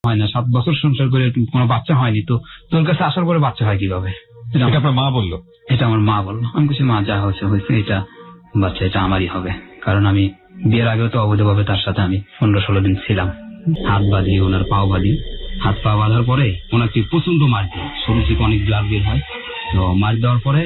হয় না, 7 বছর সংসার করে কোনো বাচ্চা হয়নি, তো তোর কাছে আসার পরে বাচ্চা হয় কিভাবে? এটা আপনার মা বললো? এটা আমার মা বললো। আমি বলছি মা যা হয়েছে হয়েছে, এটা বাচ্চা এটা আমারই হবে, কারণ আমি বিয়ের আগেও তো অবৈধভাবে তার সাথে আমি 15-16 দিন ছিলাম। হাত বাঁধি, ওনার পাও বাঁধি, হাত পা বাঁধার পরে ওনাকে প্রচন্ড মার দিই, শরীর থেকে অনেক ব্লাড বের হয়। তো মার দেওয়ার পরে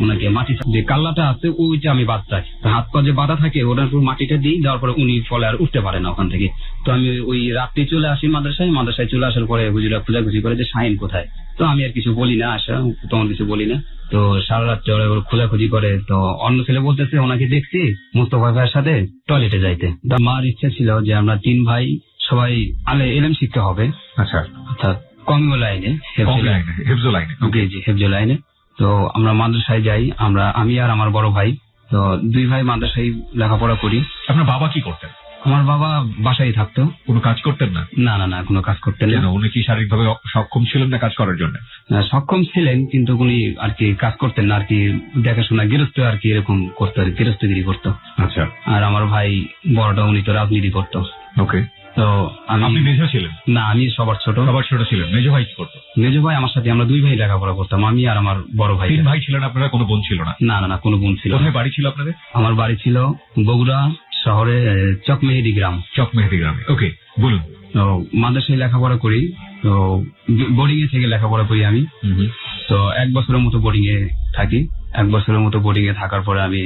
ওনাকে মাটি যে কাল্লাটা আছে ওইটা আমি বাদ চাই, হাত পা যে বাঁধা থাকে ওনার উপর মাটিটা দিই, দেওয়ার পরে উনি ফলে আর উঠতে পারে না ওখান থেকে। তো আমি ওই রাত্রি চলে আসি মাদ্রাসায় চলে আসার পরে হুজুরা খোঁজাখুঁজি করে যে শাহিন কোথায়, তো আমি আর কিছু বলি না, আসা তখন কিছু বলি না। তো সারা রাত খোঁজাখুঁজি করে, তো অন্য ছেলে বলতেছে ওনাকে দেখছি মুস্তফা ভাইয়ের সাথে টয়লেটে যাইতে। মার ইচ্ছা ছিল যে আমরা 3 ভাই সবাই এলএম শিখতে হবে, আচ্ছা, অর্থাৎ কমিও লাইনে, হেফজো লাইনে। তো আমরা মাদ্রাসায় যাই, আমি আর আমার বড় ভাই, তো 2 ভাই মাদ্রাসায় লেখাপড়া করি। আপনার বাবা কি করতেন? আমার বাবা বাসায় থাকতো। কোনো কাজ করতেন না? না, কোনো কাজ করতেন না। উনি কি শারীরিকভাবে সক্ষম ছিলেন না কাজ করার জন্য? সক্ষম ছিলেন, কিন্তু উনি আর কি কাজ করতেন না, আর কি দেখাশোনা গৃহস্থ আর কি এরকম করতো, গৃহস্থগিরি করতো। আচ্ছা। আর আমার ভাই বড়টা উনি তো রাজনীতি করতো। ওকে। তো আপনি মেজো ছিলেন? না, আমি সবার ছোট ছিলেন। মেজো ভাই কি করতো? মেজো ভাই আমার সাথে, আমরা 2 ভাই লেখাপড়া করতাম, আমি আর আমার বড় ভাই। 3 ভাই ছিলেন আপনারা, কোনো বোন ছিল না? না, কোনো বোন ছিল। কোথায় বাড়ি ছিল আপনাদের? আমার বাড়ি ছিল বগুড়া শহরে চকমেহেদি গ্রামে। ওকে, বলুন। তো মাদ্রাসায় লেখাপড়া করি, তো বোর্ডিং এ থেকে লেখাপড়া করি আমি। তো 1 বছরের মতো বোর্ডিং এ থাকি। 1 বছরের মতো বোর্ডিং এ থাকার পরে আমি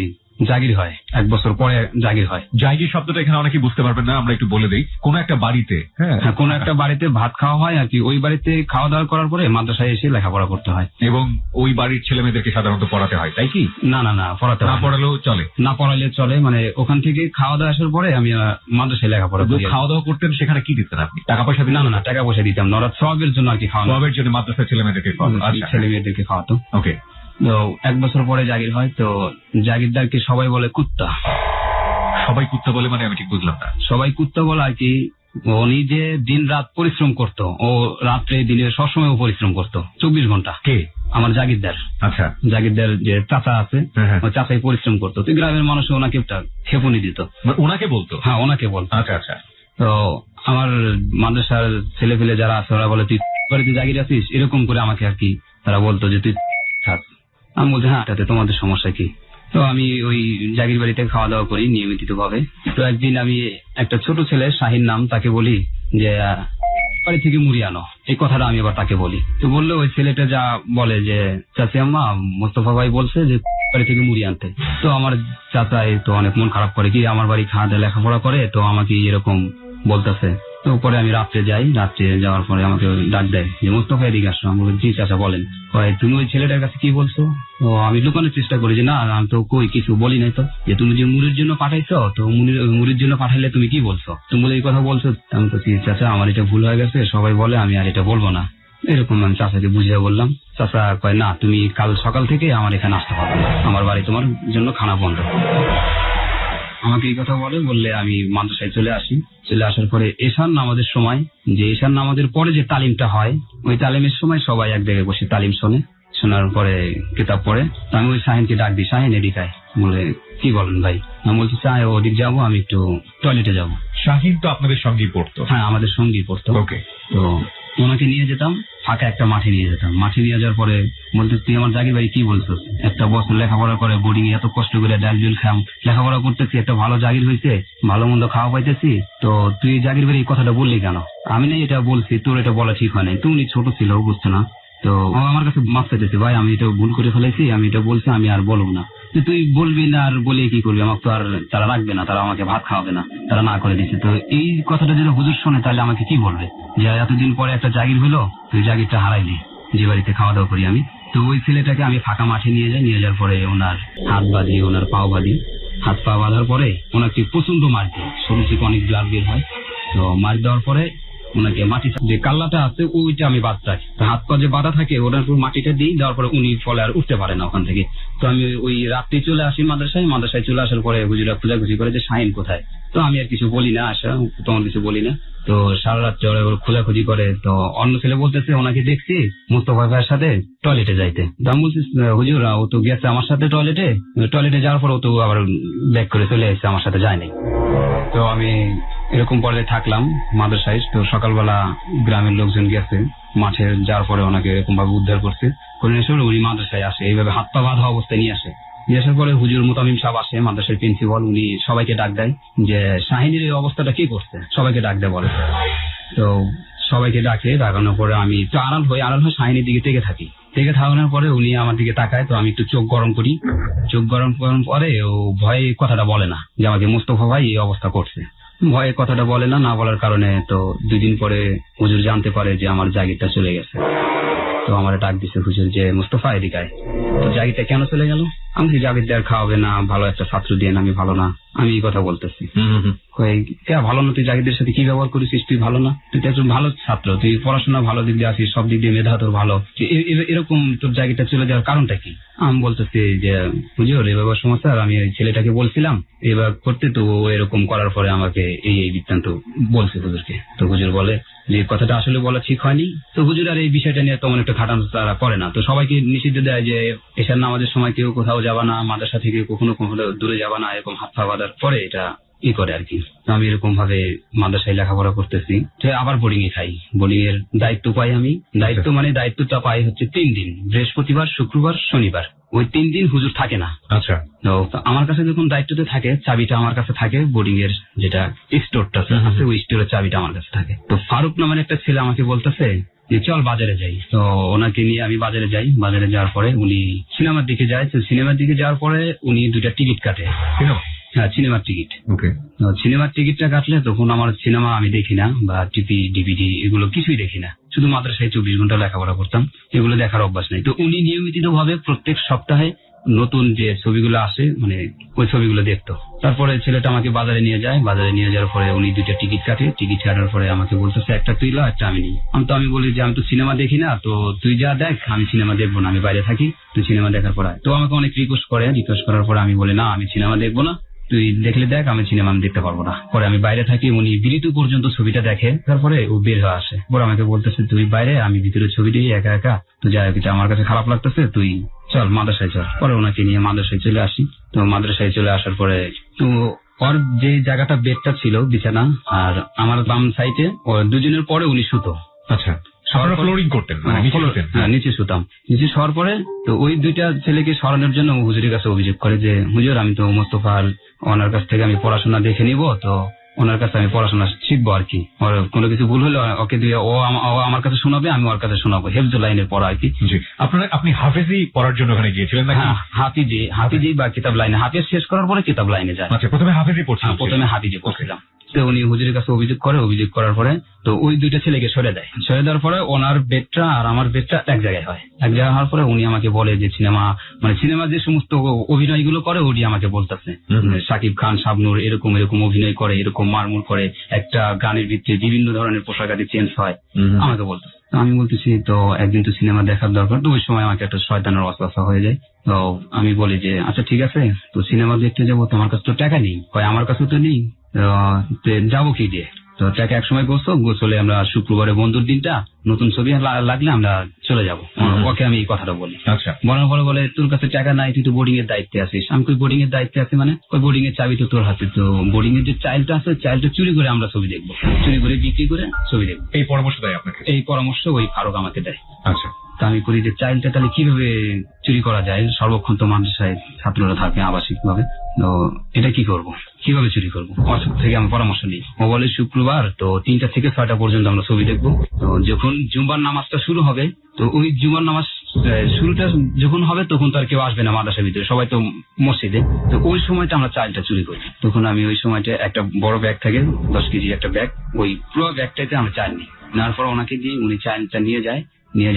জাগির হয়, 1 বছর পরে জাগির হয়। জাগির শব্দটা এখানে অনেকে বুঝতে পারবেন না, আমরা একটু বলে দিই। কোন একটা বাড়িতে, হ্যাঁ, কোন একটা বাড়িতে ভাত খাওয়া হয় আর কি, ওই বাড়িতে খাওয়া দাওয়া করার পরে মাদ্রাসায় এসে লেখাপড়া করতে হয়, এবং ওই বাড়ির ছেলে মেয়েদেরকে সাধারণত পড়াতে হয়, তাই কি? না, পড়াতে না পড়ালেও চলে? না পড়াইলে চলে, মানে ওখান থেকে খাওয়া দাওয়া আসার পরে আমি মাদ্রাসায় লেখাপড়া করি। খাওয়া দাওয়া করতেন, সেখানে কি দিতেন আপনি? টাকা পয়সা দিতেন? না, টাকা পয়সা দিতাম না, ওরা সবের জন্য আর কি খাওয়া, সবের জন্য মাদ্রাসার ছেলে মেয়েদেরকে খাওয়াতো। ওকে। তো 1 বছর পরে জাগির হয়, তো জাগিরদারকে সবাই বলে কুত্তা। সবাই কুত্তা বলে মানে? আমি ঠিক বুঝলাম না। সবাই কুত্তা বলে আর কি, উনি যে দিন রাত পরিশ্রম করতো, ও রাত্রে দিনে সবসময় পরিশ্রম করতো 24 ঘন্টা। কে? আমার জাগিরদার। আচ্ছা। জাগিরদার যে চাচা আছে, ওই চাচাই পরিশ্রম করতো, তো গ্রামের মানুষ ওনাকে একটা খেপুনি দিত। ওনাকে বলতো? হ্যাঁ, ওনাকে বলতো। আচ্ছা। তো আমার মাদ্রাসার ছেলে পেলে যারা আছে ওরা বলে তুই বাড়িতে জাগির আছিস, এরকম করে আমাকে আর কি তারা বলতো যে তুই থাক। আমি বলছি হ্যাঁ, তাতে তোমাদের সমস্যা কি? তো আমি ওই জাগির বাড়িতে খাওয়া দাওয়া করি নিয়মিত ভাবে। তো একদিন আমি একটা ছোট ছেলে শাহিন নাম, তাকে বলি যে বাড়ি থেকে মুড়ি আনো, এই কথাটা আমি আবার তাকে বলি। তো বললো ওই ছেলেটা যা বলে যে চাচি আম্মা মোস্তফা ভাই বলছে যে বাড়ি থেকে মুড়ি আনতে। তো আমার চাচাই তো অনেক মন খারাপ করে, কি আমার বাড়ি খাওয়া দাওয়া লেখাপড়া করে, তো আমাকে এরকম বলতেছে। তো পরে আমি রাত্রে যাই, রাত্রে যাওয়ার পরে আমাকে ডাক দেয় যে মোস্তফা এদিকে আসো। আমি বলি জি চাচা বলেন। তুমি ওই ছেলেটার কাছে কি বলছো? তো আমি লুকানোর চেষ্টা করি যে না আমি তো কই কিছু বলি নাই, তো যে তুমি যে মুড়ির জন্য পাঠাইছো, তো মুড়ির জন্য পাঠাইলে তুমি কি বলছো, তুমি এই কথা বলছো। আমি তো চাচা আমার এটা ভুল হয়ে গেছে, সবাই বলে আমি আর এটা বলবো না, এরকম আমি চাচাকে বুঝিয়ে বললাম। চাচা কয় না তুমি কাল সকাল থেকে আমার এখানে আসতে পারবে না, আমার বাড়ি তোমার জন্য খানা বন্ধ। আমাকে এই কথা বললে আমি মাদ্রাসায় চলে আসি। চলে আসার পরে এশার নামাজের সময়, যে এশার নামাজের পরে যে তালিমটা হয়, ওই তালিমের সময় সবাই এক জায়গায় বসে তালিম শোনে। শোনার পরে কিতাব পড়ে। তো আমি ওই শাহিনকে ডাক দিই, শাহিন এদিকায়। বলে কি বলেন ভাই? আমি বলছি চাই ওদিক যাবো, আমি একটু টয়লেটে যাবো। শাহিন তো আপনাদের সঙ্গেই পড়তো? হ্যাঁ, আমাদের সঙ্গেই পড়তো। ওকে। তো ওনাকে নিয়ে যেতাম, ফাঁকা একটা মাঠে নিয়ে যেতাম। মাঠে নিয়ে যাওয়ার পরে বলতে তুই আমার জাগির ভাই কি বলছো, 1 বছর লেখাপড়া করে বোর্ডিং এত কষ্ট করে ডাল জুল খাম লেখাপড়া করতেছি, একটা ভালো জাগির হয়েছে, ভালো মন্দ খাওয়া পাইতেছি, তো তুই জাগির ভাই এই কথাটা বললি কেন? আমি না এটা বলছি, তোর এটা বলা ঠিক হয় নাই, তুমি ছোট ছিল বুঝছো না। তো আমার কাছে মাফ চাইতেছে, ভাই আমি এটা ভুল করে ফেলেছি, আমি এটা বলছি, আমি আর বলবো না। তুই বলবি না আর বলে কি করবি, আমাকে তো আর তারা রাখবে না, তারা আমাকে ভাত খাওয়াবে না, তারা না করে দিচ্ছে। তো এই কথাটা যদি হুজুর শোনে তাহলে আমাকে কি বলবে, যে এতদিন পরে একটা জাগির হলো, তুই জাগিরটা হারাইলি, যে বাড়িতে খাওয়া দাওয়া করি আমি। তো ওই ছেলেটাকে আমি ফাঁকা মাঠে নিয়ে যাই, নিয়ে যাওয়ার পরে ওনার হাত বাঁধি, ওনার পাও বাঁধি। হাত পা বাঁধার পরে ওনাকে প্রচন্ড মার দিই, শরীর থেকে অনেক ব্লাড বের হয়। তো মার দেওয়ার পরে ওনাকে মাটি যে কাল্লাটা আছে ওইটা আমি বাদ চাই, হাত পা যে বাঁধা থাকে ওনার উপর মাটিটা দিই, দেওয়ার পরে উনি ফলে আর উঠতে পারে না ওখান থেকে। তো আমি ওই রাত্রি চলে আসি মাদ্রাসায় চলে আসার পরে হুজুরা খোঁজাখুঁজি করে যে শাহিন কোথায়, তো আমি আর কিছু বলি না, আসা তখন কিছু বলি না। তো সারা রাত খোঁজাখুঁজি করে, তো অন্য ছেলে বলতেছে ওনাকে দেখছি মুস্তফা ভাইয়ের সাথে টয়লেটে যাইতে। আমি বলছি হুজুর ও তো গেছে আমার সাথে টয়লেটে যাওয়ার পর ও তো আবার ব্যাক করে চলে এসেছে, আমার সাথে যায়নি। তো আমি এরকম পর্যায়ে থাকলাম মাদ্রাসায়। তো সকালবেলা গ্রামের লোকজন গেছে মাঠে, যাওয়ার পরে ওনাকে এরকম ভাবে উদ্ধার করছে, করে এসে উনি মাদ্রাসায় আসে, এইভাবে হাত পা বাঁধা অবস্থায় নিয়ে আসে। নিয়ে আসার পরে হুজুর মুতামিম সাহেব আসে, মাদ্রাসার প্রিন্সিপাল, উনি সবাইকে ডাক দেয় যে শাহিনের এই অবস্থাটা কি করছে, সবাইকে ডাক দেয় বলে। তো সবাইকে ডাকানোর পরে আমি তো আড়াল হয়ে শাহিনের দিকে থেকে থাকি। থেকে থাকানোর পরে উনি আমার দিকে তাকায়, তো আমি একটু চোখ গরম করি। চোখ গরম করার পরে ও ভয়ে কথাটা বলে না যে আমাকে মোস্তফা ভাই এই অবস্থা করছে। ভয়ে কথাটা বলে না, না বলার কারণে তো 2 দিন পরে হুজুর জানতে পারে যে আমার জাগিরটা চলে গেছে। তো আমার ডাক দিছে হুজুর যে মুস্তফা এদিকে আয়। তো জাগিরটা কেন চলে গেল? আমি জাগির দেওয়ার খাওয়াবে না, ভালো একটা ছাত্র দিয়ে আমি ভালো না, আমি এই কথা বলতেছি। ভালো না, তুই জাগিরদের সাথে কি ব্যবহার করেছিস, তুই ভালো না, তুই তো একজন ভালো ছাত্র, তুই পড়াশোনা ভালো দিক দিয়ে আসিস, সব দিক দিয়ে মেধা তোর ভালো, এরকম তোর জাগিরটা চলে যাওয়ার কারণটা কি? আমি বলতেছি যে হুজুর এভাবে সমস্যা, আমি ওই ছেলেটাকে বলছিলাম এবার করতে, তো ও এরকম করার পরে আমাকে এই বৃত্তান্ত বলছে হুজুরকে। তো হুজুর বলে যে কথাটা আসলে বলা ঠিক হয়নি। তো হুজুর আর এই বিষয়টা নিয়ে তেমন একটা খাটানো তারা করে না। তো সবাইকে নিষিদ্ধ দেয় যে এশার নামাজের সময় কেউ কোথাও যাবা না, মাদ্রাসা থেকে কখনো দূরে যাবা না, এরকম হাত পা বাঁধার পরে এটা করে আর কি। আমি এরকম ভাবে মাদ্রাসায় লেখাপড়া করতেছি। আবার বোর্ডিং এ খাই, বোর্ডিং এর দায়িত্ব পাই আমি। দায়িত্বটা পাই হচ্ছে 3 দিন, বৃহস্পতিবার, শুক্রবার, শনিবার। ওই 3 দিন হুজুর থাকে না। আচ্ছা। তো আমার কাছে যখন দায়িত্বতে থাকে, চাবিটা আমার কাছে থাকে, বোর্ডিং এর যেটা স্টোরটা আছে ওই স্টোরের চাবিটা আমার কাছে থাকে। তো ফারুক নামের একটা ছেলে আমাকে বলতেছে যে চল বাজারে যাই। তো ওনাকে নিয়ে আমি বাজারে যাই। বাজারে যাওয়ার পরে উনি সিনেমার দিকে যায়। তো সিনেমার দিকে যাওয়ার পরে উনি 2টা টিকিট কাটে। হ্যাঁ, সিনেমার টিকিট। সিনেমার টিকিটটা কাটলে তখন আমার সিনেমা আমি দেখি না, বা টিভি ডিভিডি এগুলো কিছুই দেখি না, শুধু মাদ্রাসায় 24 ঘন্টা লেখাপড়া করতাম, এগুলো দেখার অভ্যাস নেই। তো উনি নিয়মিত ভাবে প্রত্যেক সপ্তাহে নতুন যে ছবিগুলো আসে মানে ওই ছবিগুলো দেখতো। তারপরে ছেলেটা আমাকে বাজারে নিয়ে যায়। বাজারে নিয়ে যাওয়ার পরে উনি 2টা টিকিট কাটে। টিকিট কাটার পরে আমাকে বলতেছে একটা তুই লো, একটা আমি নিই। আমি বলি যে আমি তো সিনেমা দেখি না, তো তুই যা দেখ, আমি সিনেমা দেখবো না, আমি বাইরে থাকি, তুই সিনেমা দেখার পর আয়। তো আমাকে অনেক রিকোয়েস্ট করার পরে আমি বলি না, আমি সিনেমা দেখবো না, তুই দেখলে দেখ, আমি সিনেমা দেখতে পারবো না। পরে আমি বাইরে থাকি, উনি বিলিতু পর্যন্ত ছবিটা দেখে, তারপরে ও বের হয়ে আসে। পরে আমাকে বলতেছে তুই বাইরে, আমি ভিতরে ছবি দেখি একা একা, তো যাই কিছু আমার কাছে খারাপ লাগতেছে, তুই চল মাদ্রাসায় চল। পরে ওনাকে নিয়ে মাদ্রাসায় চলে আসি। তো মাদ্রাসায় চলে আসার পরে তো ওর যে জায়গাটা বেডটা ছিল বিছানা, আর আমার বাম সাইডে ও 2 দিনের পরে উনি শুতো। আচ্ছা, ফ্লোরিং করতেন? নিচে শুতাম। নিচে শোয়ার পরে তো ওই 2টা ছেলেকে সরানোর জন্য হুজুরের কাছে অভিযোগ করে যে হুজুর আমি তো মোস্তফার ওনার কাছ থেকে আমি পড়াশোনা দেখে নিব, তো ওনার কাছে আমি পড়াশোনা শিখবো আর কি। ওর কোনো কিছু ভুল হলে ওকে দিয়ে ও আমার কাছে শোনাবে, আমি ওর কাছে শোনাবো, হেফজুল লাইনের পড়া আর কি। আপনি হাফেজি পড়ার জন্য ওখানে গিয়েছিলেন নাকি? হাফিজি বা কিতাব লাইনে, হাফিজ শেষ করার পরে কিতাব লাইনে যায়। আচ্ছা, প্রথমে হাফিজি পড়ছিলেন? প্রথমে হাফিজি পড়ছিলাম। তো উনি হুজুরের কাছে অভিযোগ করার পরে তো ওই 2টা ছেলেকে সরে দেয়। সরে দেওয়ার পরে ওনার বেডটা আর আমার বেডটা এক জায়গায় হয়। এক জায়গায় হওয়ার পরে উনি আমাকে বলে যে সিনেমা যে সমস্ত অভিনয়গুলো করে ওটি আমাকে বলতেছে, শাকিব খান, শাবনূর এরকম অভিনয় করে, এরকম মারমুর করে, একটা গানের ভিত্তিতে বিভিন্ন ধরনের পোশাক আদি চেঞ্জ হয়, আমাকে বলতেছে। আমি বলতেছি তো একদিন তো সিনেমা দেখার দরকার। তো ওই সময় আমাকে একটা শয়তানের ওয়াসওয়াসা হয়ে যায়। তো আমি বলি যে আচ্ছা ঠিক আছে, তো সিনেমা দেখতে যাবো, তোমার কাছে তো টাকা নেই। আমার কাছে তো নেই, যাবো কি দিয়ে? তো টাকা এক সময় গোসলে আমরা শুক্রবারে বন্ধুর দিনটা নতুন ছবি লাগলে আমরা চলে যাবো। ওকে আমি এই কথাটা বলি। আচ্ছা। বলার পরে বলে তোর কাছে টাকা নাই, তুই তো বোর্ডিং এর দায়িত্বে আছিস। আমি কই বোর্ডিং এর দায়িত্বে আছি মানে? ওই বোর্ডিং এর চাবি তো তোর হাতে, তো বোর্ডিং এর যে চাইল্ডটা আছে, চাইল্ডটা চুরি করে আমরা ছবি দেখবো, চুরি করে বিক্রি করে ছবি দেখবো। এই পরামর্শ দেয় আপনাকে? এই পরামর্শ ওই ফারুক আমাকে দেয়। আচ্ছা। তা আমি করি যে চাইল্ডটা তাহলে কিভাবে চুরি করা যায়, সর্বক্ষণ তো মাদ্রাসায় ছাত্ররা থাকে আবাসিক ভাবে, তো এটা কি করব, কিভাবে চুরি করবো? ওর থেকে আমি পরামর্শ নিই। ও বলে শুক্রবার তো 3টা থেকে 6টা পর্যন্ত আমরা ছবি দেখবো। তো যখন জুম্বার নামাজটা শুরু হবে, তো ওই জুম্বার নামাজ শুরুটা যখন হবে তখন তো আর কেউ আসবে না মাদ্রাসার ভিতরে, সবাই তো মসজিদে। তো ওই সময়টা আমরা চাইল্ডটা চুরি করি। তখন আমি ওই সময়টা একটা বড় ব্যাগ থাকে, 10 কেজি একটা ব্যাগ, ওই পুরো ব্যাগটাতে আমরা চাইল্ড নিই। নেওয়ার পর ওনাকে দিয়ে উনি চাইল্ডটা নিয়ে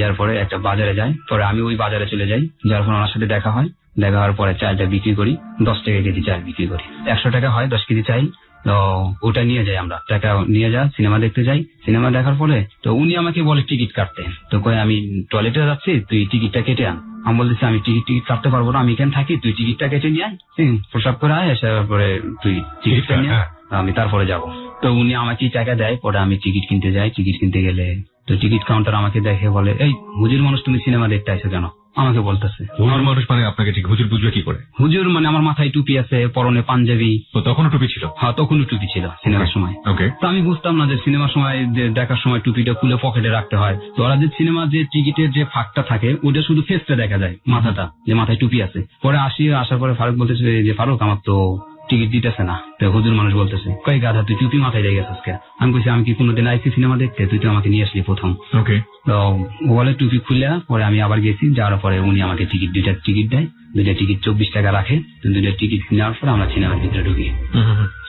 যাওয়ার পরে একটা বাজারে যায়। পরে আমি ওই বাজারে চলে যাই, যার পর ওনার সাথে দেখা হওয়ার পরে চালটা বিক্রি করি, 10 টাকা কেজি চাল বিক্রি করি। 100 টাকা হয় 10 কেজি চাল। তো ওটা নিয়ে যাই, আমরা টাকা নিয়ে সিনেমা দেখতে যাই। সিনেমা দেখার পরে তো উনি আমাকে বলে টিকিট কাটতে। তো কই আমি টয়লেটে যাচ্ছি, তুই টিকিটটা কেটে আন। আমি বলতেছি আমি টিকিট কাটতে পারবো না, আমি এখানে থাকি, তুই টিকিটটা কেটে নিয়ে আয়, প্রসাব করে আয়, আসার পরে তুই টিকিটটা নিয়ে আমি তারপরে যাব। তো উনি আমাকে টাকা দেয়। পরে আমি টিকিট কিনতে যাই। টিকিট কিনতে গেলে তো টিকিট কাউন্টার আমাকে দেখে বলে, এই হুজুর মানুষ, তুমি সিনেমা দেখতে আইছো কেন? আমাকে বলতেছে। হুজুর মানুষ মানে আপনাকে ঠিক হুজুর বুঝবে কি করে? হুজুর মানে আমার মাথায় টুপি আছে, পরনে পাঞ্জাবি। তো তখনও টুপি ছিল? হ্যাঁ, তখনও টুপি ছিল সিনেমার সময়। ওকে। তো আমি বুঝতাম না যে সিনেমার সময় যে দেখার সময় টুপিটা খুলে পকেটে রাখতে হয়। তো ওরা যে সিনেমা যে টিকিটের যে ফাঁকটা থাকে ওটা শুধু ফেসটা দেখা যায়, মাথাটা, যে মাথায় টুপি আছে। পরে আসার পরে ফারুক বলতেছে যে ফারুক আমার তো টিকিট দিতেছে না। তো হুজুর মানুষ বলতেছে, কই গাধা তুই টুপি মাথায় রেখে গেছিস কে? আমি বলছি আমি কি কোনোদিন আইসি সিনেমা দেখতে? তুই তো আমাকে নিয়ে আসলি প্রথম। ওকে। তো ও বলে টুপি খুলে, পরে আমি আবার গেছি, যাওয়ার পরে উনি আমাকে দুইটা টিকিট দেয়। দুইটা টিকিট 24 টাকা রাখে। তো দুইটা টিকিট নেওয়ার পরে আমরা সিনেমার ভিতরে ঢুকি।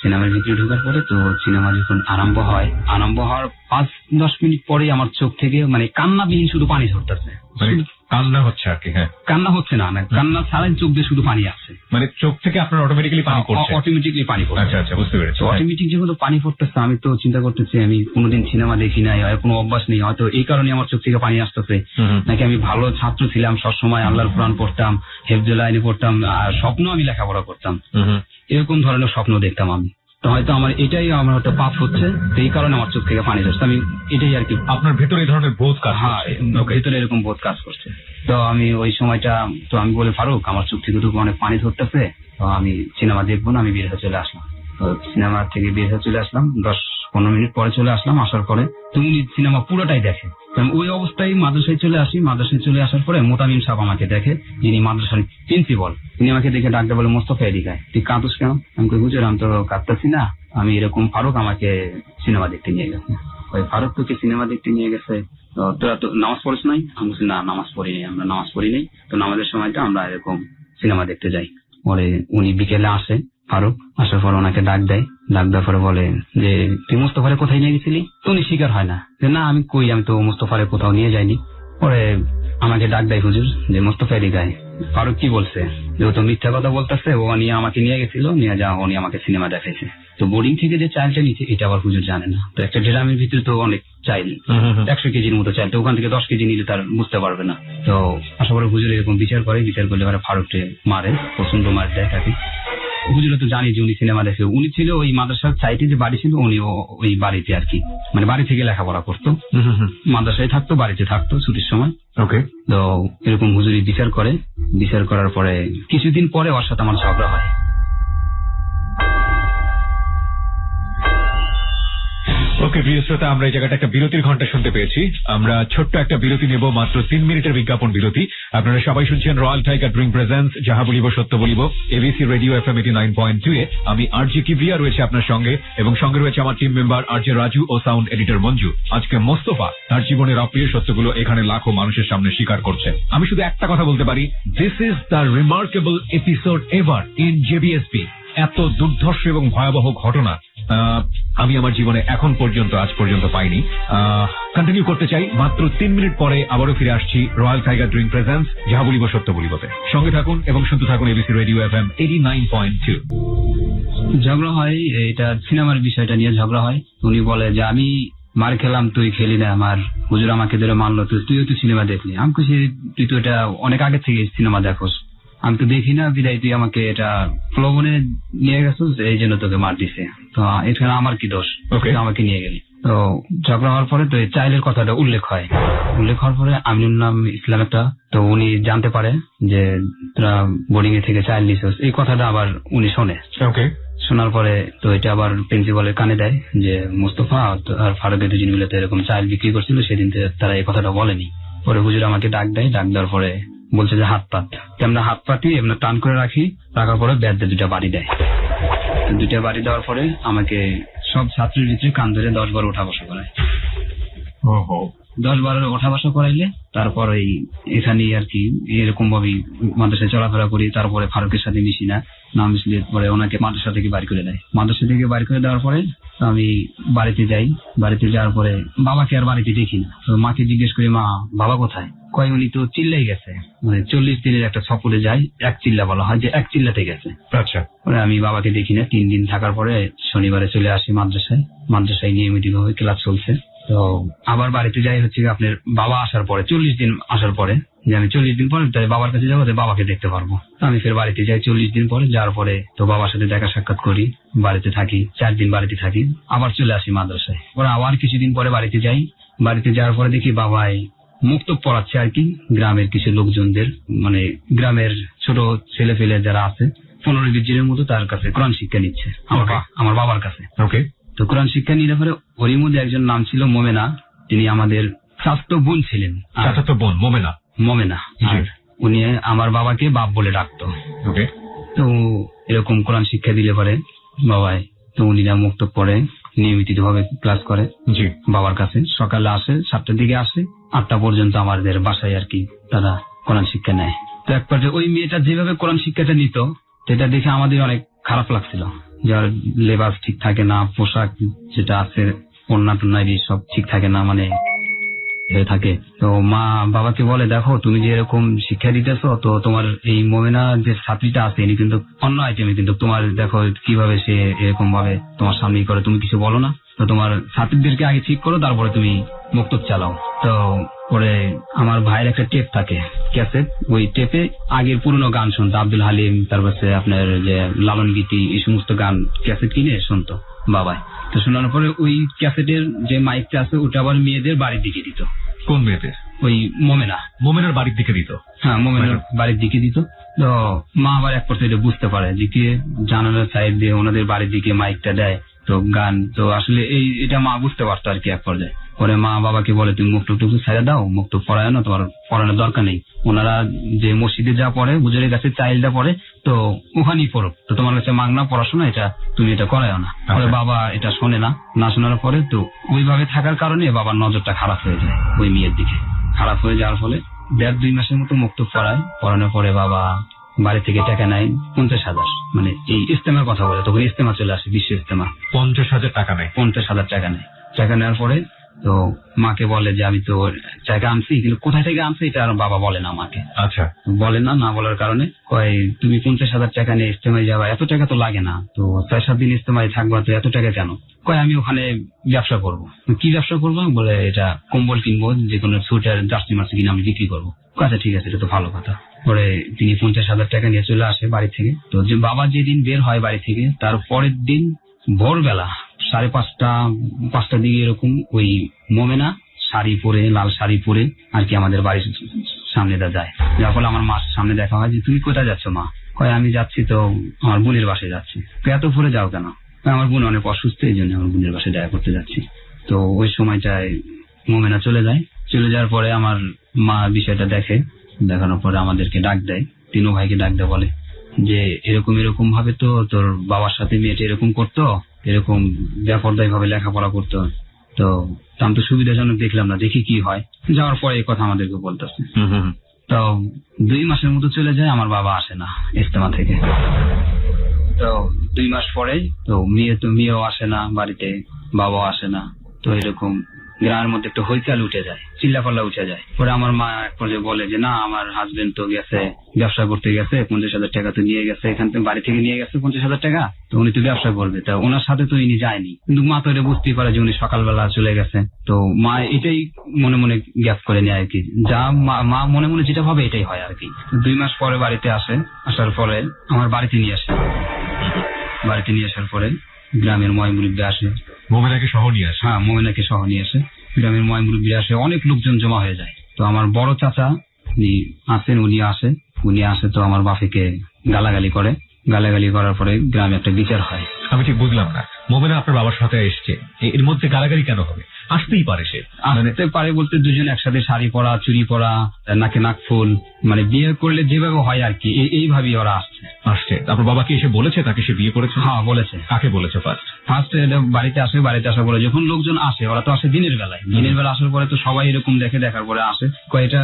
সিনেমার ভিতরে ঢোকার পরে তো সিনেমা যখন আরম্ভ হওয়ার 5-10 মিনিট পরে আমার চোখ থেকে মানে কান্নাবিহীন শুধু পানি ঝরতেছে। কান্না হচ্ছে আর কি? হ্যাঁ, কান্না হচ্ছে না, কান্না ছাড়াই চোখ দিয়ে শুধু পানি আসছে। মানে চোখ থেকে আপনার অটোমেটিক্যালি পানি পড়ছে? অটোমেটিকলি পানি পড়ছে। আচ্ছা আচ্ছা, বুঝতে পেরেছি। অটোমেটিক যেহেতু পানি পড়তেছে, আমি তো চিন্তা করতেছি আমি কোনোদিন সিনেমা দেখি নাই, কোনো অভ্যাস নেই, হয়তো এই কারণে আমার চোখ থেকে পানি আসতেছে, নাকি আমি ভালো ছাত্র ছিলাম, সবসময় আল্লাহর কোরআন পড়তাম, হেফজুল আইনে পড়তাম, আর স্বপ্ন আমি লেখাপড়া করতাম, এরকম ধরনের স্বপ্ন দেখতাম আমি। তো হয়তো আমার এটাই আমার হয়তো পাপ হচ্ছে, তো এই কারণে আমার চোখ থেকে পানি আসছে। আমি এটাই আর কি, আপনার ভেতরে এই ধরনের বোধ কাজ? হ্যাঁ, ভেতরে এরকম বোধ কাজ করছে। তো আমি ওই সময়টা তো আমি বলে, ফারুক আমার চোখ থেকে তো অনেক পানি ধরতেছে, তো আমি সিনেমা দেখবো না, আমি বের হয়ে চলে আসলাম। তো সিনেমা থেকে বের হয়ে চলে আসলাম, 10-15 মিনিট পরে চলে আসলাম। আসার পরে তো উনি সিনেমা পুরোটাই দেখে। ওই অবস্থায় মাদ্রাসায় চলে আসি। মাদ্রাসায় চলে আসার পরে মোতামিম সাহেব আমাকে দেখে, যিনি মাদ্রাসার প্রিন্সিপাল, তিনি আমাকে দেখে ডাকতে বলে, মোস্তফা এদিকে আয়। তুই কাঁদুস কেন? আমি কই, হুজুর আমি তো কাঁদতেছি না, আমি এরকম ফারুক আমাকে সিনেমা দেখতে নিয়ে গেছে। ওই ফারুক তোকে সিনেমা দেখতে নিয়ে গেছে, তোরা তো নামাজ পড়িস নাই? আমি বলছি না, নামাজ পড়ি নাই, আমরা নামাজ পড়ি নাই। তো নামাজের সময়টা আমরা এরকম সিনেমা দেখতে যাই। পরে উনি বিকেলে আসে, ফারুক আসার পর ওনাকে ডাক দেওয়ার পরে বলে যে তুই মুস্তফারে কোথায় নিয়ে গেছিলি? তো উনি স্বীকার হয় না, যে না আমি কই, আমি তো মুস্তফারে কোথাও নিয়ে যাইনি। পরে আমাকে ডাক দেয় হুজুর, যে মুস্তফা এদিকে আয়। ফারুক কি বলছে, যে ও তো মিথ্যা কথা বলতেছে, ও নিয়ে আমাকে নিয়ে গেছিল, নিয়ে যা উনি আমাকে সিনেমা দেখাইছে। তো বোর্ডিং থেকে যে চাইলটা নিচ্ছে এটা আবার হুজুর জানে না। তো একটা ড্রামের ভিতরে তো অনেক চাইল, 100 কেজির মতো চাইল, তো ওখান থেকে 10 কেজি নিলে তার বুঝতে পারবে না। তো আশা করি হুজুর এরকম বিচার করলে এবার ফারুককে মারে, প্রচন্ড মার দেয় তাকে। হুজুরা তো জানি যে উনি সিনেমা দেখে, উনি ছিল ওই মাদ্রাসার সাইটে যে বাড়ি ছিল, উনি ওই বাড়িতে আর কি, মানে বাড়ি থেকে লেখাপড়া করতো, মাদ্রাসায় থাকতো, বাড়িতে থাকতো ছুটির সময়। ওকে। তো এরকম হুজুরি বিচার করার পরে কিছুদিন পরে ওর সাথে আমার ঝগড়া হয়। ওকে প্রিয় শ্রোতা, আমরা এই জায়গাটা একটা বিরতির ঘন্টা শুনতে পেয়েছি। আমরা ছোট্ট একটা বিরতি নেব, মাত্র 3 মিনিটের বিজ্ঞাপন বিরতি। আপনারা সবাই শুনছেন রয়্যাল টাইগার ড্রিঙ্ক প্রেজেন্স যাহা বলিব সত্য বলিব, এবিসি রেডিও FM 89.2 এ। আমি আরজে কিবরিয়া রয়েছে আপনার সঙ্গে, এবং সঙ্গে রয়েছে আমার টিম মেম্বার আরজে রাজু ও সাউন্ড এডিটর মঞ্জু। আজকে মোস্তফা তার জীবনের অপ্রিয় সত্যগুলো এখানে লাখো মানুষের সামনে স্বীকার করছে। আমি শুধু একটা কথা বলতে পারি, this is the remarkable episode ever in JBSP. এত দুর্ধর্ষ এবং ভয়াবহ ঘটনা আমি আমার জীবনে আজ পর্যন্ত পাইনি। কন্টিনিউ করতে চাই। মাত্র 3 মিনিট পরে আবারও ফিরে আসছি রয়্যাল টাইগার ড্রিঙ্ক প্রেজেন্স যাহা বলিব সত্য বলিবতে। সঙ্গে থাকুন এবং শুনতে থাকুন এবিসি রেডিও FM 89.2। ঝগড়া হয়, এটা সিনেমার বিষয়টা নিয়ে ঝগড়া হয়। উনি বলে যে আমি মার খেলাম, তুই খেলি না, আমার হুজুর আমাকে ধরে মারলো, তুইও তো সিনেমা দেখলি। আমি খুশি, তুই তো এটা অনেক আগে থেকে সিনেমা দেখোস, আমি তো দেখি না, বিদায় তুই আমাকে এটা প্রলোভনে নিয়ে গেছিস, এই জন্য তোকে মার দিছে। তো এখানে আমার কি দোষ, আমাকে নিয়ে গেলি? তো ঝগড়া হওয়ার পরে তো এই চাইলের কথাটা উল্লেখ হওয়ার পরে আমিনুল নাম ইসলাম একটা, তো উনি জানতে পারে যে তোরা বোর্ডিং এ থেকে চাইল নিছিস, এই কথাটা আবার উনি শোনে। শোনার পরে তো এটা আবার প্রিন্সিপালের কানে দেয় যে মুস্তফা আর ফারুকের দুজন মিলে তো এরকম চাইল বিক্রি করছিল, সেদিন তারা এই কথাটা বলেনি। পরে হুজুর আমাকে ডাক দেওয়ার পরে বলছে যে হাত পাত, আমরা হাত পাতি এমনি টান করে রাখার পরে ব্যাট দিয়ে 2টা বাড়ি দেয়। 2টা বাড়ি দেওয়ার পরে আমাকে সব ছাত্রের ভিতরে কান ধরে 10-12 ওঠা বসা করায়। 10-12 ওঠা বসা করাইলে তারপর এখানে আর কি এরকম ভাবে মাদ্রাসায় চলাফেরা করি। তারপরে ফারুকের সাথে মিশি না মিশলে পরে ওনাকে মাদ্রাসা থেকে বাড়ি করে দেয়। মাদ্রাসা থেকে বাড়ি করে দেওয়ার পরে আমি বাড়িতে যাই। বাড়িতে যাওয়ার পরে বাবাকে আর বাড়িতে দেখি না। তো মাকে জিজ্ঞেস করি, মা বাবা কোথায়? কয় উনি তো চিল্লাই গেছে, মানে 40 দিনের একটা সফরে যায়, 1 চিল্লা বলা হয়, যে 1 চিল্লাতে গেছে। আচ্ছা। পরে আমি বাবাকে দেখি না। 3 দিন থাকার পরে শনিবারে চলে আসি মাদ্রাসায় নিয়মিত ভাবে ক্লাস চলছে। তো আবার বাড়িতে যাই হচ্ছে আপনার বাবা আসার পরে, 40 দিন আসার পরে, যে আমি 40 দিন পরে বাবার কাছে যাবো, বাবাকে দেখতে পারবো। আমি ফের বাড়িতে যাই 40 দিন পরে। যাওয়ার পরে তো বাবার সাথে দেখা সাক্ষাৎ করি, বাড়িতে থাকি, 4 দিন বাড়িতে থাকি, আবার চলে আসি মাদ্রাসায়। পরে আবার কিছুদিন পরে বাড়িতে যাই। বাড়িতে যাওয়ার পরে দেখি বাবাই মুক্তব পড়াচ্ছে আর কি গ্রামের কিছু লোকজনদের, মানে গ্রামের ছোট ছেলে ফেলে যারা আছে 15-20 জনের মতো তার কাছে কোরআন শিক্ষা নিচ্ছে আমার বাবার কাছে। ওকে, তো কোরআন শিক্ষা নিলে পরে ওরই মধ্যে একজন নাম ছিল মোমেনা, তিনি আমাদের চাচাতো বোন ছিলেন। চাচাতো বোন মোমেনা, আর উনি আমার বাবাকে বাপ বলে ডাকতো। ওকে, তো এরকম কোরআন শিক্ষা দিলে পরে বাবাই, তো উনিরা মুক্তব পড়ে নিয়মিত ভাবে ক্লাস করে জি বাবার কাছে। সকালে আসে 7টার দিকে আসে, 8টা পর্যন্ত আমাদের বাসায় আর কি তারা কোরআন শিক্ষা নেয়। তো এক পর্যায়ে ওই মেয়েটা যেভাবে কোরআন শিক্ষাটা নিত সেটা দেখে আমাদের অনেক খারাপ লাগছিল। যার লেবাস ঠিক থাকে না, পোশাক যেটা আছে ওড়না টোন্নারি সব ঠিক থাকে না, মানে হয়ে থাকে। তো মা বাবাকে বলে, দেখো তুমি যে এরকম শিক্ষা দিতেছো, তো তোমার এই মোমেনা যে ছাত্রীটা আছে ইনি কিন্তু অন্য আইটেমে, কিন্তু তোমার দেখো কিভাবে সে এরকম ভাবে তোমার সামনে করে, তুমি কিছু বলো না। তো তোমার ছাত্রীদেরকে আগে ঠিক করো, তারপরে তুমি মুক্তব চালাও। তো পরে আমার ভাইয়ের একটা টেপ থাকে ক্যাসেট, ওই টেপে আগের পুরনো গান শুনতো, আব্দুল হালিম, তারপরে আপনার যে লালন গীতি, এই সমস্ত গান ক্যাসেট কিনে শুনতো বাবাই। তো শোনানোর পরে ওই ক্যাসেটের যে মাইকটা আছে ওটা আবার মেয়েদের বাড়ির দিকে দিত। কোন মেয়েদের? ওই মোমেনার বাড়ির দিকে দিত। হ্যাঁ, মোমেনার বাড়ির দিকে দিত। তো মা আবার এক পর্যায়ে এটা বুঝতে পারে যে কি জানালার সাইড দিয়ে ওনাদের বাড়ির দিকে মাইকটা দেয়, তো গান তো আসলে এটা মা বুঝতে পারতো আর কি এক পর্যায়ে। পরে মা বাবাকে বলে, তুমি মুখ টুকটুকু ছেড়ে দাও, মুখ টুক পড়ায় না, তোমার পড়ানোর দরকার নেই। ওনারা যে মসজিদে যা পড়ে, হুজুরের কাছে চাইলটা পড়ে, তো ওখানেই পড়ো, তো তোমার কাছে মাগনা পড়াশোনা, এটা তুমি এটা করায়ও না। পরে বাবা এটা শোনে না শোনার পরে তো ওইভাবে থাকার কারণে বাবার নজরটা খারাপ হয়ে যায় ওই মেয়ের দিকে। খারাপ হয়ে যাওয়ার ফলে 1.5-2 মাসের মতো মুক্তব পড়ানোর পরে বাবা বাড়ি থেকে টাকা নেয় 50,000, মানে এই ইস্তেমার কথা বলে, তখন ইস্তেমা চলে আসে, বিশ্ব ইস্তেমা। 50,000 টাকা নেয়? 50,000 টাকা নেয়। টাকা নেওয়ার পরে তো মাকে বলে যে আমি তো টাকা আনছি, কিন্তু কোথায় থেকে আনছি এটা আর বাবা বলে না আমাকে। আচ্ছা, বলে না বলার কারণে কয়, তুমি 50,000 টাকা নিয়ে ইস্তেমায় যাবা, এত টাকা তো লাগে না, তো 6-7 দিন ইস্তেমায় থাকবা, তো এত টাকা কেন? কয় আমি ওখানে ব্যবসা করবো। কি ব্যবসা করবো? বলে এটা কম্বল কিনবো, যে কোনো সোয়েটার জার্সি মার্সি কিনে আমি বিক্রি করবো। আচ্ছা ঠিক আছে, এটা তো ভালো কথা। পরে তিনি 50,000 টাকা নিয়ে চলে আসে বাড়ি থেকে। তো যে বাবা যেদিন বের হয় বাড়ি থেকে, তার পরের দিন ভোরবেলা 5:30-5টার দিকে এরকম ওই মোমেনা শাড়ি পরে, লাল শাড়ি পরে আর কি আমাদের বাড়ির সামনে যায়। যার ফলে আমার মার সামনে দেখা হয় যে, তুমি কোথায় যাচ্ছ মা? কয় আমি যাচ্ছি তো আমার বোনের বাসায় যাচ্ছি। এত ভোরে যাও কেন? আমার বোন অনেক অসুস্থ, এই জন্য আমার বোনের বাসায় দেখা করতে যাচ্ছি। তো ওই সময়টায় মোমেনা চলে যাওয়ার পরে আমার মা বিষয়টা দেখে, দেখানোর পরে আমাদেরকে ডাক দেয়, 3 ভাইকে ডাক দেয়, বলে যে এরকম ভাবে তো তোর বাবার সাথে মেয়েটা এরকম করতো, এরকম বেপরদায়ী ভাবে লেখাপড়া করতো, তো আমি তো সুবিধাজনক দেখলাম না, দেখি কি হয়। যাওয়ার পরে এই কথা আমাদেরকে বলতেছে। তো 2 মাসের মতো চলে যায়, আমার বাবা আসে না ইস্তেমা থেকে। তো 2 মাস পরে তো মেয়েও আসে না বাড়িতে, বাবাও আসে না। তো এরকম গ্রামের মধ্যে একটা হইকাল উঠে যায়, চিল্লাপাল্লা উঠে যায়। পরে আমার মা এক পর্যায়ে বলে যে, না আমার হাজবেন্ড তো গেছে ব্যবসা করতে গেছে, 50,000 টাকা তো নিয়ে গেছে, এখান থেকে বাড়ি থেকে নিয়ে গেছে 50,000 টাকা, তো উনি তো ব্যবসা করবে, তা ওনার সাথে তো ইনি যায়নি। কিন্তু মা তো এটা বুঝতেই পারে যে উনি সকালবেলা চলে গেছে। তো মা এটাই মনে মনে গ্যাপ করে নেয় আর কি, যা মা মনে মনে যেটা ভাবে এটাই হয় আর কি। 2 মাস পরে বাড়িতে আসার পরে আমার বাড়িতে নিয়ে আসার পরে গ্রামের ময়মুরব্বী আসে, মোমেনাকে সহ নিয়ে আসে। হ্যাঁ, মোমেনাকে সহ নিয়ে আসে। গ্রামের ময়মুরব্বী আসে, অনেক লোকজন জমা হয়ে যায়। তো আমার বড় চাচা উনি আসে তো আমার বাপেকে গালাগালি করার পরে গ্রামে একটা বিচার হয়। আমি ঠিক বুঝলাম না, মোমেনা আপনার বাবার সাথে এসছে, এর মধ্যে গালাগালি কেন হবে? আসতেই পারে, সে আসতে পারে বলতে দুজন একসাথে শাড়ি পরা, চুড়ি পরা, নাকে নাকফুল, মানে বিয়ে করলে যেভাবে হয় আর কি, এইভাবেই ওরা আসছে। আপনার বাবাকে এসে বলেছে তাকে সে বিয়ে করেছে? হ্যাঁ বলেছে। কাকে বলেছে? ফার্স্ট বাড়িতে আসার পরে যখন লোকজন আসে, ওরা তো আসে দিনের বেলা আসার পরে তো সবাই এরকম দেখার পরে আসে, কয় এটা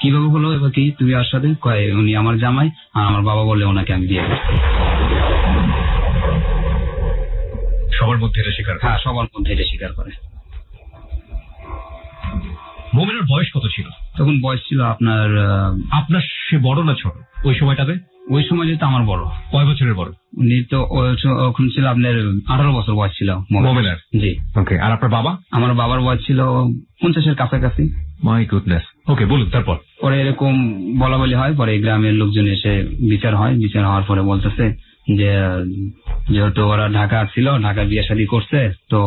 কিভাবে হলো, এবার কি তুমি আর সাথে? কয় উনি আমার জামাই, আর আমার বাবা বললে ওনাকে আমি বিয়ে করছি। সবার মধ্যে এটা স্বীকার? হ্যাঁ, সবার মধ্যে এটা স্বীকার করে। মোমেনার বয়স কত ছিল তখন? বয়স ছিল আপনার সে বড় না ছোট ওই সময়টাতে? ওই সময় যেহেতু আমার বড়। কয় বছরের বড়? উনি তো ওখানে ছিল আপনার 18 বছর বয়স ছিল মোমেনার। জি। ওকে, আর আপনার বাবা? আমার বাবার বয়স ছিল 50-এর কাছাকাছি। My goodness. ওকে, বলুন তারপর। পরে এরকম বলা বলি হয়, পরে গ্রামের লোকজন এসে বিচার হওয়ার পরে বলতেছে যে যেহেতু ওরা ঢাকা ছিল, ঢাকা বিয়ে শাদী করছে, তো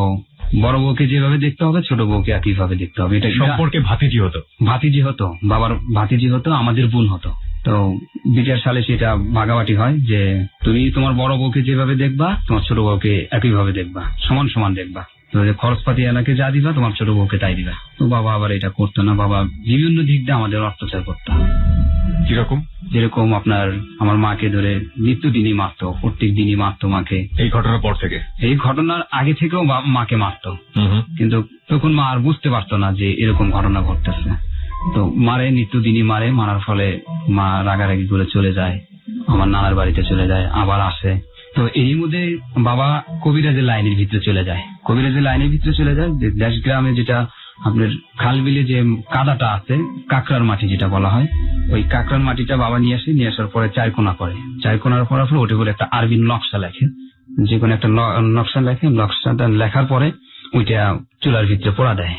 বড় বউকে যেভাবে দেখতে হবে ছোট বউকে একইভাবে দেখতে হবে। এটা সম্পর্কে ভাতিজি হতো। ভাতিজি হতো, বাবার ভাতিজি হতো, আমাদের বোন হতো। তো বিচার সালে সেটা ভাগাভাগি হয় যে তুমি তোমার বড় বউকে যেভাবে দেখবা তোমার ছোট বউকে একইভাবে দেখবা, সমান সমান দেখবা। তো খরচপাতি এলাকে যা দিবা তোমার ছোট বউকে তাই দিবা। তো বাবা আবার এটা করতো না, বাবা বিভিন্ন দিক দিয়ে আমাদের অত্যাচার করতো। কিরকম? যেরকম আপনার আমার মাকে ধরে নিত্যদিনই মারতো, প্রত্যেক দিনই মারতো মাকে। এই ঘটনার পর থেকে? এই ঘটনার আগে থেকেও মাকে মারতো, কিন্তু তখন মা আর বুঝতে পারতো না যে এরকম ঘটনা ঘটতেছে। তো মারে, নিত্যদিনই মারে, মারার ফলে মা রাগারাগি করে চলে যায়, আমার নানার বাড়িতে চলে যায়, আবার আসে। তো এই মধ্যে বাবা কবিরাজের লাইনের ভিতরে চলে যায়, যে দেশ গ্রামে যেটা আপনার খাল বিলে যে কাদাটা আছে, কাঁকড়ার মাটি যেটা বলা হয়, ওই কাঁকড়ার মাটিটা বাবা নিয়ে আসার পরে 4 কোনা করে, 4 কোনার পরে ওটা বলে একটা আরবি নকশা লেখে, যে কোনো একটা নকশা লেখে। নকশাটা লেখার পরে ওইটা চুলার ভিতরে পোড়া দেয়,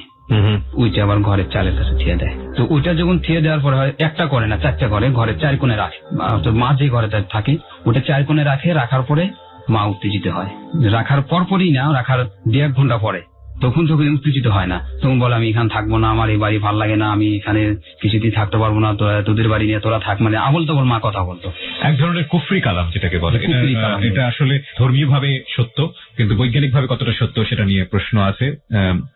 ওইটা আবার ঘরের চালের কাছে থিয়ে দেয়। তো ওইটা যখন থিয়ে দেওয়ার পরে হয়, একটা করে না 4টা করে, ঘরের 4 কোণে রাখে। মা যে ঘরে থাকে ওটা 4 কোণে রাখে, রাখার পরে মা উত্তেজিত হয়। রাখার পরপরই না, রাখার 1.5 ঘন্টা পরে তখন উত্তেজিত হয় না, তখন বলে আমি এখানে থাকবো না, আমার এই বাড়ি ভালো লাগে না, আমি এখানে কিছুদিন থাকতে পারবো না, তোদের বাড়ি নিয়ে তোরা থাক, মানে আবল তাবল মা কথা বলতো। এক ধরনের কুফরি কালাম যেটাকে বলে। এটা আসলে ধর্মীয় ভাবে সত্য, কিন্তু বৈজ্ঞানিক ভাবে কতটা সত্য সেটা নিয়ে প্রশ্ন আছে।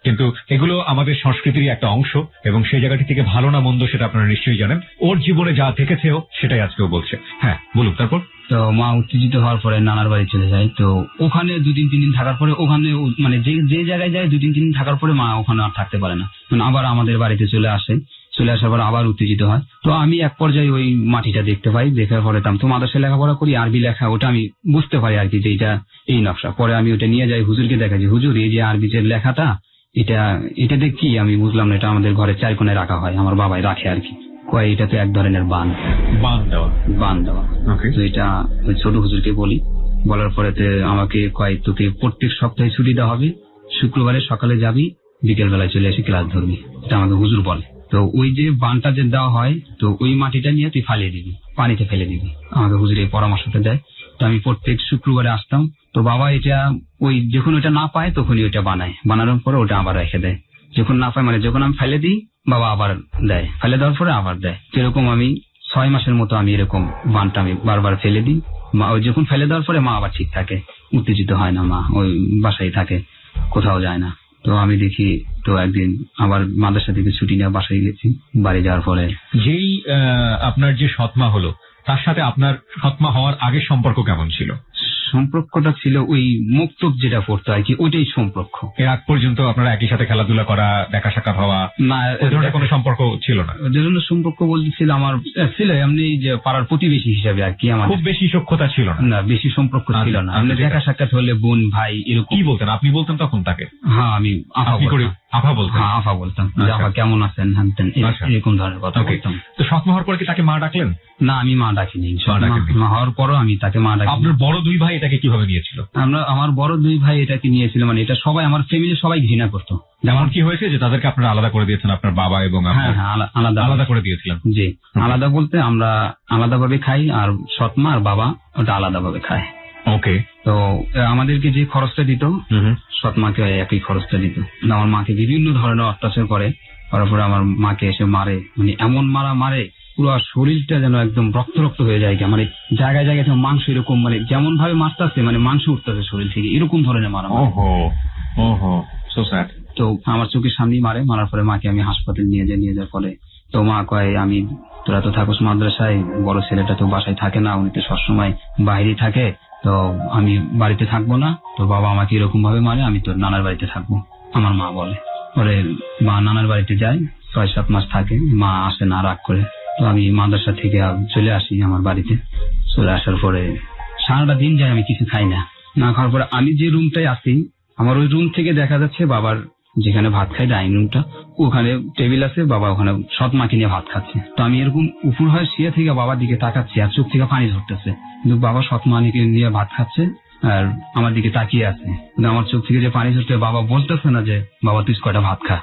কিন্তু এগুলো আমাদের সংস্কৃতির একটা অংশ, এবং সেই জায়গাটি থেকে ভালো না মন্দ সেটা আপনারা নিশ্চয়ই জানেন। ওর জীবনে যা থেকেছেও সেটাই আজকেও বলছে। হ্যাঁ বলুন। তারপর? তো মা উত্তেজিত হওয়ার পরে নানার বাড়ি চলে যায়। তো ওখানে 2-3 দিন থাকার পরে, ওখানে মানে যে জায়গায় যায় 2-3 দিন থাকার পরে মা ওখানে আর থাকতে পারে না, মানে আবার আমাদের বাড়িতে চলে আসার পর আবার উত্তেজিত হয়। তো আমি এক পর্যায়ে ওই মাটিটা দেখতে পাই, দেখার পরে তো মাদ্রাসায় লেখাপড়া করি, আরবি লেখা, ওটা আমি বুঝতে পারি আর কি যে এটা এই নকশা। পরে আমি ওটা নিয়ে যাই হুজুরকে দেখাই, যে হুজুর এই যে আরবি যে লেখাটা, এটা কি আমি বুঝলাম না, এটা আমাদের ঘরে 4 কোণে রাখা হয়, আমার বাবাই রাখে আর কি। কয় এটা তো এক ধরনের বান দেওয়া। তো এটা ছোট হুজুরকে বলি, বলার পরে আমাকে কয় তোকে প্রত্যেক সপ্তাহে ছুটি দেওয়া হবে, শুক্রবারে সকালে যাবি, বিকেল বেলায় চলে এসে ক্লাস ধরবি, এটা আমাকে হুজুর বলে। তো ওই যে বানটা যে দেওয়া হয়, তো ওই মাটিটা নিয়ে তুই ফালিয়ে দিবি, পানিতে ফেলে দিবি, আমাকে হুজুর এই পরামর্শটা দেয়। তো আমি প্রত্যেক শুক্রবারে আসতাম। তো বাবা এটা ওই যখন ওইটা না পায় তখনই ওইটা বানানোর পরে ওটা আবার রেখে দেয়, যখন না পায় মানে যখন আমি ফেলে দিই বাবা আবার দেয়, ফেলে দেওয়ার পরে আবার দেয়। যেরকম আমি 6 মাসের মতো আমি এরকম বানটা আমি বারবার ফেলে দিই। মা ওই যখন ফেলে দেওয়ার পরে মা আবার ঠিক থাকে, উত্তেজিত হয় না, মা ওই বাসায় থাকে, কোথাও যায় না। তো আমি দেখি, তো একদিন আবার মাদ্রাসা থেকে ছুটি নিয়ে বাসায় গেছি। বাড়ি যাওয়ার পরে যেই আপনার যে সৎমা হলো, তার সাথে আপনার সৎমা হওয়ার আগের সম্পর্ক কেমন ছিল? সম্পর্কটা ছিল ওই মুক্তব যেটা পড়তো আর কি, ওইটাই সম্পর্ক। এর আগ পর্যন্ত আপনারা একই সাথে খেলাধুলা করা, দেখা সাক্ষাৎ হওয়া, না ওই ধরনের কোনো সম্পর্ক ছিল না? ওই ধরনের সম্পর্ক বলতে ছিল আমার ছিল এমনি যে পাড়ার প্রতিবেশী হিসাবে আর কি। আমার খুব বেশি সখ্যতা ছিল না? বেশি সম্পর্ক ছিল না। আপনি দেখা সাক্ষাৎ হলে বোন ভাই এরকম। কি বলতেন? আপনি বলতেন তখন তাকে? হ্যাঁ আমি আফা বলতেন। হ্যাঁ আফা বলতাম, আফা কেমন আছেন, এরকম ধরনের কথা বলতাম। তো সৎমা হওয়ার পর কি তাকে মা ডাকলেন? না আমি মা ডাকিনি। মা হওয়ার পরও আমি তাকে মা ডাকি। আপনার বড় 2 ভাই এটাকে কিভাবে নিয়েছিল? আমার বড় 2 ভাই এটাকে নিয়েছিল, মানে এটা সবাই আমার ফ্যামিলি সবাই ঘৃণা করতো। যেমন কি হয়েছে যে তাদেরকে আপনারা আলাদা করে দিয়েছেন, আপনার বাবা এবং আলাদা করে দিয়েছিলেন? জি, আলাদা বলতে আমরা আলাদাভাবে খাই, আর সৎমা আর বাবা ওটা আলাদাভাবে খায়। ওকে। তো আমাদেরকে যে খরচটা দিত সৎমাকে একই খরচটা দিত। আমার মাকে বিভিন্ন ধরনের অত্যাচার করে, তারপরে আমার মাকে এসে মারে, মানে এমন মারে পুরো শরীরটা যেন একদম রক্ত হয়ে যায়, মানে জায়গায় জায়গায় মাংস এরকম, মানে যেমন ভাবে মারতেছে মানে মাংস উঠতেছে শরীর থেকে, এরকম ধরনের মারা। So sad. তো আমার চোখের সামনেই মারার পরে মাকে আমি হাসপাতাল নিয়ে যাওয়ার পরে তো মা কয় তোরা তো থাকোস মাদ্রাসায়, বড় ছেলেটা তো বাসায় থাকে না, উনি তো সবসময় বাইরেই থাকে, তো আমি বাড়িতে থাকবো না। তো বাবা আমাকে এরকম ভাবে মারে, আমি তোর নানার বাড়িতে থাকবো, আমার মা বলে। পরে মা নানার বাড়িতে যায়, 6-7 মাস থাকে, মা আসে না, রাগ করে। তো আমি মাদ্রাসা থেকে চলে আসি আমার বাড়িতে। চলে আসার পরে সারাটা দিন যায়, আমি কিছু খাই না খাওয়ার পরে আমি যে রুমটায় আসি, আমার ওই রুম থেকে দেখা যাচ্ছে বাবার যেখানে ভাত খাই, ডাইনিং রুমটা, ওখানে টেবিল আছে, বাবা ওখানে সৎমাকে নিয়ে ভাত খাচ্ছে। তো আমি এরকম উপর হয়ে শুয়ে থেকে বাবার দিকে তাকাচ্ছি, আর চোখ থেকে পানি ঝরতেছে, কিন্তু বাবা সৎমাকে নিয়ে ভাত খাচ্ছে আর আমার দিকে তাকিয়ে আছে, কিন্তু আমার চোখ থেকে যে পানি ঝরছে, বাবা বলতেছে না যে বাবা তুই কয়টা ভাত খা।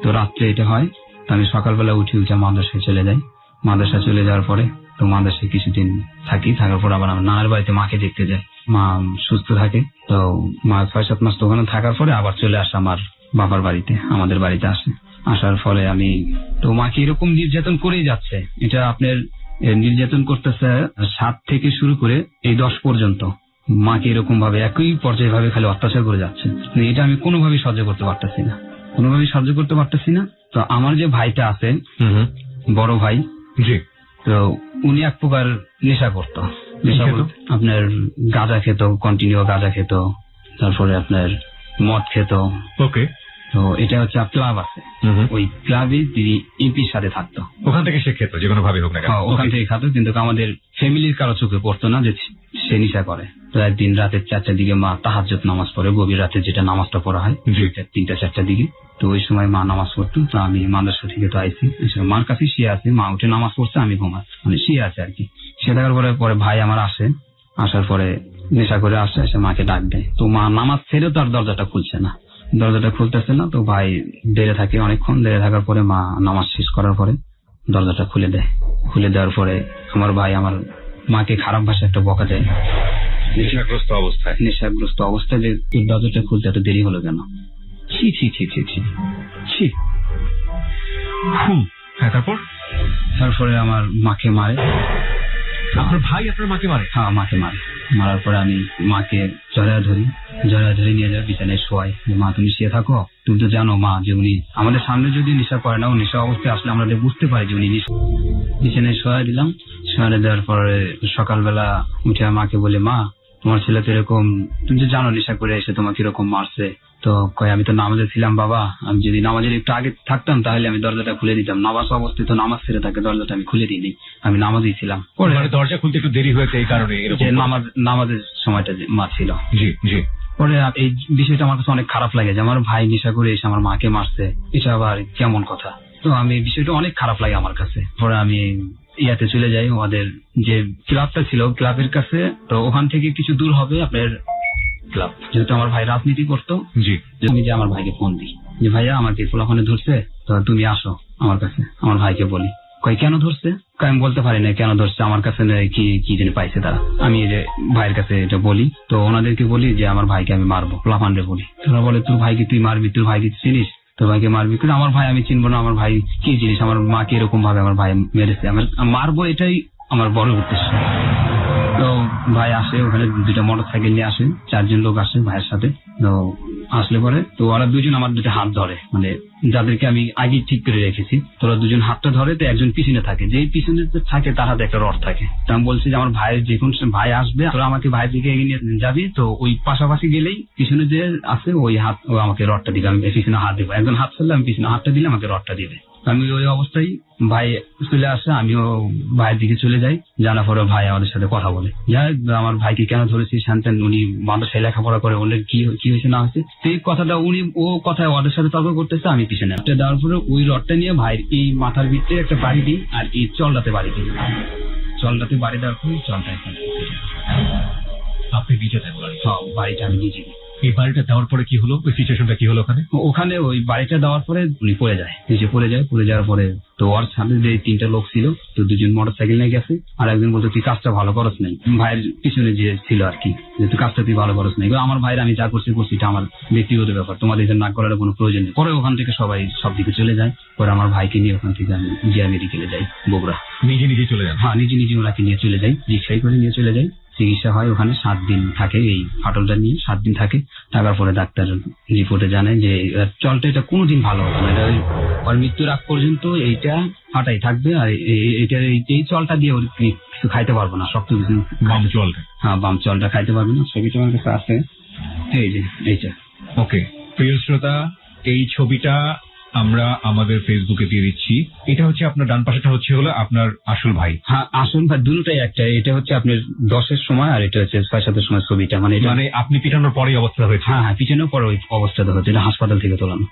তো রাত্রে এটা হয়। তো আমি সকালবেলা উঠে মাদ্রাসায় চলে যাই। মাদ্রাসা চলে যাওয়ার পরে তো মাদ্রাসায় কিছুদিন থাকার পর আবার আমার নানার বাড়িতে মাকে দেখতে যাই। মা সুস্থ থাকে। তো মা 6-7 মাস তো ওখানে থাকার পরে আবার চলে আসে আমার বাবার বাড়িতে, আমাদের বাড়িতে আসে। আসার ফলে আমি তো মাকে এরকম নির্যাতন করেই যাচ্ছে। এটা আপনার নির্যাতন করতেছে 7 থেকে শুরু করে এই 10 পর্যন্ত মাকে এরকম ভাবে একই পর্যায়ে ভাবে খালি অত্যাচার করে যাচ্ছে। এটা আমি কোনোভাবেই সহ্য করতে পারতেছি না, কোনোভাবেই সহ্য করতে পারতেছি না। তো আমার যে ভাইটা আছে, বড় ভাই, জি, তো উনি এক প্রকার নেশা করতো। নেশা বলতে আপনার গাঁজা খেত, কন্টিনিউ গাঁজা খেত, তারপরে আপনার মদ খেত। ওকে। তো এটা হচ্ছে ক্লাব আছে, ওই ক্লাবে তিনি এমপির সাথে থাকতো। ওখান থেকে সে খেত যে কোনো ভাবে হোক না কেন? ওখান থেকে খাতো, কিন্তু আমাদের ফ্যামিলির কারো চোখে পড়তো না যে সে নেশা করে। তো একদিন রাতে 4টার দিকে মা তাহাজ্জুদ নামাজ পড়ে, গভীর রাতে যেটা নামাজটা পড়া হয় 3টা-4টার দিকে। তো ওই সময় মা নামাজ পড়তো। তো আমি মাদ্রাসা থেকে তো আইসি, মার কাছে শুয়ে আছে, মা উঠে নামাজ পড়ছে, আমি ঘুমাই, মানে শুয়ে আছে আর কি। সে থাকার পরে ভাই আমার আসে, আসার পরে নেশা করে আসে, এসে মাকে ডাক দেয়। তো মা নামাজ ছেড়ে তার দরজাটা খুলছে না, দরজাটা খুলতেছে না। তো ভাই দেরে থাকে, অনেকক্ষণ দেরে থাকার পরে মা নামাজ শেষ করার পরে দরজাটা খুলে দেয়। খুলে দেওয়ার পরে আমার ভাই আমার মাকে খারাপ ভাষা একটা বকা দেয়, নেশাগ্রস্ত অবস্থায়, যে দরজাটা খুলতে এত দেরি হলো কেন। ছি ছি ছি ছি ছি ছি। হ্যাঁ, তারপরে আমার মাকে মারে। আপনার ভাই আপনার মাকে মারে? হ্যাঁ, মাকে মারে। মারার পরে আমি মাকে জড়ায় ধরি নিয়ে যাই, বিছানায় শোয়াই। মা তুমি শুয়ে থাকো, তুমি তো জানো মা যে উনি আমাদের সামনে যদি নেশা করে না, ও নেশা অবস্থায় আসলে আমরা বুঝতে পারি যে উনি বিছানায় শোয়াই দিলাম। শোয়াই দেওয়ার পরে সকালবেলা উঠে মাকে বলে, মা তোমার ছেলে তো এরকম, তুমি তো জানো নেশা করে এসে তোমাকে এরকম মারছে। তো কয়, আমি তো নামাজে ছিলাম বাবা, আমি যদি নামাজের একটু আগে থাকতাম তাহলে আমি দরজাটা খুলে দিতাম। নামাজ অবস্থায় তো নামাজ ছেড়ে থাকে, দরজাটা আমি খুলে দিইনি, আমি নামাজেই ছিলাম। দরজা খুলতে একটু দেরি হয়েছে এই কারণে, নামাজের সময়টা যে মা ছিল। জি জি। পরে এই বিষয়টা আমার কাছে অনেক খারাপ লাগে যে আমার ভাই নেশা করে এসে আমার মাকে মারছে, এটা আবার কেমন কথা। তো আমি বিষয়টা অনেক খারাপ লাগে আমার কাছে। পরে আমি ইয়াতে চলে যাই, ওদের যে ক্লাবটা ছিল ক্লাবের কাছে। তো ওখান থেকে কিছু দূর হবে আপনার ক্লাব, যেহেতু আমার ভাই রাজনীতি করতো। জি। আমি যে আমার ভাইকে ফোন দিই যে ভাইয়া আমাকে ওখানে ধরছে, তো তুমি আসো আমার কাছে। আমার ভাইকে বলি, কই কেন ধরছে? আমি বলতে পারি না কেন ধরছে, আমার কাছে কি জানি পাইছে তারা। আমি যে ভাইয়ের কাছে এটা বলি, তো ওনাদেরকে বলি যে আমার ভাইকে আমি মারবো, লাফানরে বলি। তোরা বলে তোর ভাইকে তুই মারবি, তোর ভাইকে চিনিস, তোর ভাইকে মারবি? কিন্তু আমার ভাই আমি চিনবো না, আমার ভাই কি জিনিস, আমার মাকে এরকম ভাবে আমার ভাই মেরেছে, আমার মারবো, এটাই আমার বড় উদ্দেশ্য। তো ভাই আসে, ওখানে 2টা মোটরসাইকেল নিয়ে আসে, 4জন লোক আসে ভাইয়ের সাথে। তো আসলে পরে তো ওরা 2জন আমার 2টা হাত ধরে, মানে যাদেরকে আমি আগে ঠিক করে রেখেছি। তোরা 2জন হাতটা ধরে, তো একজন পিছনে থাকে, যেই পিছনে থাকে তার হাতে একটা রড থাকে। তো আমি বলছি যে আমার ভাইয়ের যে কোন ভাই আসবে, তোরা আমাকে ভাইয়ের দিকে এগিয়ে নিয়ে যাবি, তো ওই পাশাপাশি গেলেই পিছনে যে আছে ওই হাত, ও আমাকে রডটা দিবে, আমি পিছনে হাত দেবো। একজন হাত ফেললে আমি পিছনে হাতটা দিলে আমাকে রডটা দিবে। আমি ওই অবস্থায় ভাই চলে আসে, আমিও ভাইয়ের দিকে চলে যাই। জানার পরে ভাই আমাদের সাথে কথা বলে, যাই আমার ভাইকে কেন ধরেছি শান্তেন, উনি মাদ্রাসায় লেখাপড়া করে, ওদের কি হয়েছে না হয়েছে সেই কথাটা ও কথায় ওদের সাথে তর্ক করতেছে। আমি পিছনে দেওয়ার পরে ওই রডটা নিয়ে ভাইয়ের এই মাথার ভিতরে একটা বাড়ি দিই, আর এই চলটাতে বাড়ি দিই। চলটাতে বাড়ি দেওয়ার পরে চলটা আপনি নিজে দেন বাড়িটা আমি নিজে দিই। এই বাড়িটা দেওয়ার পরে কি হলো, ওই সিচুয়েশনটা কি হলো ওখানে ওই বাড়িটা দেওয়ার পরে উনি পড়ে যায়, নিচে পড়ে যাওয়ার পরে তো ওর সামনে যে 3টা লোক ছিল, তো 2জন মোটরসাইকেল নিয়ে গেছে, আর একজন বলতো তুই কাজটা ভালো করস নাই, ভাইয়ের পিছনে যে ছিল আর কি, যে তুই কাজটা তুই ভালো করস নাই। আমার ভাইয়ের আমি যা করছি এটা আমার ব্যক্তিগত ব্যাপার, তোমাদের এটা না করার কোনো প্রয়োজন নেই। পরে ওখান থেকে সবাই সব দিকে চলে যায়। পরে আমার ভাইকে নিয়ে ওখান থেকে আমি জিয়া মেডিকেলে যাই, বগুড়া। নিজে চলে যান? হ্যাঁ, নিজে ওনাকে নিয়ে চলে যাই, রিক্সায় করে নিয়ে চলে যাই। চিকিৎসা হয় ওখানে, 7 দিন থাকে, এই ফাটলটা নিয়ে 7 দিন থাকে। থাকার পরে ডাক্তার রিপোর্টে জানায় যে চলটা এটা কোনোদিন ভালো হবে না, এটা ওর মৃত্যুর আগ পর্যন্ত এইটা ফাটাই থাকবে, আর এই চলটা দিয়ে ওর কিছু খাইতে পারবো না, শক্ত কিছু। বাম চলটা? হ্যাঁ, বাম চলটা খাইতে পারবে না। ছবিটা আমার কাছে আছে, এই যে এইটা। ওকে, প্রিয় শ্রোতা, এই ছবিটা আমরা আমাদের ফেসবুকে দিয়ে দিচ্ছি। এটা হচ্ছে আপনার ডান পাশেটা হলো আপনার আসল ভাই? হ্যাঁ, আসল ভাই দুটোটাই একটা। এটা হচ্ছে আপনার 10-এর সময়, আর এটা হচ্ছে 6-7-এর সময় ছবিটা। মানে আপনি পিটানোর পরেই অবস্থা হয়েছে? হ্যাঁ, পিছনেও পরে ওই অবস্থাটা হচ্ছে, এটা হাসপাতাল থেকে তোলানো।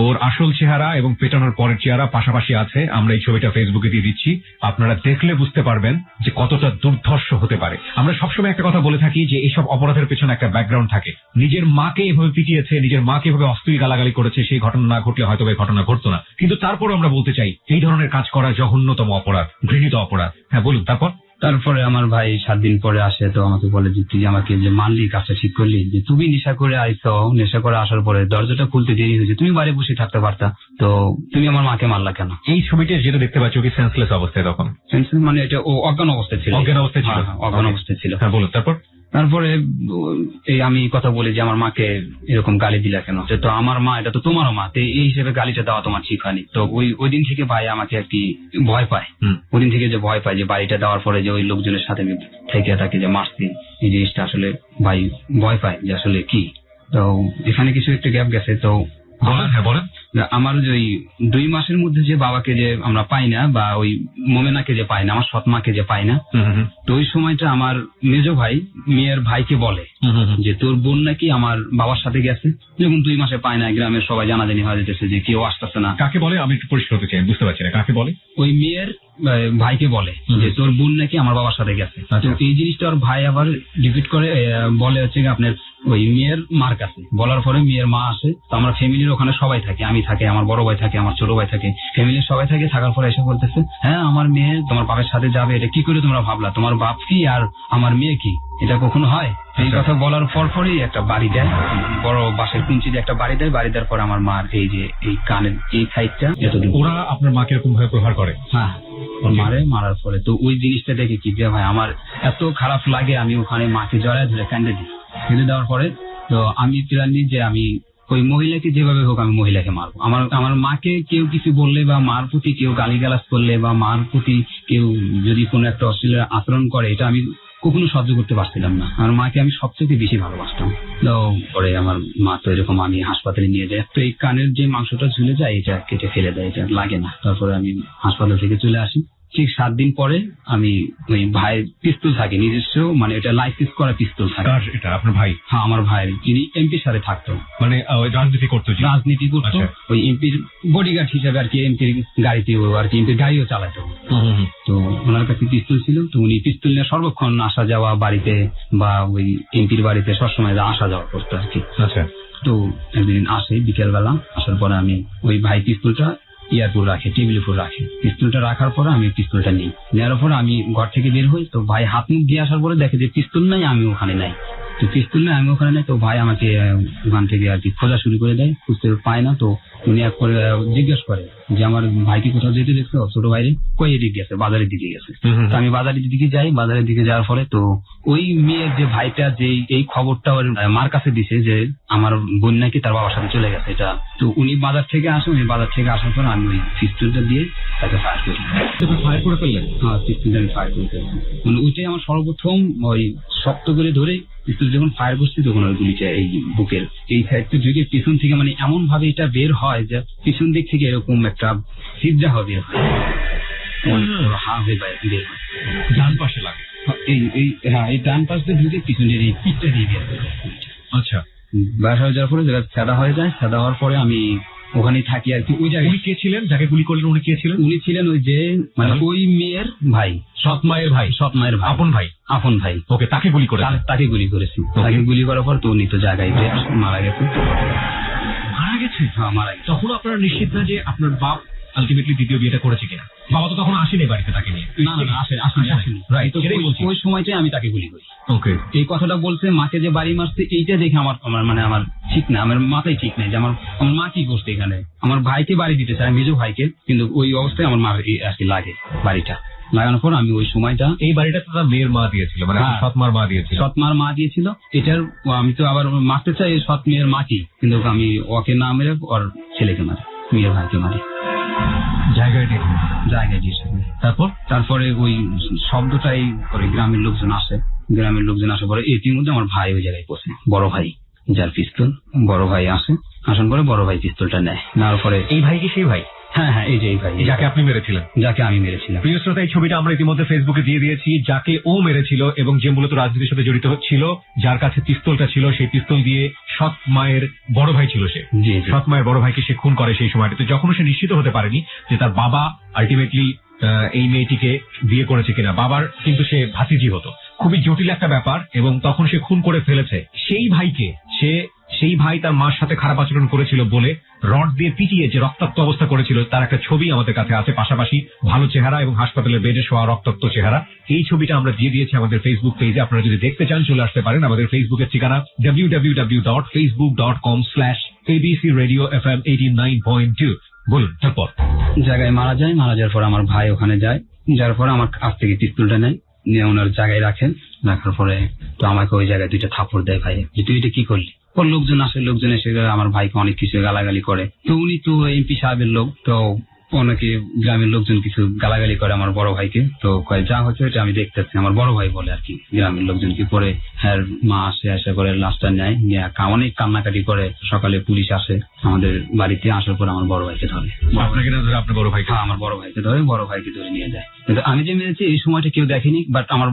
ওর আসল চেহারা এবং পেটানোর পরের চেহারা পাশাপাশি আছে। আমরা এই ছবিটা ফেসবুকে দিয়ে দিচ্ছি, আপনারা দেখলে বুঝতে পারবেন যে কতটা দুর্ধর্ষ হতে পারে। আমরা সবসময় একটা কথা বলে থাকি যে এইসব অপরাধের পেছনে একটা ব্যাকগ্রাউন্ড থাকে। নিজের মাকে এভাবে পিটিয়েছে, নিজের মাকে এভাবে অশ্লীল গালাগালি করেছে, সেই ঘটনা না ঘটলে হয়তো এই ঘটনা ঘটতো না। কিন্তু তারপরও আমরা বলতে চাই এই ধরনের কাজ করা জঘন্যতম অপরাধ, ঘৃণিত অপরাধ। হ্যাঁ বলুন তারপর। তারপরে আমার ভাই 7 দিন পরে আসে, তো আমাকে বলে যে তুই আমাকে যে মানলি, কাজটা ঠিক করলি, যে তুমি নেশা করে আইছো, নেশা করে আসার পরে দরজাটা খুলতে দেরি হয়েছে, তুমি বাইরে বসে থাকতে পারতা, তো তুমি আমার মাকে মারলা কেন? এই ছবিটা যেটা দেখতে পাচ্ছ কি সেন্সলেস অবস্থায় তখন? মানে এটা ও অজ্ঞান অবস্থায় ছিল। অজ্ঞান অবস্থায় ছিল? হ্যাঁ, অজ্ঞান অবস্থায় ছিল। হ্যাঁ, বলুন। তারপরে এই আমি কথা বলি যে আমার মাকে এরকম গালি দিলা কেন? তো আমার মা, এটা তো তোমারও মা, তো এই হিসেবে গালিটা দেওয়া তোমার ঠিক হয়নি। তো ওই দিন থেকে ভাই আমাকে আর কি ভয় পায়। ওই দিন থেকে যে ভয় পায়, যে বাড়িটা দেওয়ার পরে যে ওই লোকজনের সাথে আমি থেকে থাকি, যে মারছি, এই জিনিসটা আসলে ভাই ভয় পায় যে আসলে কি। তো এখানে কিছু একটা গ্যাপ গেছে। তো বলেন। আমার যে ওই 2 মাসের মধ্যে যে বাবাকে যে আমরা পাই না, বা ওই মোমেনাকে যে পাই না, আমার সৎ মাকে যে পাই না, তো ওই সময়টা আমার মেজো ভাই মেয়ের ভাইকে বলে যে তোর বোন নাকি আমার বাবার সাথে গেছে। যখন 2 মাসে পায় না, গ্রামের সবাই জানাজানি হয়ে যেতেছে যে কেউ আসতেছে না। কাকে বলে? আমি একটু পরিষ্কার হতে চাই, বুঝতে পারছি না কাকে বলে। ওই মেয়ের ভাইকে বলে যে তোর বোন নাকি আমার বাবার সাথে গেছে। তো এই জিনিসটা ওর ভাই আবার রিপিট করে বলে হচ্ছে আপনার ওই মেয়ের মার কাছে। বলার পরে মেয়ের মা আসে। তো আমরা ফ্যামিলির ওখানে সবাই থাকি, আমি থাকি, আমার বড় ভাই থাকে, আমার ছোট ভাই থাকে, ফ্যামিলির সবাই থাকে। থাকার পরে এসে বলতেছে, হ্যাঁ আমার মেয়ে তোমার বাপের সাথে যাবে, এটা কি করে তোমরা ভাবলা? তোমার বাপ কি আর আমার মেয়ে কি? এটা কখনো হয়? এই কথা বলার পরই একটা বাড়ি দেয়, বড় বাঁশের কুঞ্চি দিয়ে একটা বাড়ি দেয়। বাড়ি দেওয়ার পর আমার মার এই যে এই কানের এই সাইডটা এতদিন। ওরা আপনার মাকে এরকম ভাবে প্রহার করে? হ্যাঁ, মারার পরে তো ওই জিনিসটা দেখে কি যে ভাই আমার এত খারাপ লাগে, আমি ওখানে মাকে জড়ায় ধরে কান্দে দিই। কেঁদে দেওয়ার পরে তো আমি প্ল্যান নিই যে আমি ওই মহিলাকে যেভাবে হোক আমি মহিলাকে মারবো। আমার মাকে কেউ কিছু বললে, বা মার প্রতি কেউ গালিগালাজ করলে, বা মার প্রতি কেউ যদি কোনো একটা অশ্লীল আচরণ করে, এটা আমি কখনো সহ্য করতে পারছিলাম না। আমার মাকে আমি সবচেয়ে বেশি ভালোবাসতাম। তো পরে আমার মা তো এরকম আমি হাসপাতালে নিয়ে যাই। তো এই কানের যে মাংসটা ঝুলে যায়, এটা কেটে ফেলে দেয়, এটা লাগে না। তারপরে আমি হাসপাতাল থেকে চলে আসি। ঠিক 7 দিন পরে আমি ওই ভাইয়ের পিস্তল থাকে নিজস্ব, মানে এটা লাইসেন্স করা পিস্তল থাকে। এটা আপনার ভাই? হ্যাঁ, আমার ভাইয়ের, যিনি এমপির সাথে থাকতো, মানে রাজনীতি করতো। ওই এমপির বডিগার্ড হিসেবে আর কি, এমপির গাড়িতেও আর কি, এমপির গাড়িও চালাতো। তো ওনার কাছে পিস্তল ছিল। তো উনি পিস্তল নিয়ে সর্বক্ষণ আসা যাওয়া বাড়িতে, বা ওই এমপির বাড়িতে সবসময় আসা যাওয়া করতো আর কি। আচ্ছা। তো একদিন আসে বিকেল বেলা, আসার পরে আমি ওই ভাই পিস্তলটা ইয়ারপুর রাখে, টেবিলের উপর রাখে। পিস্তলটা রাখার পরে আমি পিস্তলটা নিই। নেওয়ার পরে আমি ঘর থেকে বের হই। তো ভাই হাত মুখ দিয়ে আসার পরে দেখে যে পিস্তল নাই, আমি ওখানে নাই। তো পিস্তল নাই, আমি ওখানে নাই। তো ভাই আমাকে ওখান থেকে আর কি খোঁজা শুরু করে দেয়, খুঁজতে পায় না। তো উনি এক করে জিজ্ঞেস করে যে আমার ভাইকে কোথাও যেতে দেখছো? ছোট ভাইরে কই এদিক গেছে, বাজারের দিকে গেছে। তো আমি বাজারের দিকে যাই। বাজারের দিকে যাওয়ার পরে তো ওই মেয়ের যে ভাইটা যে এই খবরটা ওর মার কাছে দিছে যে আমার বোন নাকি তার বাবার সাথে চলে গেছে, এটা। তো উনি বাজার থেকে আসে। উনি বাজার থেকে আসার পর আমি ওই পিস্তলটা দিয়ে তাকে ফায়ার করি। ফায়ার করে ফেললেন? হ্যাঁ, পিস্তলটা আমি ফায়ার করে ফেললাম। মানে ওইটাই আমার সর্বপ্রথম ওই শক্ত করে ধরে পিস্তল যখন ফায়ার করছি, তখন ওই গুলিটা এই বুকের এই সাইডটা ঢুকে পিছন থেকে, মানে এমন ভাবে এটা বের হয় যে পিছন দিক থেকে এরকম একটা সিদ্ধা হবে, হা হয়ে বের হয়, ডান পাশে লাগে। এই ডান পাশ দিয়ে ঢুকে পিছনের এই পিঠটা দিয়ে বের হয়। আচ্ছা। বের হয়ে যাওয়ার পরে যেটা সাদা হয়ে যায়, সাদা হওয়ার পরে আমি ওখানেই থাকি আর কি। ওই জায়গায় উনি কে ছিলেন যাকে গুলি করলেন? উনি কে ছিলেন? উনি ছিলেন ওই যে মানে ওই মেয়ের ভাই, সৎ মায়ের ভাই। আপন ভাই। ওকে, তাকে গুলি করে? তাকে গুলি করেছি। তাকে গুলি করার পর তো উনি তো জায়গায় মারা গেছে। হ্যাঁ, মারা গেছে। তখন আপনারা নিশ্চিত না যে আপনার বাপ আলটিমেটলি দ্বিতীয় বিয়েটা করেছে কিনা? বাবা তো তখন আসেনি বাড়িতে তাকে নিয়ে? না, আসেনি। ওই সময়টাই আমি তাকে গুলি করি। ওকে। এই কথাটা বলছে, মাকে যে বাড়ি মারছে, এইটা দেখে আমার ঠিক না, আমার মাথায় ঠিক নাই যে আমার মা কি করছে এখানে। আমার ভাইকে বাড়ি দিতে চায়, মেজো ভাইকে, কিন্তু ওই অবস্থায় আমার মা আর কি লাগে বাড়িটা। লাগানোর পর আমি ওই সময়টা, এই বাড়িটা তো তার মেয়ের মা দিয়েছিল, মানে সৎ মার মা দিয়েছিল? সৎ মার মা দিয়েছিল। এটার আমি তো আবার মারতে চাই সৎ মেয়ের মাকে, কিন্তু আমি ওকে না মেরে ওর ছেলেকে মারি, মেয়ের ভাইকে মারি জায়গায় দিয়েছে। তারপরে ওই শব্দটাই করে গ্রামের লোকজন আসে। গ্রামের লোকজন আসার পরে এটির মধ্যে আমার ভাই ওই জায়গায় পৌঁছে, বড় ভাই যার পিস্তল, বড় ভাই আসে। আসার পরে বড় ভাই পিস্তলটা নেয়। নেওয়ার পরে এই ভাই কি সেই ভাই? হ্যাঁ, এই যে এই ভাই যাকে আপনি মেরেছিলেন? যাকে আমি মেরেছিলাম। প্রিয় শ্রোতা, এই ছবিটা আমরা ইতিমধ্যে ফেসবুকে দিয়ে দিয়েছি। যাকে ও মেরেছিল এবং যে মূলত রাজনীতির সাথে জড়িত ছিল, যার কাছে পিস্তলটা ছিল, সেই পিস্তল দিয়ে সৎ মায়ের বড় ভাই ছিল সে। সৎ মায়ের বড় ভাইকে সে খুন করে সেই সময়টাতে, যখন সে নিশ্চিত হতে পারেনি যে তার বাবা আলটিমেটলি এই মেয়েটিকে বিয়ে করেছে কিনা। বাবার কিন্তু সে ভাতিজি হতো। খুবই জটিল একটা ব্যাপার, এবং তখন সে খুন করে ফেলেছে সেই ভাইকে। সে সেই ভাই তার মার সাথে খারাপ আচরণ করেছিল বলে রড দিয়ে পিটিয়ে যে রক্তাক্ত অবস্থা করেছিল তার একটা ছবি আমাদের কাছে আছে, পাশাপাশি ভালো চেহারা এবং হাসপাতালের বেডে শোয়া রক্তাক্ত চেহারা। এই ছবিটা আমরা দিয়ে দিয়েছি আমাদের ফেসবুক পেজে, আপনারা যদি দেখতে চান চলে আসতে পারেন। আমাদের ফেসবুকের ঠিকানা www.facebook.com/abcradiofm89.2। বলুন তারপর। জায়গায় মারা যায়, মারা যাওয়ার পর আমার ভাই ওখানে যায়, যার পরে আমার কাছ থেকে পিস্তলটা নেয়, নিয়ে ওনার জায়গায় রাখেন। রাখার পরে তো আমাকে ওই জায়গায় 2টা থাপ্পড় দেয় ভাই, যে তুই এটা কি করলি। ওর লোকজন আসে, লোকজন এসে আমার ভাইকে অনেক কিছু গালাগালি করে। তো উনি তো এমপি সাহেবের লোক, তো অনেকে গ্রামের লোকজন কিছু গালাগালি করে আমার বড় ভাইকে। তো কয় যা হচ্ছে এটা আমি দেখতেছি, আমার বড় ভাই বলে আর কি গ্রামের লোকজন কি করে। হ্যাঁ, মা আসে, আসা করে লাশটা নেয়, নিয়ে অনেক কান্নাকাটি করে। সকালে পুলিশ আসে আমাদের বাড়িতে, আসার পর আমার বড় ভাইকে ধরে। আপনাকে না ধরে আপনার বড় ভাইকে? হ্যাঁ, আমার বড় ভাইকে ধরে, বড় ভাইকে ধরে নিয়ে যায়। কিন্তু আমি যে মেরেছি এই সময়টা কেউ দেখেনি, বাট আমার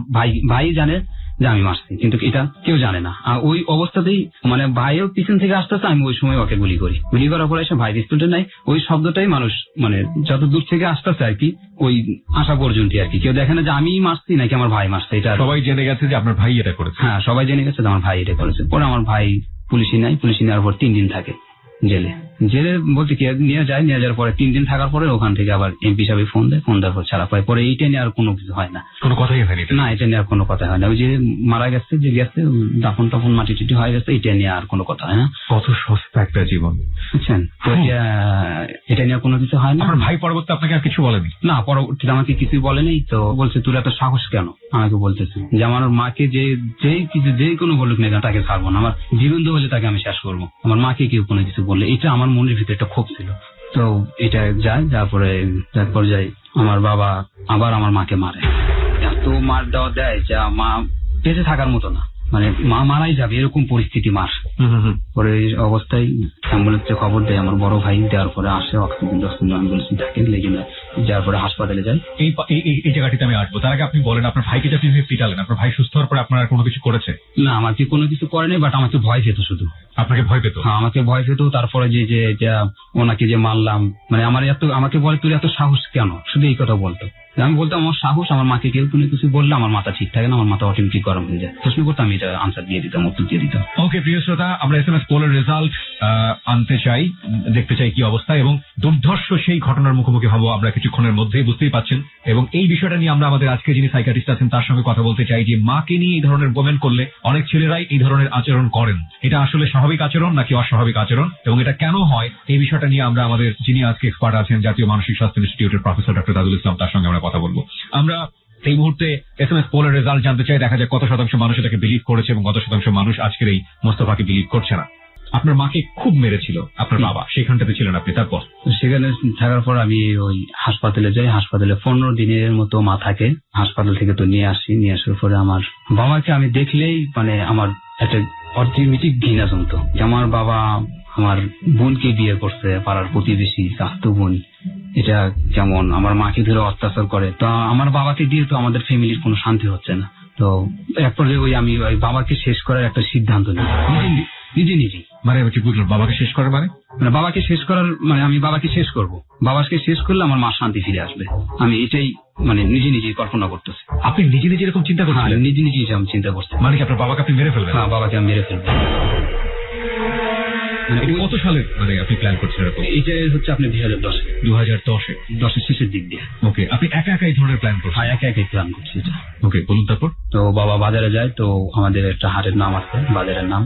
ভাই জানে যে আমি মারছি, কিন্তু এটা কেউ জানে না। আর ওই অবস্থাতেই মানে ভাইও পিছন থেকে আসতেছে, আমি ওই সময় ওকে গুলি করি। গুলি করার পরে এসে ভাই পিস্তলটা নাই, ওই শব্দটাই মানুষ মানে যত দূর থেকে আসতেছে আর কি, ওই আসা পর্যন্ত আর কি কেউ দেখে না যে আমি মারছি নাকি আমার ভাই মারছে। এটা সবাই জেনে গেছে যে আপনার ভাই এটা করেছে? হ্যাঁ, সবাই জেনে গেছে যে আমার ভাই এটা করেছে। পরে আমার ভাই পুলিশে নেয়, পুলিশে নেওয়ার পর 3 দিন থাকে জেলে। জেলে বলতে কি নিয়ে যাওয়ার পরে 3 দিন থাকার পরে ওখান থেকে আবার এমপি সাহেব ফোন দেয়, ফোন দেওয়ার পর ছাড়া পায়। পরে এইটা নিয়ে আর কোনো কিছু হয় না, কোনো কথাই হয়নি না, এটা নিয়ে আর কোনো কথা হয় না। ওই যে মারা গেছে, যে গেছে দাফন টাফন মাটি টাটি হয়ে গেছে, এটা নিয়ে আর কোনো কথা হয় না। কত সস্তা একটা জীবন, বুঝছেন? তো এটা নিয়ে কোনো কিছু হয় না। আমার ভাই পরবর্তী আপনাকে আর কিছু বলেনি? না, পরবর্তীতে আমাকে কিছুই বলেনি। তো বলছে তোর এত সাহস কেন, আমাকে বলতেছে যে আমার মাকে যে কোনো বলুক না কেন তাকে ছাড়বো না, আমার জীবন তো হলে তাকে আমি শেষ করবো। আমার মাকে কেউ কোনো কিছু বললে, এটা আমার মনের ভিতরে একটা ক্ষোভ ছিল। তো এটা যায়, তারপরে এক পর্যায়ে আমার বাবা আবার আমার মাকে মারে। এত মার দেওয়া দেয় যা মা বেঁচে থাকার মতো না, মানে মা মারাই যাবে এরকম পরিস্থিতি মার। পরে এই অবস্থায় অ্যাম্বুলেন্সে খবর দেয় আমার বড় ভাই, দেওয়ার পরে আসে অক্সিজেন অ্যাম্বুলেন্স থাকে, লেগে যায়, যাওয়ার পরে হাসপাতালে যায়। এই জায়গাটিতে আমি আসবো, তার আগে আপনি বলেন আপনার ভাইকে যে আপনি পিটালেন, আপনার ভাই সুস্থ হওয়ার পরে আপনার আর কোনো কিছু করেছে? না, আমাকে কোনো কিছু করেনি, বাট আমাকে ভয় পেত শুধু। আপনাকে ভয় পেত? হ্যাঁ, আমাকে ভয় পেত। তারপরে যে ওনাকে যে মারলাম, মানে আমাকে বলে তোর এত সাহস কেন, শুধু এই কথা বলতো। আমি বলতাম আমার সাহস, আমার মাকে কেউ কোনো কিছু বললে আমার মাথা ঠিক থাকে না, আমার মাথা অটোমেটিক গরম হয়ে যায়। প্রশ্ন করতাম, আমি এটা আনসার দিয়ে দিতাম, উত্তর দিয়ে দিতাম। ওকে প্রিয় শ্রোতা, আমরা SMS পোলের রেজাল্ট আনতে চাই, দেখতে চাই কি অবস্থা, এবং দুর্ধর্ষ সেই ঘটনার মুখোমুখি হবো আমরা কিছুক্ষণের মধ্যেই, বুঝতেই পাচ্ছেন। এবং এই বিষয়টা নিয়ে আমরা আমাদের আজকে যিনি সাইকিয়াট্রিস্ট আছেন তার সঙ্গে কথা বলতে চাই, যে মাকে নিয়ে এই ধরনের কমেন্ট করলে অনেক ছেলেরাই এই ধরনের আচরণ করেন, এটা আসলে স্বাভাবিক আচরণ নাকি অস্বাভাবিক আচরণ, এবং এটা কেন হয়, এই বিষয়টা নিয়ে আমরা আমাদের যিনি আজকে এক্সপার্ট আছেন জাতীয় মানসিক স্বাস্থ্য ইনস্টিটিউটের প্রফেসর ডক্টর তাজুল ইসলাম, তার সঙ্গে আমরা কথা বলবো। আমরা এই মুহূর্তে SMS পোলের রেজাল্ট জানতে চাই, দেখা যায় কত শতাংশ মানুষ এটাকে বিলিভ করেছে এবং কত শতাংশ মানুষ আজকের এই মোস্তফাকে বিলিভ করছে না। আপনার মাকে খুব মেরেছিল আপনার বাবা, সেখানটাতে ছিলেন আপনি, তারপর? সেখানে থাকার পর আমি ওই হাসপাতালে যাই। হাসপাতালে 15 দিনের মতো মা থাকে। হাসপাতাল থেকে তো নিয়ে আসার পরে আমার বাবাকে আমি দেখলেই মানে আমার একটা অটোমেটিক ঘৃণা জমতো। আমার বাবা আমার বোনকে বিয়ে করছে, পাড়ার প্রতিবেশী চাচাতো বোন, এটা যেমন আমার মাকে ধরে অত্যাচার করে। তো আমার বাবাকে দিয়ে তো আমাদের ফ্যামিলির কোনো শান্তি হচ্ছে না। তো এক পর্যায়ে আমি ওই বাবাকে শেষ করার একটা সিদ্ধান্ত নিই নিজে। মানে বুঝলাম, বাবাকে শেষ করার মানে বাবাকে শেষ করার মানে আমি বাবাকে শেষ করব। বাবাকে শেষ করলে আমার মা শান্তি ফিরে আসবে। আমি এটাই মানে নিজে কল্পনা করতেছি। আপনি নিজে এরকম চিন্তা করছেন? নিজে আমি চিন্তা করছি। মানে কি আপনার বাবাকে আপনি মেরে ফেলবেন? হ্যাঁ, বাবাকে আমি মেরে ফেলবো। কত সালে মানে আপনি প্ল্যান করছেন এরকম? এটা হচ্ছে আপনি 2010-এর শেষের দিক দিয়ে। ওকে, আপনি একা এই ধরনের প্ল্যান করছেন? হ্যাঁ, একা প্ল্যান করছি এটা। ওকে, বলুন তারপর। তো বাবা বাজারে যায়, তো আমাদের একটা হাটের নাম আছে, বাজারের নাম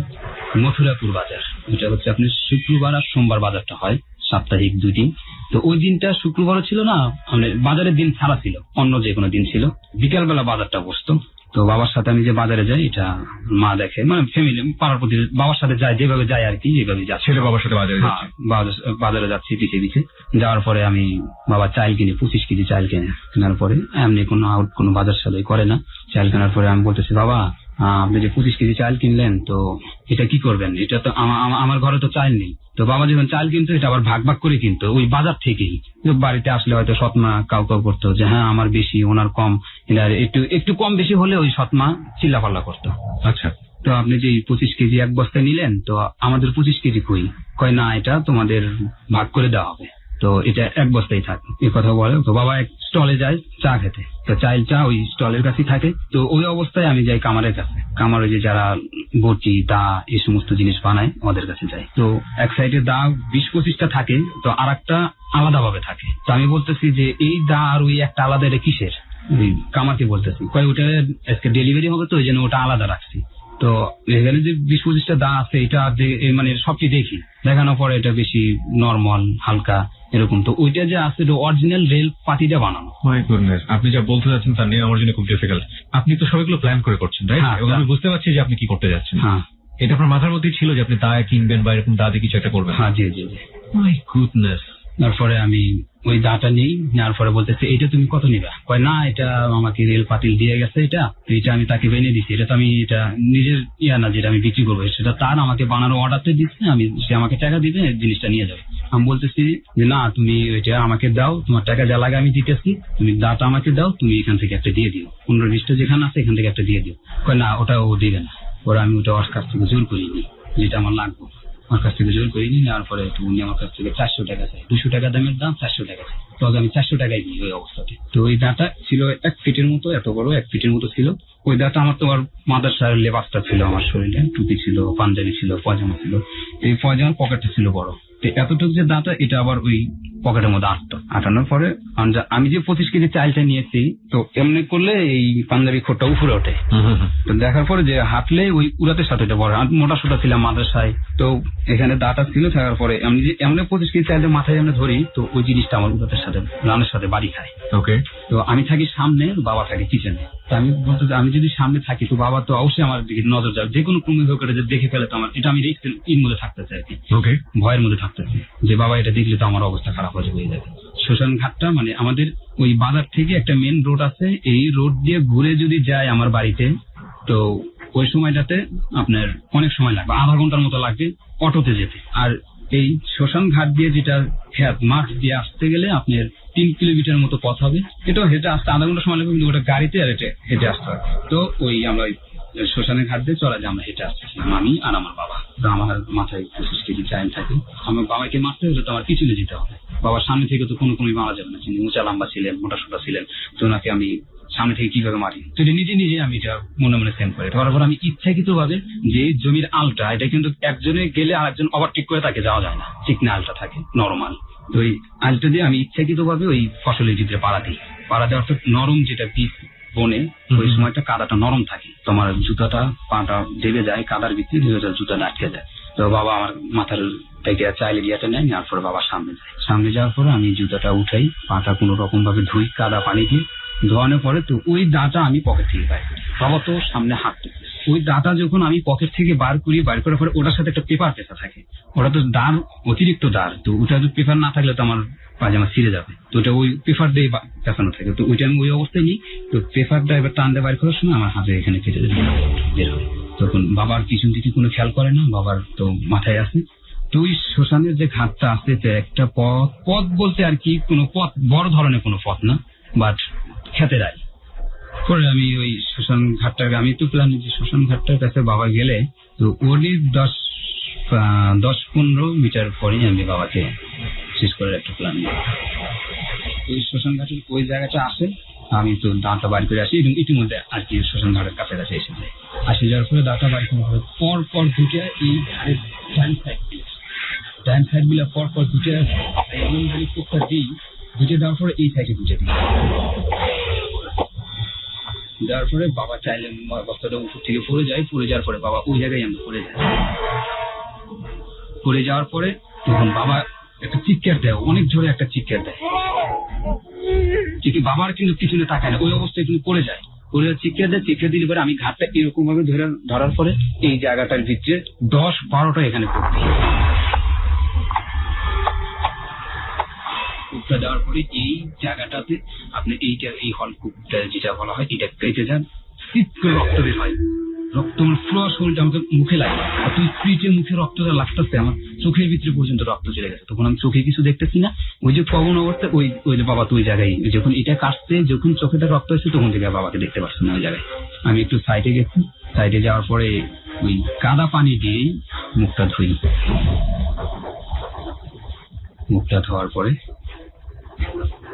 মথুরাপুর বাজার। এটা হচ্ছে আপনি শুক্রবার আর সোমবার বাজারটা হয়, সাপ্তাহিক 2 দিন। তো ওই দিনটা শুক্রবারও ছিল না, মানে বাজারের দিন ছাড়া ছিল, অন্য যে কোনো দিন ছিল। বিকালবেলা বাজারটা বসতো। তো বাবার সাথে আমি যে বাজারে যাই, এটা মা দেখে, মানে ফ্যামিলি পাড়ার প্রতি বাবার সাথে যায়, যেভাবে যায় আর কি, যেভাবে যাচ্ছে। ছেলে বাবার সাথে বাজারে যাচ্ছি পিছিয়ে যাওয়ার পরে আমি বাবা চাল কিনে 25 কেজি চাল কেনার পরে এমনি কোনো বাজার সাথে করে না। চাল কেনার পরে আমি বলতেছি, বাবা আপনি যে 25 কেজি চাল কিনলেন, তো এটা কি করবেন? এটা তো আমার ঘরে তো চাল নেই। তো বাবা যখন চাল কিনতো, এটা আবার ভাগ করে কিনতো ওই বাজার থেকেই। বাড়িতে আসলে হয়তো সৎমা কাউ করতো যে হ্যাঁ আমার বেশি, ওনার কম, একটু কম বেশি হলে ওই সৎমা চিল্লাপাল্লা করতো। আচ্ছা, তো আপনি যে 25 কেজি এক বস্তা নিলেন, তো আমাদের 25 কেজি কই? কয় না, এটা তোমাদের ভাগ করে দেওয়া হবে। তো এটা এক বস্তাই থাক এই কথা বলে। তো বাবা এক স্টলে যায় চা খেতে, তো চাইল চা ওই স্টলের কাছেই থাকে। তো ওই অবস্থায় আমি যাই কামারের কাছে, কামার ওই যে যারা বটি দা এই সমস্ত জিনিস বানায় ওদের কাছে যাই। তো এক সাইডে দা 20-25টা থাকে, তো আর একটা আলাদা ভাবে থাকে। তো আমি বলতেছি যে এই দা আর ওই একটা আলাদা, এটা কিসের? ওই কামারকে বলতেছি, কয় ওটা আজকে ডেলিভারি হবে তো ওই জন্য ওটা আলাদা রাখছি। তো এখানে যে 20-25টা দা আছে এটা মানে সবটি দেখি, দেখানোর পরে এটা বেশি নরমাল হালকা এরকম। তো ওইটা যে আছে অরিজিনাল রেল পাতিটা বানানো। মাই গুডনেস, আপনি যা বলতে যাচ্ছেন তা নিয়ে আমার জন্য খুব ডিফিকাল্ট। আপনি তো সবগুলো প্ল্যান করে করছেন, রাইট? হ্যাঁ, এবং আমি বুঝতে পারছি যে আপনি কি করতে যাচ্ছেন। হ্যাঁ, এটা আপনার মাথার মধ্যেই ছিল যে আপনি দা কিনবেন বা এরকম দা দিয়ে কিছু একটা করবেন? হ্যাঁ, জি জি জি। My goodness. তারপরে আমি ওই দাটা নেই, নেওয়ার পরে বলতেছে এটা তুমি কত নিবা? কয় না এটা আমাকে রেল পাতিল দিয়ে গেছে, এটা আমি তাকে বেনে দিছি, এটা তো আমি এটা নিজের না যেটা আমি বিক্রি করবো, সেটা তার আমাকে বানানো অর্ডারটা দিচ্ছে, সে আমাকে টাকা দিবে, জিনিসটা নিয়ে যাবে। আমি বলতেছি যে না তুমি ওইটা আমাকে দাও, তোমার টাকা যা লাগে আমি দিতেছি, তুমি দাটা আমাকে দাও, তুমি এখান থেকে একটা দিয়ে দিও, 15-20টা যেখানে আছে এখান থেকে একটা দিয়ে দিও। কয় না ওটা ও দিবে না। ওরা আমি ওটা ওর কাছ থেকে জোর করিনি, যেটা আমার লাগবে আমার কাছ থেকে জোর করিনি। নেওয়ার পরে উনি আমার কাছ থেকে 400 টাকা চাই, 200 টাকা দামের দাম 400 টাকা চাই। তো আমি 400 টাকায় দিই ওই অবস্থাতে। তো ওই দাটা ছিল 1 ফিটের মতো, এত বড় 1 ফিটের মতো ছিল ওই দাটা। আমার তো আর মাদ্রাসার লেবাসটা ছিল আমার শরীরে, টুপি ছিল, পাঞ্জাবি ছিল, পয়জামা ছিল, এই পয়জামার পকেটটা ছিল বড়। তো এতটুকু যে দাটা এটা আবার ওই পকেটের মধ্যে আটানোর পরে আমি যে 25 কেজি চালটা নিয়েছি, তো এমনি করলে এই পাঞ্জাবি খোটটা উপরে ওঠে। তো দেখার পরে যে হাঁটলে ওই উড়াতের সাথে এটা বড়, মোটা সোটা ছিলাম মাদ্রাসায়, তো এখানে দাটা ছিল থাকার পরে আমি যে এমনি 25 কেজি চালটা মাথায় এমনি ধরি, তো ওই জিনিসটা আমার উড়াতের সাথে রানের সাথে বাড়ি খায়। ওকে। তো আমি থাকি সামনে, বাবা থাকে কিচেনে। তো আমি বলতে আমি যদি সামনে থাকি তো বাবা তো অবশ্যই আমার দিকে নজর যাবে, যে কোনো কুমির হোক যে দেখে ফেলে তো আমার এটা আমি এর মধ্যে থাকতেছি আর কি, ওকে, ভয়ের মধ্যে থাকতেছি যে বাবা এটা দেখলে তো আমার অবস্থা খারাপ হয়ে যাবে। শ্মশান ঘাটটা মানে আমাদের ওই বাজার থেকে একটা মেন রোড আছে, এই রোড দিয়ে ঘুরে যদি যায় আমার বাড়িতে, তো ওই সময়টাতে আপনার অনেক সময় লাগবে, আধা ঘন্টার মতো লাগবে অটোতে যেতে। আর এই শ্মশান ঘাট দিয়ে যেটা মাঠ দিয়ে আসতে গেলে আপনার 3 কিলোমিটার মতো পথ হবে, এটাও হেঁটে আসতে আধা ঘন্টা সময় লাগবে, কিন্তু ওটা গাড়িতে আর হেঁটে আসতে হবে। তো ওই আমরা শ্মশানের ঘাট দিয়ে চলা যায়, আমরা হেঁটে আসতেছিলাম আমি আর আমার বাবা। তো আমার মাথায় 25 কেজি চাইল থাকে, আমার বাবাকে মারতে হলে তো আমার পিছনে যেতে হবে, বাবার সামনে থেকে তো কোনো মারা যাবে না, তিনি উঁচা লম্বা ছিলেন, মোটা সোটা ছিলেন, তো ওনাকে আমি সামনে থেকে কিভাবে মারি? তো এটা নিজে নিজে আমি এটা মনে মনে সেন্ড করি। তারপর আমি ইচ্ছাকৃত ভাবে যে জমির আলটা, এটা কিন্তু একজনে গেলে আরেকজন ওভারটেক করে তাকে যাওয়া যায় না, চিকনা আলটা থাকে নরমাল, তো ওই আলটা দিয়ে আমি ইচ্ছাকৃত ভাবে ওই ফসলের ভিতরে পাড়া দিই। পাড়া দেওয়ার নরম যেটা বীজ বনে ওই সময়টা কাদাটা নরম থাকে, তোমার জুতাটা পাটা দেবে যায় কাদার ভিতরে, জুতাটা আটকে যায়। তো বাবা আমার মাথার থেকে চাইলে দিয়াটা নেয়, নেওয়ার পরে বাবার সামনে যায়, সামনে যাওয়ার পরে আমি জুতাটা উঠাই, পাটা কোনো রকম ভাবে ধুই কাদা পানি দিয়ে, ধোয়ানোর পরে তো ওই দাটা আমি পকেট থেকে বার করি। বাবা তো সামনে হাঁটতে, ওই দাটা যখন আমি পকেট থেকে বার করার পরে ওটার সাথে একটা পেপার পেঁচা থাকে, ওটা তো দাঁড় অতিরিক্ত দাঁড়, তো ওটা যদি পেপার না থাকলে তো আমার পায়জামা ছিঁড়ে যাবে, তো ওটা ওই পেপার দিয়ে পেঁচানো থাকে। তো ওইটা আমি ওই অবস্থায় নিই, তো পেপারটা এবার টান দিয়ে বার করার সময় আমার হাতে এখানে কেটে বের হয়। তখন বাবার পিছন দিকে কোনো খেয়াল করে না, বাবার তো মাথায় আসে। তো ওই শ্মশানের যে ঘাটটা আছে, একটা পথ বলতে আর কি কোনো পথ, বড় ধরনের কোনো পথ না, বাট খেতে যায়। পরে আমি ওই শ্মশান ঘাটটাকে আমি তো প্ল্যান যে শ্মশান ঘাটটার কাছে বাবা গেলে, তো ওরই 10-15 মিটার পরেই আমি বাবাকে শেষ করে একটা প্ল্যান দিই। ওই শ্মশান ঘাটের ওই জায়গাটা আসে, আমি তো দাঁড়টা বাড়ি করে আসি, এবং ইতিমধ্যে আর কি শ্মশান ঘাটের কাছাকাছি এসে যায়। আসে যাওয়ার পরে দাঁড়টা বাড়ি করে পর দুটো এই ডান সাইড গুলা পর দুটো এমন ভাবে চোখটা দিই, দুটো দেওয়ার পরে এই সাইডে দুটো দিই, দেওয়ার পরে বাবা চাইলে বস্তাটা উপর থেকে পড়ে যাওয়ার পরে বাবা ওই জায়গায় আমি পড়ে যাওয়ার পরে তখন বাবা একটা চিৎকার দেয়, অনেক জোরে একটা চিৎকার দেয়, ঠিকই বাবার কিন্তু পিছনে তাকায় না, ওই অবস্থায় কিন্তু পড়ে যায়, চিৎকার দিলে পরে আমি ঘাটটা এরকম ভাবে ধরার পরে এই জায়গাটার ভিতরে 10-12টা এখানে পড়বে। কূপটা দেওয়ার পরে এই জায়গাটাতে আপনি এই হল কূপটা যেটা বলা হয়, এটা কেটে যান, শীত করে রক্ত বের হয়, রক্ত আমার পুরো শরীরটা আমাকে মুখে লাগে, আর তুই স্পিডে মুখে রক্তটা লাগতেছে, আমার চোখের ভিতরে পর্যন্ত রক্ত চলে গেছে। তখন আমি চোখে কিছু দেখতেছি না, ওই যে কখন অবস্থায় ওই যে বাবা তো ওই জায়গায় যখন এটা কাটছে, যখন চোখেটা রক্ত হয়েছে তখন থেকে বাবাকে দেখতে পাচ্ছি না ওই জায়গায়। আমি একটু সাইডে গেছি, সাইডে যাওয়ার পরে ওই কাদা পানি দিয়েই মুখটা ধুই, মুখটা ধোয়ার পরে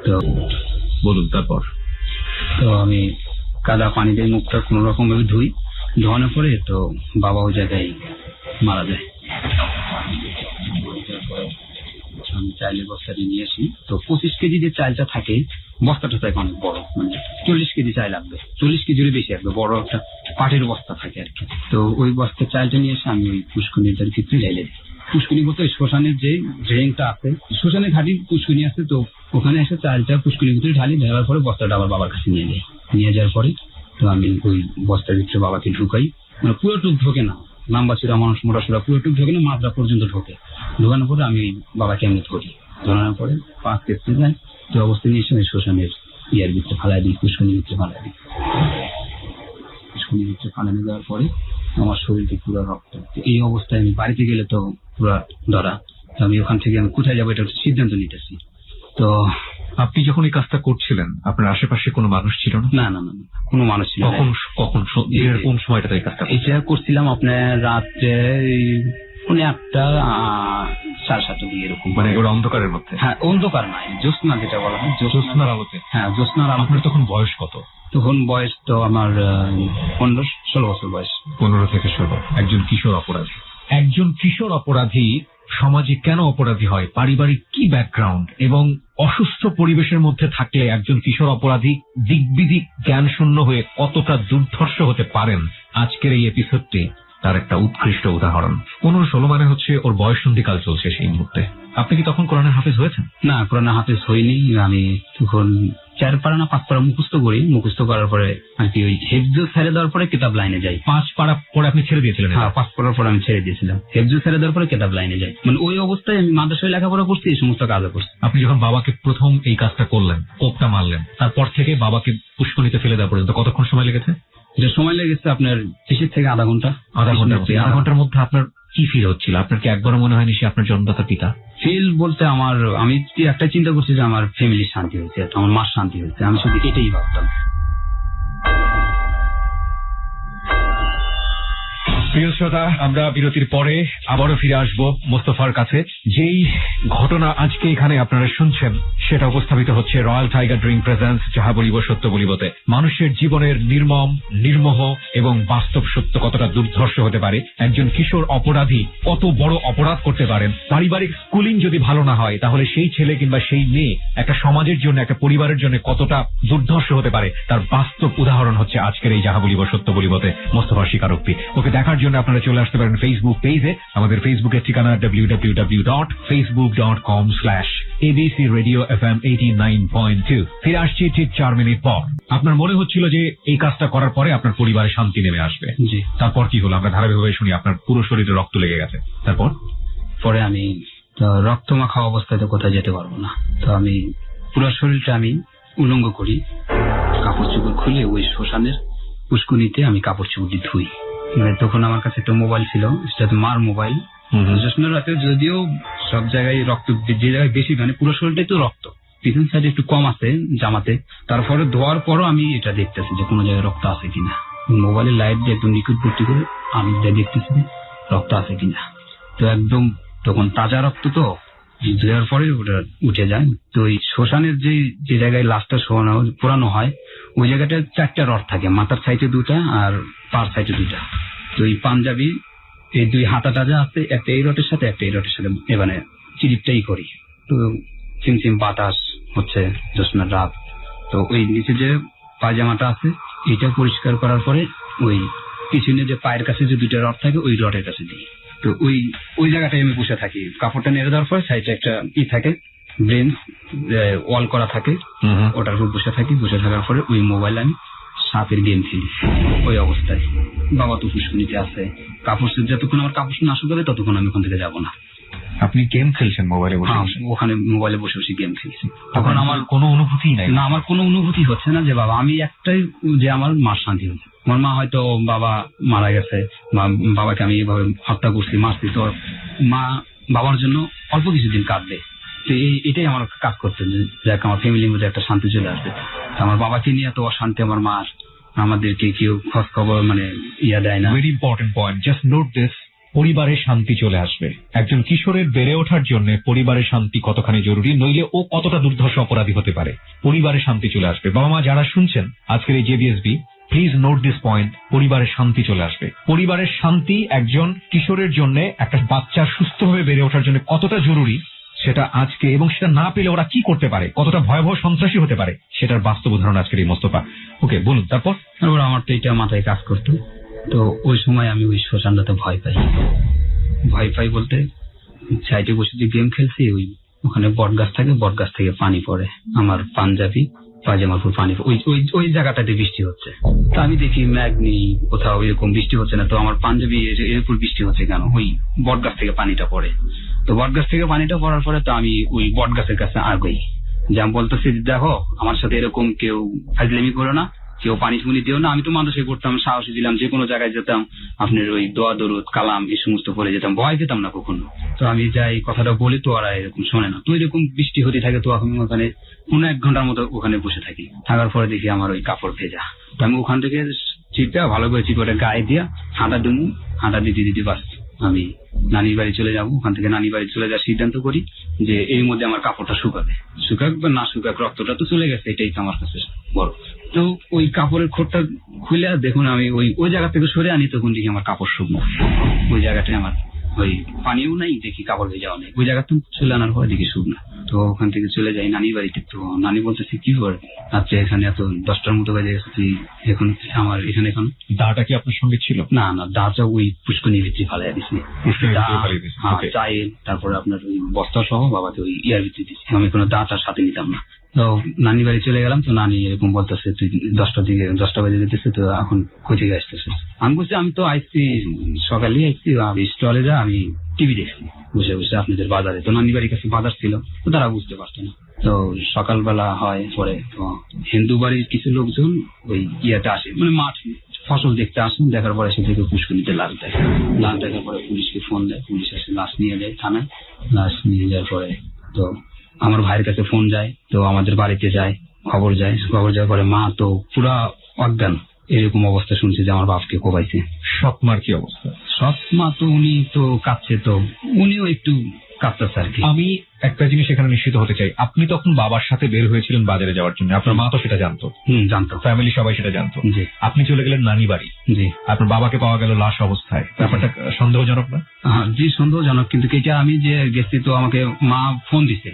তো বলুন তারপর। তো আমি কাদা পানি দিয়ে মুখটা কোন রকম ভাবে ধুই, ধোয়ানোর পরে তো বাবা ওই জায়গায় মারা যায়। আমি চাইলের বস্তাটি নিয়ে আসি, তো 25 কেজি যে চালটা থাকে বস্তাটা থাকে অনেক বড়, মানে 40 কেজি চাল লাগবে, 40 কেজির বেশি লাগবে, বড় একটা পাটের বস্তা থাকে আর কি। তো ওই বস্তার চালটা নিয়ে এসে আমি ওই পুষ্করিণীটার ভিতরে ঢেলে দিই। পুষ্করিণী বলতে শ্মশানের যে ড্রেনটা আছে, শ্মশানের ঘাটি পুষ্করিণী আছে, তো ওখানে এসে চালটা পুষ্করিণীর ভিতরে ঢালি, ঢালার পরে বস্তাটা আবার বাবার কাছে নিয়ে যাই। নিয়ে যাওয়ার পরে তো আমি ওই বস্তার ভিতরে বাবাকে ঢুকাই, মানে পুরোটুক ঢোকে না, লম্বা ছিঁড়া মানুষ মোটাসোটা পুরোটুক ঢোকে না, মাত্রা পর্যন্ত ঢোকে। ঢোকানোর পরে আমি বাবাকে এমনি ধরি, ধরানোর পরে পাঁচ কেটে যায়, তো অবস্থা নিয়ে এসে শ্মশানের ইয়ার ভিতরে ফালাই দিই, পুষ্করিণীর ভিতরে ফালাই দিই। পুষ্করিণীর ভিতরে ফালানো দেওয়ার পরে আমার শরীরটি পুরো রক্ত। এই অবস্থায় আমি বাড়িতে গেলে তো পুরো ধরা, আমি ওখান থেকে আমি কোথায় যাবো এটা সিদ্ধান্ত নিতেছি। তো আপনি যখন এই কাজটা করছিলেন আপনার আশেপাশে কোনো মানুষ ছিল না? না না না, কোনো মানুষ ছিল না। কখন দিনের কোন সময়টাতে এই কাজটা? এটা করছিলাম আপনার রাত্রে 7:30 দিকে এরকম, মানে ওর অন্ধকারের মধ্যে? হ্যাঁ, অন্ধকার নাই, জ্যোৎস্না যেটা বলা হয়, জ্যোৎস্নার আলোতে। হ্যাঁ, জ্যোৎস্নার আলো। আপনার তখন বয়স কত? তখন বয়স তো আমার 15-16 বছর বয়স। 15 থেকে 16। একজন কিশোর অপরাধী। একজন কিশোর অপরাধী সমাজে কেন অপরাধী হয়, পারিবারিক কি ব্যাকগ্রাউন্ড, এবং অসুস্থ পরিবেশের মধ্যে থাকলে একজন কিশোর অপরাধী দিকবিদিক জ্ঞান শূন্য হয়ে কতটা দুর্ধর্ষ হতে পারেন, আজকের এই এপিসোডটি তার একটা উৎকৃষ্ট উদাহরণ। 15-16 মানে হচ্ছে ওর বয়ঃসন্ধিকাল চলছে সেই মুহূর্তে। আপনি কি তখন কোরআনের হাফেজ হয়েছেন? না, কোরআনের হাফেজ হইনি। আমি তখন 4 পারা না 5 পারা মুখস্থ করি। মুখস্থ করার পরে আর কি ওই হেফজ ছেড়ে দেওয়ার পরে কিতাব লাইনে যাই। 5 পারা পরে আপনি ছেড়ে দিয়েছিলেন? হ্যাঁ, 5 পারার পরে আমি ছেড়ে দিয়েছিলাম। হেফজ ছেড়ে দেওয়ার পরে কিতাব লাইনে যাই, মানে ওই অবস্থায় আমি মাদ্রাসায় লেখাপড়া করছি, এই সমস্ত কাজও করছি। আপনি যখন বাবাকে প্রথম এই কাজটা করলেন, কোপটা মারলেন, তারপর থেকে বাবাকে পুষ্করিণীতে ফেলে দেওয়া পর্যন্ত কতক্ষণ সময় লেগেছে? এটা সময় লেগেছে আপনার 30 থেকে আধা ঘন্টা। আধা ঘন্টার মধ্যে আপনার কি ফিল হচ্ছিল? আপনার কি একবারও মনে হয়নি সে আপনার জন্মদাতা পিতা? ফিল বলতে আমি একটা চিন্তা করছি যে আমার ফ্যামিলির শান্তি হয়েছে, আমার মার শান্তি হয়েছে, আমি শুধু এটাই ভাবতাম। প্রিয় শ্রোতা, আমরা বিরতির পরে আবারও ফিরে আসবো মোস্তফার কাছে। যেই ঘটনা আজকে এখানে আপনারা শুনছেন সেটা উপস্থাপিত হচ্ছে রয়্যাল টাইগার ড্রিঙ্ক প্রেজেন্স যাহা বলিব সত্য বলিবতে। মানুষের জীবনের নির্মম, নির্মোহ এবং বাস্তব সত্য কতটা দুর্ধর্ষ হতে পারে, একজন কিশোর অপরাধী কত বড় অপরাধ করতে পারেন, পারিবারিক স্কুলিং যদি ভালো না হয় তাহলে সেই ছেলে কিংবা সেই মেয়ে একটা সমাজের জন্য, একটা পরিবারের জন্য কতটা দুর্ধর্ষ হতে পারে, তার বাস্তব উদাহরণ হচ্ছে আজকের এই যাহা বলিব সত্য বলিবতে মোস্তফার স্বীকারোক্তি। ওকে দেখার জন্য আপনারা চলে আসতে পারেন ফেসবুক পেজে। আমাদের ফেসবুকের ঠিকানা www.facebook.com/ABC Radio FM 89.2। ফিরে আসছি ঠিক 4 মিনিট পর। আপনার মনে হচ্ছিল যে এই কাজটা করার পরে আপনার পরিবারে শান্তি নেমে আসবে। জি। তারপর কি হলো? আমরা ধারাবাহিকভাবে শুনি। আপনার পুরো শরীরে রক্ত লেগে গেছে, তারপর? পরে আমি তো রক্ত মাখা অবস্থায় তো কোথায় যেতে পারবো না, তো আমি পুরো শরীরটা আমি উলঙ্গ করি, কাপড় চোপড় খুলে ওই শ্মশানের পুষ্করিণীতে আমি কাপড় চোপড় দিয়ে ধুই। মানে তখন আমার কাছে একটা মোবাইল ছিল, সেটা তো মার মোবাইল। জ্যোৎস্নার রাতে যদিও সব জায়গায় রক্ত, যে জায়গায় বেশি, মানে পুরো শরীরটাই তো রক্ত, পিছন সাইডে একটু কম আছে জামাতে। তারপরে ধোয়ার পরও আমি এটা দেখতেছি যে কোনো জায়গায় রক্ত আছে কিনা। মোবাইলের লাইট দিয়ে একদম নিকটবর্তী করে আমি দেখতেছি রক্ত আছে কিনা। তো একদম তখন তাজা রক্ত, তো ধোয়ার পরে ওটা উঠে যায়। তো ওই শ্মশানের যে জায়গায় লাশটা পোড়ানো হয় ওই জায়গাটা 4টা রড থাকে, মাথার সাইডে 2টা আর পার সাইডে 2টা। তো এই পাঞ্জাবি এই 2 হাতাটা যা আছে, একটা এই রটের সাথে একটা এই রটের সাথে এবারে চিরিপটাই করি। তো চিমচিম বাতাস হচ্ছে জ্যোৎস্নার রাত। তো ওই নিচে যে পায়জামাটা আছে এটা পরিষ্কার করার পরে ওই পিছনে যে পায়ের কাছে যে 2টা রড থাকে ওই রডের কাছে দিই। তো ওই জায়গাটায় আমি বসে থাকি, কাপড়টা নেড়ে দেওয়ার পরে সাইডে একটা থাকে, ব্রেঞ্চ ওয়াল করা থাকে, ওটার উপর বসে থাকি। বসে থাকার পরে ওই মোবাইল আমি সাপের গেম খেলি ওই অবস্থায়। বাবা তো পুষ্করিণীতে আছে, কাপড় যতক্ষণ আমার কাপড় না শুকাবে ততক্ষণ আমি ওখান থেকে যাবো না। আপনি গেম খেলছেন মোবাইলে বসে? ওখানে মোবাইলে বসে বসে গেম খেলছি। তখন আমার কোনো অনুভূতি নাই? না, আমার কোনো অনুভূতি হচ্ছে না যে বাবা, আমি একটাই যে আমার মার শান্তি হচ্ছে। আমার মা হয়তো বাবা মারা গেছে, বাবাকে আমি এভাবে হত্যা করছি, মারছি, তো মা বাবার জন্য অল্প কিছুদিন কাঁদবে। তো এটাই আমার কাজ করতে, যাক আমার ফ্যামিলির মধ্যে একটা শান্তি চলে আসবে। আমার বাবাকে নিয়ে এত অশান্তি আমার মার, আমাদেরকে কেউ খোঁজ খবর মানে দেয় না। Very important point, just note this. পরিবারের শান্তি চলে আসবে। একজন কিশোরের বেড়ে ওঠার জন্য পরিবারের শান্তি কতখানি জরুরি, নইলে ও কতটা দুর্ধর্ষ অপরাধী হতে পারে। পরিবারের শান্তি চলে আসবে। বাবা মা যারা শুনছেন আজকের এই JBSB, please note this point, পরিবারের শান্তি চলে আসবে। পরিবারের শান্তি একজন কিশোরের জন্য, একটা বাচ্চার সুস্থভাবে বেড়ে ওঠার জন্য কতটা জরুরি সেটা আজকে, এবং সেটা না পেলে ওরা কি করতে পারে, কতটা ভয়াবহ সন্ত্রাসী হতে পারে, সেটার বাস্তব উদাহরণ আজকের এই মোস্তফা। ওকে, বলুন তারপর। আমার তো এটা মাথায় কাজ করতো। তো ওই সময় আমি ওই শ্মশানটাতে ভয় পাই বলতে সাইডে বসে যে গেম খেলছি, ওখানে বট গাছ থাকে, বট গাছ থেকে পানি পড়ে, আমার পাঞ্জাবি পায়জামার উপর পানি ওই জায়গাটাতে বৃষ্টি হচ্ছে। তো আমি দেখি ম্যাগ নেই, কোথাও এরকম বৃষ্টি হচ্ছে না, তো আমার পাঞ্জাবি এর উপর বৃষ্টি হচ্ছে কেন? ওই বট গাছ থেকে পানিটা পড়ে। তো বট গাছ থেকে পানিটা পড়ার পরে তো আমি ওই বট গাছের কাছে আগাই, যে আমি বলতেছি দেখো আমার সাথে এরকম কেউ ফাজলামি করো না, কেউ পানি ফুনি দিও না। আমি তো মানুষে করতাম, সাহসী দিলাম, যে কোনো জায়গায় যেতাম আপনার ওই দোয়া দরুদ কালাম এই সমস্ত পড়ে যেতাম, ভয় পেতাম না কখনো। তো আমি যাই কথাটা বলি তো ওরা এরকম শোনে না। তো এরকম বৃষ্টি হতে থাকে, তো আমি ওখানে 1 ঘন্টার মতো ওখানে বসে থাকি। থাকার পরে দেখি আমার ওই কাপড় ভেজা। তো আমি ওখান থেকে চিপটা ভালো করে চিপে গায়ে দিয়া হাঁটা দিতে বাস আমি নানির বাড়ি চলে যাব। ওখান থেকে নানির বাড়ি চলে যাওয়ার সিদ্ধান্ত করি যে এর মধ্যে আমার কাপড়টা শুকাক বা না শুকাক, রক্তটা তো চলে গেছে, এটাই তো আমার কাছে বড়। তো ওই কাপড়ের খোঁটটা খুলে দেখুন আমি ওই জায়গা থেকে সরে আনি, তখন দেখি আমার কাপড় শুকনো। ওই জায়গাটায় আমার ওই পানিও নাই, দেখি কাপড় ভেজাও নেই। ওই জায়গাটা চলে আনার পরে দেখি শুকনো। তো ওখান থেকে চলে যাই নানির বাড়িতে। তো নানি বলতেছে কি করে আচ্ছা এখানে এত 10টার মতো বাজে গেছে, তুই এখন আমার এখানে এখন দাটা কি আপনার সঙ্গে ছিল? না, দাটা ওই পুষ্করণীর ভিতরে ফেলাই দিচ্ছি, চাইল, তারপরে আপনার ওই বস্তা সহ বাবাকে ওই ইয়ার ভিতরে দিচ্ছি। আমি কোনো দাটার সাথে নিতাম না। তো নানি বাড়ি চলে গেলাম। তো নানি এরকম বলতেছে তুই 10টা বাজে যেতেছে, তো এখন কই থেকে আসতেছিস? আমি বলছি আমি তো আইসি সকালে আইসি, স্টলে যা আমি টিভি দেখছি বসে বসে আপনাদের বাজারে। তো নানি বাড়ির কাছে বাজার ছিল, তো তারা বুঝতে পারতো না। তো সকালবেলা হয় পরে তো হিন্দু বাড়ির কিছু লোকজন ওই ইয়েটা আসে, মানে মাঠ ফসল দেখতে আসেন। দেখার পরে সে থেকে পুষ্করণীতে লাশ দেখার পরে পুলিশকে ফোন দেয়, পুলিশ এসে লাশ নিয়ে যায় থানায়। লাশ নিয়ে যাওয়ার পরে তো আমার ভাইয়ের কাছে ফোন যায়, তো আমাদের বাড়িতে যায়, খবর যাওয়ার পরে মা তো পুরা অজ্ঞান, এরকম অবস্থা শুনছে যে আমার বাপকে কোবাইছে। সৎ মার কি অবস্থা? সৎ মা তো উনি তো কাঁদছে, তো উনিও একটু কাঁদতেছে আর কি। আমি একটা জিনিস এখানে নিশ্চিত হতে চাই, আপনি তখন বাবার সাথে বের হয়েছিলেন বাজারে যাওয়ার জন্য, আপনার মা তো সেটা জানতো? জানতো, ফ্যামিলি সবাই সেটা জানতো। আপনি চলে গেলেন নানি বাড়ি, জি, আপনার বাবাকে পাওয়া গেল লাশ অবস্থায়। ব্যাপারটা সন্দেহজনক না? জি সন্দেহজনক, কিন্তু এটা আমি যে গেছি তো আমাকে মা ফোন দিছে,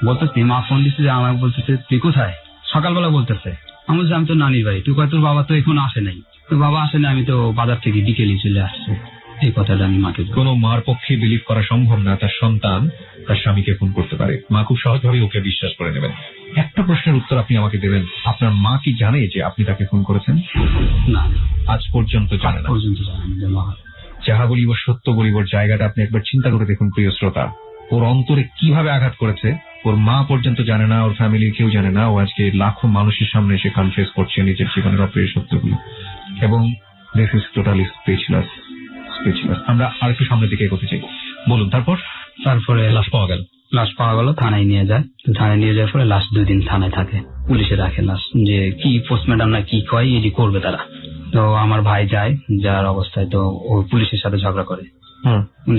বলতেছি মা ফোন দিছে যে আমাকে বলতেছে তুই কোথায়? সকালবেলা বলতেছে। আমি বলছি আমি তো নানির বাড়ি। তুই কয় তোর বাবা তো এখন আসে নাই? তো বাবা আসে না, আমি তো বাজার থেকে বিকেলে চলে আসছে। এই কথাটা আমি মাকে, কোনো মার পক্ষে বিলিভ করা সম্ভব না তার সন্তান তার স্বামীকে খুন করতে পারে। মা খুব সহজভাবে ওকে বিশ্বাস করে নেবেন। একটা প্রশ্নের উত্তর আপনি আমাকে দেবেন, আপনার মা কি জানে যে আপনি তাকে খুন করেছেন? না, আজ পর্যন্ত জানে না। যাহা বলিব সত্য বলিবর জায়গাটা আপনি একবার চিন্তা করে দেখুন প্রিয় শ্রোতা, ওর অন্তরে কিভাবে আঘাত করেছে। ওর মা পর্যন্ত জানে না, ওর ফ্যামিলির কেউ জানে না। ও আজকে লাখো মানুষের সামনে এসে কনফেস করছে নিজের জীবনের অপ্রিয় সত্যগুলো, এবং দিস ইজ টোটালি স্পিচলেস। আমরা আর একটু সামনের দিকে এগোতে চাই। বলুন তারপরে লাশ পাওয়া গেল, থানায় নিয়ে যায়। তো থানায় নিয়ে যাওয়ার পরে লাশ 2 দিন থানায় থাকে, পুলিশে রাখে লাশ, যে কি পোস্টমর্টম না কি কয় এটি করবে তারা। তো আমার ভাই যায়, যার অবস্থায় তো ও পুলিশের সাথে ঝগড়া করে।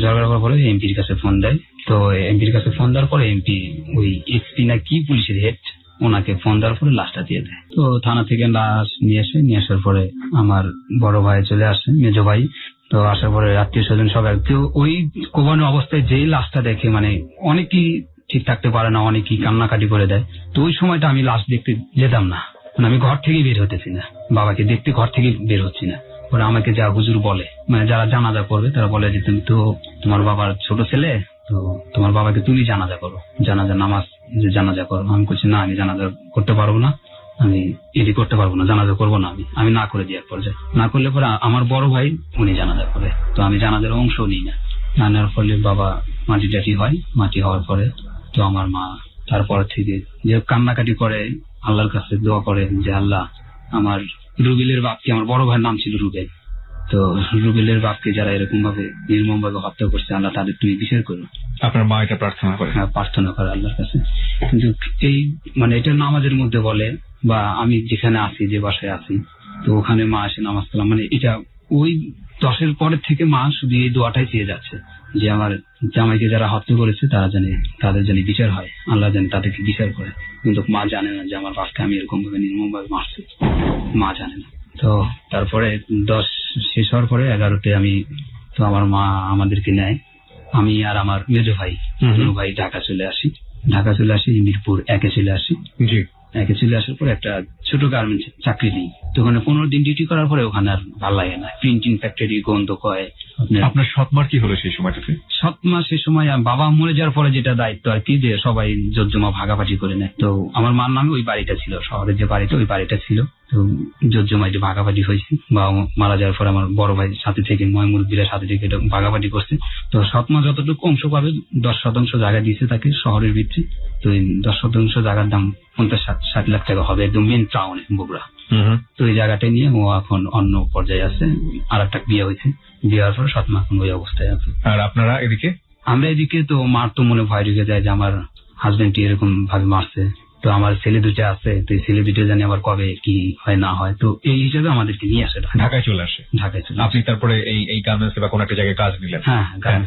ঝগড়া করার পরে এমপির কাছে ফোন দেয়। তো এমপির কাছে ফোন দেওয়ার পরে এমপি ওই এসপি না কি পুলিশের হেড, ওনাকে ফোন দেওয়ার পরে লাশটা দিয়ে দেয়। তো থানা থেকে লাশ নিয়ে আসার পরে আমার বড় ভাই চলে আসে, মেজো ভাই। তো আসার পরে আত্মীয় স্বজন সবাই, তো ওই কোবানো অবস্থায় যেই লাশটা দেখে, মানে অনেকেই ঠিক থাকতে পারে না, অনেকেই কান্নাকাটি করে দেয়। তো ওই সময়টা আমি লাশ দেখতে যেতাম না, মানে আমি ঘর থেকে বের হতেছি না, বাবাকে দেখতে ঘর থেকে বের হচ্ছি না। ওরা আমাকে যা হুজুর বলে, মানে যারা জানাজা করবে তারা বলে যে তুমি তো তোমার বাবার ছোট ছেলে, তো তোমার বাবাকে তুমি জানাজা করো, জানাজা নামাজ যে জানাজা করো। আমি বলছি না, আমি জানাজা করতে পারবো না, আমি এটি করতে পারবো না, জানাজা করবো না। আমি না করে দিয়ে এক পর্যায়ে, না করলে পরে আমার বড় ভাই উনি জানাজা করে, তো আমি জানাজার অংশ নিই না। না নেওয়ার ফলে বাবা মাটি টাটি হয়, মাটি হওয়ার পরে তো আমার মা তারপর থেকে যে কান্নাকাটি করে, আল্লাহর কাছে দোয়া করে যে আল্লাহ আমার রুবেলের বাপকে, আমার বড় ভাইয়ের নাম ছিল রুবেল, তো রুবেলের বাপকে যারা এরকম ভাবে নির্মম ভাবে হত্যা করছে, আল্লাহ তাদের তুমি বিচার করো। আপনার মা এটা প্রার্থনা করে? হ্যাঁ, প্রার্থনা করে আল্লাহর কাছে। কিন্তু এই মানে এটা নামাজের মধ্যে বলে, বা আমি যেখানে আছি, যে বাসায় আছি, তো ওখানে মা আসে নামাজ কালাম, মানে এটা ওই 10-এর পরের থেকে মা শুধু এই দোয়াটাই চেয়ে যাচ্ছে যে আমার জামাইকে যারা হত্যা করেছে তাদের জানি বিচার হয়, আল্লাহ জানে তাদেরকে বিচার করে। কিন্তু মা জানে না যে আমার বাপকে আমি এরকম ভাবে নির্মমভাবে মারছি, মা জানে না। তো তারপরে 10 শেষ হওয়ার পরে 11তে তো আমার মা আমাদেরকে নেয়, আমি আর আমার মেজো ভাই দুটো ভাই ঢাকা চলে আসি, মিরপুর 1-এ চলে আসি। জি। 1-এ চলে আসার পর একটা ছোট গার্মেন্টস চাকরি নিই। তো ওখানে 15 দিন ডিউটি করার পরে ওখানে আর ভালো লাগে না, প্রিন্টিং ফ্যাক্টরি গন্ধ কয়। আপনার সৎমার কি হলো সেই সময়টাতে? সৎমা সে সময় বাবা মরে যাওয়ার পরে যেটা দায়িত্ব আর কি, যে সবাই জোতজমা ভাগাভাগি করে নেয়। তো আমার মার নামে ওই বাড়িটা ছিল, শহরের যে বাড়িটা ওই বাড়িটা ছিল। তো জোতজমা এটা ভাগাভাগি হয়েছে। বাবা মারা যাওয়ার পরে আমার বড় ভাই সাথে থেকে মুরব্বীরা সাথে থেকে এটা ভাগাভাগি করছে। তো সৎমা যতটুকু অংশ পাবে 10% জায়গা দিয়েছে তাকে শহরের ভিতরে। তো এই 10% জায়গার দাম 50-60 লাখ টাকা হবে, একদম মেন টাউনে বগুড়া। তো এই জায়গাটা নিয়ে ও এখন অন্য পর্যায়ে আছে। আর একটা বিয়ে হয়েছে, বিয়ে হওয়ার পর সৎমা এখন ওই অবস্থায় আছে। আর আপনারা এদিকে? আমরা এদিকে তো মার তো মনে ভয় ঢুকে যায় যে আমার হাজবেন্ড এরকম ভাবে মারছে। তো আমার ছেলে দুটো আছে, তো এই ছেলে দুটো জানি আবার কবে কি হয় না হয়। তো এই হিসাবে আমাদেরকে নিয়ে আসে ঢাকায় চলে আসে। আপনি তারপরে এই গার্মেন্টস বা কোন একটা জায়গায় কাজ নিলেন? হ্যাঁ,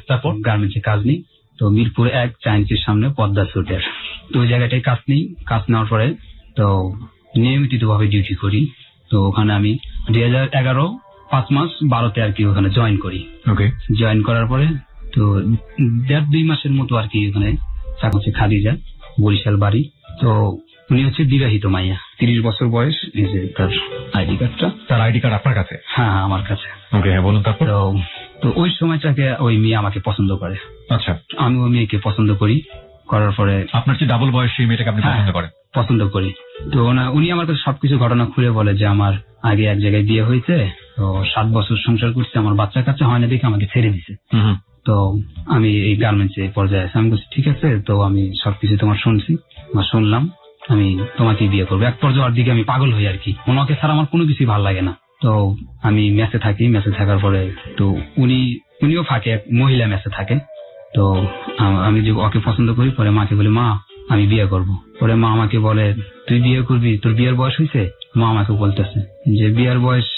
তারপর গার্মেন্টসে কাজ নিই। তো মিরপুর 1 চাইনিজের সামনে পদ্মা স্যুটের, তো ওই জায়গাটায় কাজ নিই। কাজ নেওয়ার পরে তো নিয়মিত ভাবে ডিউটি করি। তো ওখানে আমি 2011 5 মাস 12তে আর কি ওখানে জয়েন করি। জয়েন করার পরে তো 1.5-2 মাসের মতো আর কি ওখানে চাকরি খাদিজা, বরিশাল বাড়ি। তো উনি হচ্ছে বিবাহিত মাইয়া, 30 বছর বয়স। এই যে তার আইডি কার্ডটা। তার আইডি কার্ড আপনার কাছে? হ্যাঁ, আমার কাছে। হ্যাঁ, বলুন। তারপর? তো ওই সময়টাকে ওই মেয়ে আমাকে পছন্দ করে। আচ্ছা। আমি ওই মেয়েকে পছন্দ করি। করার পরে আপনার যে ডাবল বয়স সেই মেয়েটাকে আপনি পছন্দ করি। তো উনি আমার কাছে সবকিছু ঘটনা খুলে বলে যে আমার আগে এক জায়গায় বিয়ে হয়েছে, তো 7 বছর সংসার করছে, আমার বাচ্চা কাচ্চা হয় না দেখে আমাকে ছেড়ে দিছে। তো আমি এই গার্মেন্টস এর পর্যায়ে আমি বলছি ঠিক আছে, তো আমি সবকিছু তোমার শুনছি, শুনলাম, আমি তোমাকে বিয়ে করবো। এক পর্যায়ের দিকে আমি পাগল হই আর কি, ওনাকে ছাড়া আমার কোনো কিছু ভালো লাগে না। তো আমি মেসে থাকি, মেসে থাকার পরে তো উনিও ফাঁকে এক মহিলা মেসে থাকে। তো আমি যে ওকে পছন্দ করি, পরে মাকে বলি মা আমি বিয়ে করব। পরে মা আমাকে বলে তুই বিয়ে করবি, তোর বিয়ের বয়স হয়েছে? মা আমাকে বলতেছে যে বিয়ের বয়স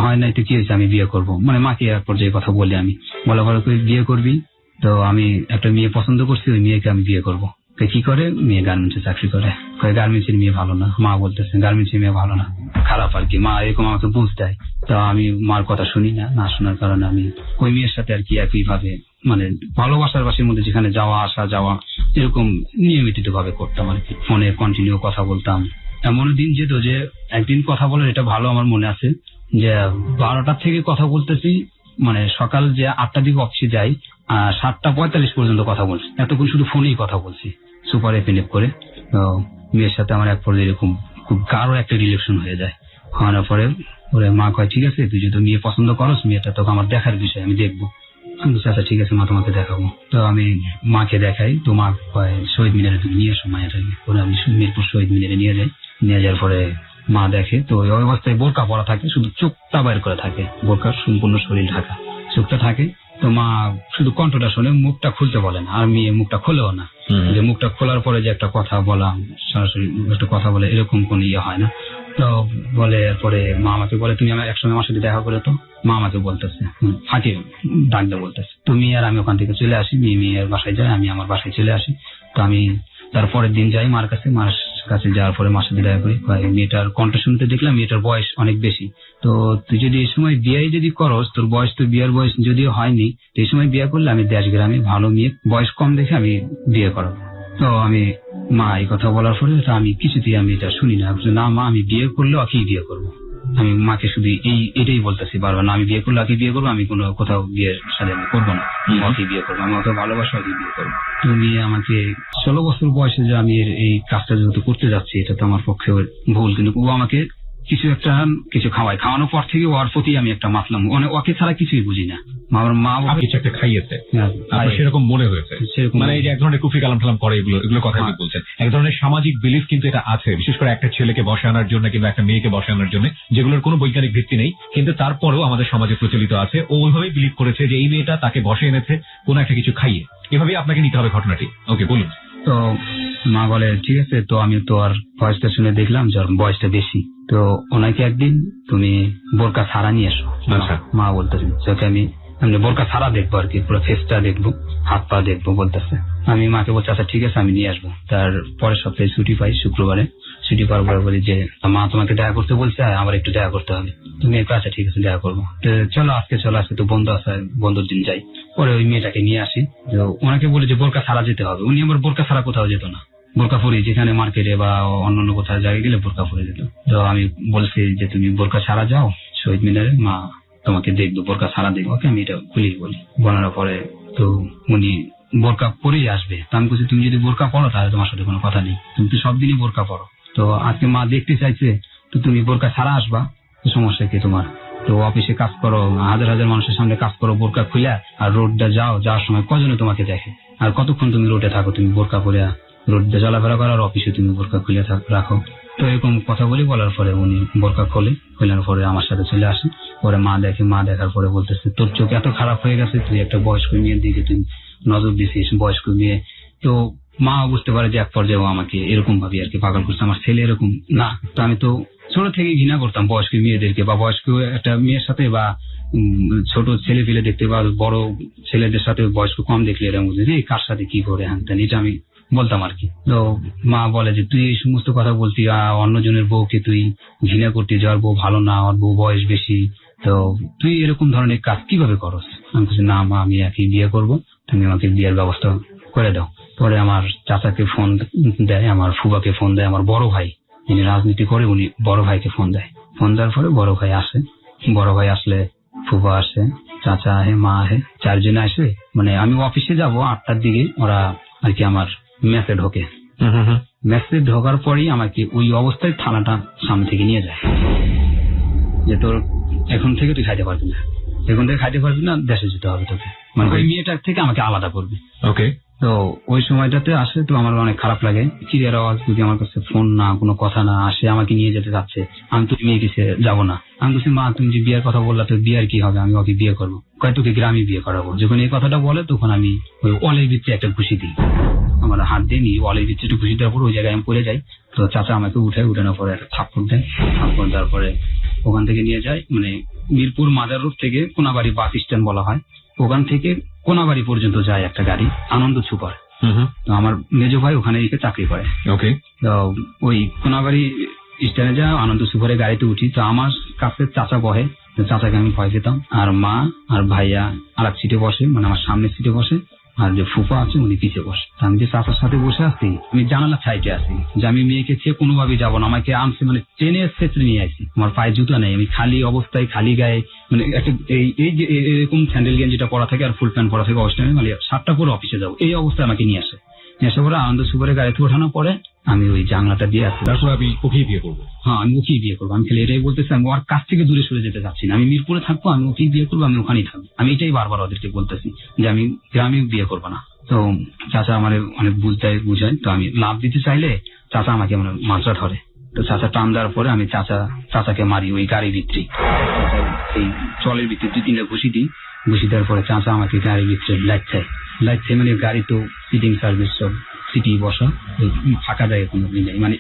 হয় নাই তো কি হয়েছে, আমি বিয়ে করব। মানে মাকে এক পর্যায়ে কথা বলি, আমি বলা বলো তুই বিয়ে করবি, তো আমি একটা মেয়ে পছন্দ করছি, ওই মেয়েকে আমি বিয়ে করবো। কি করে? মেয়ে গার্মেন্টসে চাকরি করে। গার্মেন্টসের মেয়ে ভালো না, মা বলতেছে গার্মেন্টসের মেয়ে ভালো না, খারাপ আর কি। মা এরকম আমাকে বুঝ দেয়। তো আমি মার কথা শুনি না শোনার কারণে আমি ওই মেয়ের সাথে আর কি একইভাবে মানে ভালোবাসার বাসের মধ্যে যেখানে যাওয়া আসা যাওয়া এরকম নিয়মিত ভাবে করতাম আর কি। ফোনে কন্টিনিউ কথা বলতাম। এমন দিন যেত যে একদিন কথা বলার এটা ভালো আমার মনে আছে যে 12টা থেকে কথা বলতেছি, মানে সকাল যে 8টার দিকে অফিসে যাই 7:45 পর্যন্ত কথা বলছি। এতক্ষণ শুধু ফোনেই কথা বলছি সুপার এফএনএফ করে। তো মেয়ের সাথে আমার এক পর্যায়ে এরকম খুব গাঢ় একটা রিলেশন হয়ে যায়। হওয়ার পরে ওরে মা কয় ঠিক আছে তুই যদি মেয়ে পছন্দ করস, মেয়েটা তোকে আমার দেখার বিষয়, আমি দেখবো। আমি আচ্ছা ঠিক আছে মা, তোমাকে দেখাবো। তো আমি মাকে দেখাই। তো মা কয় শহীদ মিনারে তুমি নিয়ে এসো মায়েরাকে। ওরা আমি মিরপুর শহীদ মিনারে নিয়ে যাই। নিয়ে যাওয়ার পরে মা দেখে তো ওই অবস্থায় বোরকা পরা থাকে, শুধু চোখটা বাইর করে থাকে, বোরকার সম্পূর্ণ শরীর ঢাকা, চোখটা থাকে। তো মা শুধু কণ্ঠটা শোনে, মুখটা খুলতে বলে না। আর মেয়ে মুখটা খোলেও না, যে মুখটা খোলার পরে যে একটা কথা বলা, সরাসরি একটা কথা বলে এরকম কোন ইয়ে হয় না। তো বলে পরে মা আমাকে বলে তুমি আমার একসঙ্গে আমার সাথে দেখা করে। তো মা আমাকে বলতেছে ফাঁকে ডাকতে বলতেছে, তুমি আর আমি ওখান থেকে চলে আসি। মেয়ের বাসায় যাই, আমি আমার বাসায় চলে আসি। তো আমি তারপরের দিন যাই মার কাছে। মার কাছে যাওয়ার পরে মার সাথে দেখা করি। মেয়েটার কণ্ঠ শুনতে দেখলাম মেয়েটার বয়স অনেক বেশি। তো তুই যদি এই সময় বিয়ে যদি করস, তোর বয়স তো বিয়ের বয়স যদিও হয়নি, এই সময় বিয়ে করলে আমি দেশ গ্রামে ভালো মেয়ে বয়স কম দেখে আমি বিয়ে করাবো। তো আমি মা এই কথা বলার পরে আমি কিছুতেই আমি এটা শুনি না মা আমি বিয়ে করলে ওকেই বিয়ে করবো। আমি মাকে শুধু এটাই বলতেছি বারবার, না আমি বিয়ে করলে ওকে বিয়ে করবো, আমি কোনো কোথাও বিয়ের সাথে আমি করবো না, ওকে বিয়ে করবো, আমি ওকে ভালোবাসা ওকে বিয়ে করবো। তুমি আমাকে 16 বছর বয়সে যে আমি এই কাজটা যেহেতু করতে যাচ্ছি, এটা তো আমার পক্ষে ভুল, কিন্তু ও আমাকে কিছু খাওয়ানোর পর থেকে ওর প্রতি আমি একটা মাতলাম, ওকে ছাড়া কিছুই বুঝি না। আমার মা কিছু একটা খাইয়েছে, সেরকম মনে হয়েছে, মানে এই যে এক ধরনের কুফরি কালাম টালাম করে এগুলো কথা বলছেন। এক ধরনের সামাজিক বিলিফ কিন্তু এটা আছে, বিশেষ করে একটা ছেলেকে বসে আনার জন্য কিংবা একটা মেয়েকে বসে আনার জন্য, যেগুলোর কোনো বৈজ্ঞানিক ভিত্তি নেই, কিন্তু তারপরেও আমাদের সমাজে প্রচলিত আছে। ও ওইভাবেই বিলিভ করেছে যে এই মেয়েটা তাকে বসে এনেছে কোনো একটা কিছু খাইয়ে। এভাবেই আপনাকে নিতে হবে ঘটনাটি। ওকে বলুন। তো মা বলে ঠিক আছে, তো আমি তো আর ভয়েসটা শুনে দেখলাম যে ওর বয়সটা বেশি, তো ওনাকে একদিন তুমি বোরকা ছাড়া নিয়ে এসো। আচ্ছা। মা বলতেছেন তোকে আমি বোরকা ছাড়া দেখবো আর কি, পুরো ফেসটা দেখবো, হাত পা দেখবো বলতেছে। আমি মাকে বলছি আচ্ছা ঠিক আছে আমি নিয়ে আসবো। তার পরের সপ্তাহে ছুটি পাই, শুক্রবারে ছুটি পাওয়ার পরে বলি যে মা তোমাকে দেখা করতে বলছে, আমার একটু দেখা করতে হবে। তুমি একটু আচ্ছা ঠিক আছে দেখা করবো। তো চলো আজকে তো বন্ধু আছে, বন্ধুর দিন যাই। পরে ওই মেয়েটাকে নিয়ে আসি, তো ওনাকে বলে যে বোরকা ছাড়া যেতে হবে। উনি আবার বোরকা ছাড়া কোথাও যেত না, বোরকা পরে যেখানে মার্কেটে বা অন্যান্য কোথাও জায়গায় গেলে বোরকা পরে যেত। তো আমি বলছি যে তুমি বোরকা ছাড়া যাও শহীদ মিনারে, মা তোমাকে দেখবো, বোরকা ছাড়া দেখবো। ওকে আমি এটা খুলেই বলি। বলার পরে তো উনি বোরকা পরেই আসবে। তো আমি বলছি তুমি যদি বোরকা পরো তাহলে তোমার সাথে কোনো কথা নেই, তুমি তো সব দিনই বোরকা পরো। তো আজকে মা দেখতে চাইছে, তো তুমি বোরকা ছাড়া আসবা, তো সমস্যা কি তোমার? তো অফিসে কাজ করো, হাজার হাজার মানুষের সামনে কাজ করো বোরকা খুলে, আর রোডটা যাওয়ার সময় কজনে তোমাকে দেখে? আর কতক্ষণ তুমি রোডে থাকো? তুমি বোরকা পরে রোডে চলাফেরা করো, আর অফিসে তুমি বোরকা খুলে রাখো। তো এরকম কথা বলার পরে উনি বোরকা খোলার পরে আমার সাথে চলে আসে। পরে মা দেখে, মা দেখার পরে বলতেছে তোর চোখ এত খারাপ হয়ে গেছে, তুই একটা বয়স্ক মেয়ের দিকে তুই নজর দিছিস, বয়স্ক মেয়ে। তো মা বুঝতে পারে যে এক পর্যায়ে আমাকে এরকম ভাবে আর কি পাগল করছে, আমার ছেলে এরকম না। তো আমি তো ছোট থেকে ঘৃণা করতাম বয়স্ক মেয়েদেরকে, বা বয়স্ক একটা মেয়ের সাথে বা ছোট ছেলে ফেলে দেখতে, বা বড় ছেলেদের সাথে বয়স্ক কম দেখলে এরকম যে কার সাথে কি করে হ্যান, এটা আমি বলতাম আর কি। তো মা বলে যে তুই এই সমস্ত কথা বলতি, অন্যজনের বউকে তুই ঘৃণা করতে, যাওয়ার বউ ভালো না, ওর বউ বয়স বেশি, তো তুই এরকম ধরনের কাজ কিভাবে করস? আমি বলছি না মা, আমি একই বিয়ে করব, তুমি আমাকে বিয়ের ব্যবস্থা করে দাও। পরে আমার চাচাকে ফোন দেয়, আমার ফুবাকে ফোন দেয়, আমার বড় ভাই যিনি রাজনীতি করে উনি বড় ভাইকে ফোন দেয়। ফোন দেওয়ার পরে বড় ভাই আসে, বড় ভাই আসলে ফুবা আসে, চাচা আহে, মা আহে, চারজনে আসে। মানে আমি অফিসে যাব 8টার দিকে, ওরা আর কি আমার মেসে ঢোকে। মেসে ঢোকার পরেই আমাকে ওই অবস্থায় থানাটা সামনে থেকে নিয়ে যায়, যে তোর এখন থেকে তুই খাইতে পারবি না, এখন থেকে খাইতে পারবি না, দেশে যেতে হবে তোকে। মানে ওই মেয়েটার থেকে আমাকে আলাদা করবে। ওকে। তো ওই সময়টাতে আসে, তো আমার অনেক খারাপ লাগে। চিড়িয়ার আওয়াজ, যদি আমার কাছে ফোন না, কোনো কথা না আসে, আমাকে নিয়ে যেতে যাচ্ছে, আমি তো মেয়ে কাছে যাবো না। আমি বলছি মা তুমি যে বিয়ের কথা বললা, তো বিয়ের কি হবে? আমি ওকে বিয়ে করবো। কয় তোকে গ্রামে বিয়ে করাবো। যখন এই কথাটা বলে তখন আমি ওই ওয়ালের ভিতরে একটা ঘুষি দিই, আমার হাত দিয়ে নিয়ে ওয়ালের ভিতরে একটু ঘুষি দেওয়ার পর ওই জায়গায় আমি পড়ে যাই। তো চাচা আমাকে উঠানোর পরে একটা থাপ্পড় দেয়, থাপ্পড় দেওয়ার পরে ওখান থেকে নিয়ে যায়, মানে মিরপুর মাজার রোড থেকে কোনাবাড়ি বাস স্ট্যান্ড বলা হয়, ওখান থেকে কোনাবাড়ি পর্যন্ত যায় একটা গাড়ি, আনন্দ সুপার। তো আমার মেজো ভাই ওখানে চাকরি করে। ওকে। তো ওই কোনাবাড়ি স্ট্যান্ডে যা আনন্দ সুপারে গাড়িতে উঠি, তো আমার কাছে চাচা বহে, চাচাকে আমি ভয় পেতাম। আর মা আর ভাইয়া আর এক সিটে বসে, মানে আমার সামনের সিটে বসে, আর যে ফুফা আছে উনি পিছিয়ে বসে। আমি যে চাচার সাথে বসে আছি, আমি জানালা সাইডে আছি, যে আমি মেয়েকে ছেড়ে কোনোভাবেই যাবো না। আমাকে আনছে, মানে ট্রেনে ছেড়ে নিয়ে আসি, আমার পায়ে জুতা নেই, আমি খালি অবস্থায়, খালি গায়ে, মানে একটা এই যে এরকম স্যান্ডেল গেঞ্জিটা পরা থাকে আর ফুল প্যান্ট পরা থাকে, অবস্থায় মানে 7টা পরে অফিসে যাবো, এই অবস্থায় আমাকে নিয়ে আসে। এসে পরে আনন্দ সুপারে গাড়িতে ওঠানোর পরে আমি ওই জানলাটা দিয়ে আসি। তারপর আমি ওকেই বিয়ে করবো। হ্যাঁ, আমি ওকেই বিয়ে করবো। আমি খালি এটাই বলতেছি, আমি ওর কাছ থেকে দূরে সরে যেতে চাচ্ছি না, আমি মিরপুরে থাকবো, আমি ওকেই বিয়ে করবো, আমি ওখানেই থাকবো। আমি এটাই বারবার ওদেরকে বলতেছি যে আমি গ্রামে বিয়ে করবো না। তো চাচা আমার অনেক বুঝায়। তো আমি লাভ দিতে চাইলে চাচা আমাকে মানে মাত্রা ধরে। তো চাচা টান দেওয়ার পরে আমি চাচাকে মারি ওই গাড়ির ভিতরে, এই চলের ভিতরে 2-3টা ঘুষি দিই। ঘুষি দেওয়ার পরে চাচা আমাকে গাড়ির ভিতরে লাইট চাই, মানে গাড়ি তো সিটিং সার্ভিস সব সিটি বসা, ফাঁকা জায়গা কোনো নেই, মানে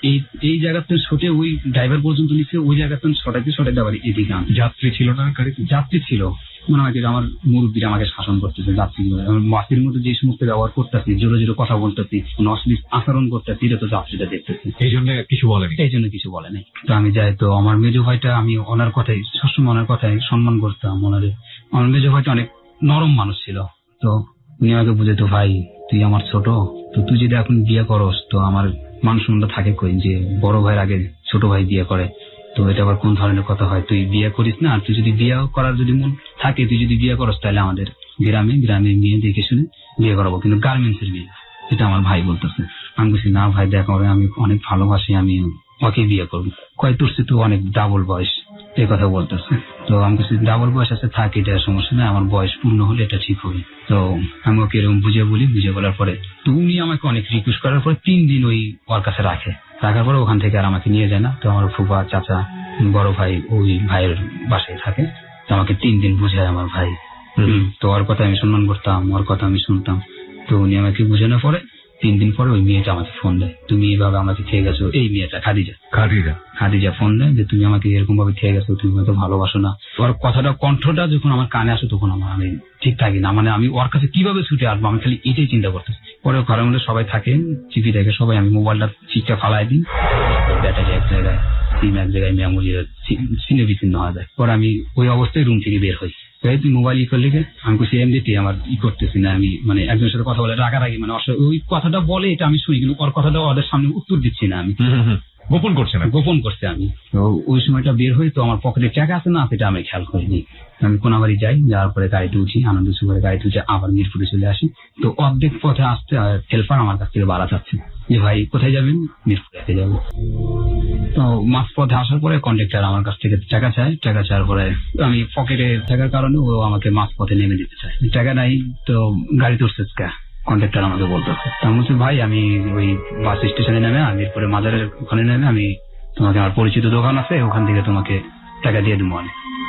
এই জায়গাতে ছোটে ওই ড্রাইভার পর্যন্ত নিচ্ছে, ওই জায়গাতে ছটাইতে আবার এদিকে যাত্রী ছিল না গাড়িতে? যাত্রী ছিল, মনে হয় আমার মুরব্বীরা আমাকে শাসন করতেছে, যাত্রী বাসের মধ্যে যে সমস্ত ব্যবহার করতেছি, জোরে জোরে কথা বলতেছি, অশ্লীল আচরণ করতেছি, এটা তো যাত্রীরা দেখতেছি, এই জন্য কিছু বলে নাই। তো আমি যাই, তো আমার মেজো ভাইটা, আমি ওনার কথাই সবসময় ওনার কথাই সম্মান করতাম। আমার মেজো ভাইটা অনেক নরম মানুষ ছিল। তো উনি আমাকে বুঝাইতো, ভাই তুই আমার ছোট, তো তুই যদি এখন বিয়ে করস তো আমার মান সম্মান থাকে কই, যে বড় ভাইয়ের আগে ছোট ভাই বিয়ে করে, তো এটা আবার কোন ধরনের কথা হয়? তুই বিয়ে করিস না, তুই যদি বিয়ে করার যদি মন থাকে, তুই যদি বিয়ে করস তাহলে আমাদের গ্রামে মেয়ে দেখে শুনে বিয়ে করাবো, কিন্তু গার্মেন্টসের বিয়ে। এটা আমার ভাই বলতেছে। আমি বলছি না ভাই, দেখো আমি অনেক ভালোবাসি, আমি ওকে বিয়ে করবো। কয় তোর তো অনেক ডাবল বয়স, এই কথা বলতেছে। তো আমি বলছি ডাবল বয়স আছে, থাক, এটা সমস্যা নেই, আমার বয়স পূর্ণ হলে এটা ঠিক হবে। তো আমি ওকে এরকম বুঝে বলার পরে তো উনি আমাকে অনেক রিকোয়েস্ট করার পরে 3 দিন ওই ওর কাছে রাখার পরে ওখান থেকে আর আমাকে নিয়ে যায় না। তো আমার ফুফা, চাচা, বড় ভাই ওই ভাইয়ের বাসায় থাকে। তো আমাকে 3 দিন বুঝায় আমার ভাই। তো ওর কথা আমি সম্মান করতাম, ওর কথা আমি শুনতাম। তো উনি আমাকে বুঝানোর পরে 3 দিন পরে ওই মেয়েটা আমাকে ফোন দেয়, তুমি এইভাবে আমাকে খেয়ে গেছো। এই মেয়েটা খাদিজা ফোন দেয় যে তুমি আমাকে এরকম ভাবে খেয়ে গেছো, তুমি হয়তো ভালোবাসো না। ওর কথাটা, কণ্ঠটা যখন আমার কানে আসে তখন আমি ঠিক থাকি না, মানে আমি ওর কাছে কিভাবে ছুটে আসবো, আমি খালি এটাই চিন্তা করতেছি। পরে ঘরের মধ্যে সবাই থাকে, চিপি দেখে সবাই, আমি মোবাইলটা চিপটা ফালাই দিই, ব্যাটারি এক জায়গায়, সিম এক জায়গায়, মেমোরি ছিন্ন বিচ্ছিন্ন হয়ে যায়। পরে আমি ওই অবস্থায় রুম থেকে বের হই। তুই মোবাইল করলি, আমি কিছু এমনিতে আমার করতেছি না, আমি মানে একজনের সাথে কথা বলে রাগারাগি, মানে ওই কথাটা বলে এটা আমি শুনি, কিন্তু ওর কথাটা ওদের সামনে উত্তর দিচ্ছি না, আমি গোপন করছি আমি। তো ওই সময়টা বের হই, তো আমার পকেটে টাকা আছে না সেটা আমি খেয়াল করিনি। আমি কোনাবাড়ি যাই, যাওয়ার পরে গাড়িতে উঠি, আনন্দ সুখে গাড়িতে উঠে আবার মিরপুরে চলে আসি। তো অর্ধেক পথে আসতে হেল্পার আমার কাছ থেকে বাড়া চাচ্ছে যে ভাই কোথায় যাবেন, মিরপুরে যাবো। তো মাঝ পথে আসার পরে কন্ডাক্টর আমার কাছ থেকে টাকা চাওয়ার পরে আমি পকেটে থাকার কারণে ও আমাকে মাঝ পথে নেমে দিতে চায়। টাকা নাই, তো গাড়িতে উঠছে কন্ডাক্টর আমাকে বলতেছে। আমি বলছি ভাই আমি ওই বাস স্টেশনে নেমে মিরপুরে মাজারের ওখানে নেমে আমি তোমাকে, আমার পরিচিত দোকান আছে ওখান থেকে তোমাকে টাকা দিয়ে দেবো।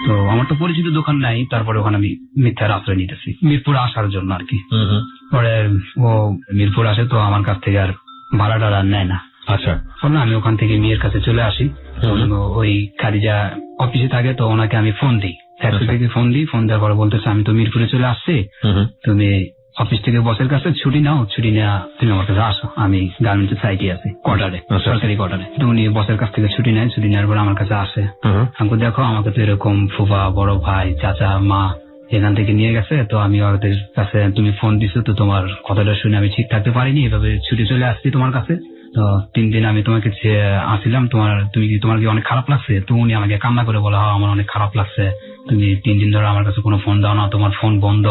তো আমার তো পরিচিত দোকান নাই, তারপরে ওখানে আমি মিথ্যার আশ্রয় নিতেছি মিরপুর আসার জন্য আর কি। পরে ও মিরপুর আসে, তো আমার কাছ থেকে আর ভাড়া টাড়া নেয় না। আচ্ছা, আমি ওখান থেকে মেয়ের কাছে চলে আসি। ওই খাদিজা অফিসে থাকে, তো ওনাকে আমি ফোন দিই, ফ্যাক্টরি থেকে ফোন দেওয়ার পরে বলতেছে আমি তো মিরপুরে চলে আসছি, তুমি অফিস থেকে বসের কাছে ছুটি নেওয়া তুমি আমার কাছে আসো, আমি গার্মেন্টস সাইটে আছি কোয়ার্টারে, সরকারি কোয়ার্টারে। তো উনি বসের কাছ থেকে ছুটি নেওয়ার পরে আমার কাছে আসে। আমাকে দেখো, আমাকে তো এরকম ফুফা, বড় ভাই, চাচা, মা এখান থেকে নিয়ে গেছে, তো আমি ওদের কাছে তুমি ফোন দিছো, তো তোমার কথাটা শুনে আমি ঠিক থাকতে পারিনি, এভাবে ছুটি চলে আসছি তোমার কাছে। তো 3 দিন আমি তোমাকে আসছিলাম, তোমার কি অনেক খারাপ লাগছে? তো উনি আমাকে কান্না করে বলে, হ্যাঁ আমার অনেক খারাপ লাগছে, তুমি 3 দিন ধরে আমার কাছে কোনো ফোন দাও না, তোমার ফোন বন্ধ।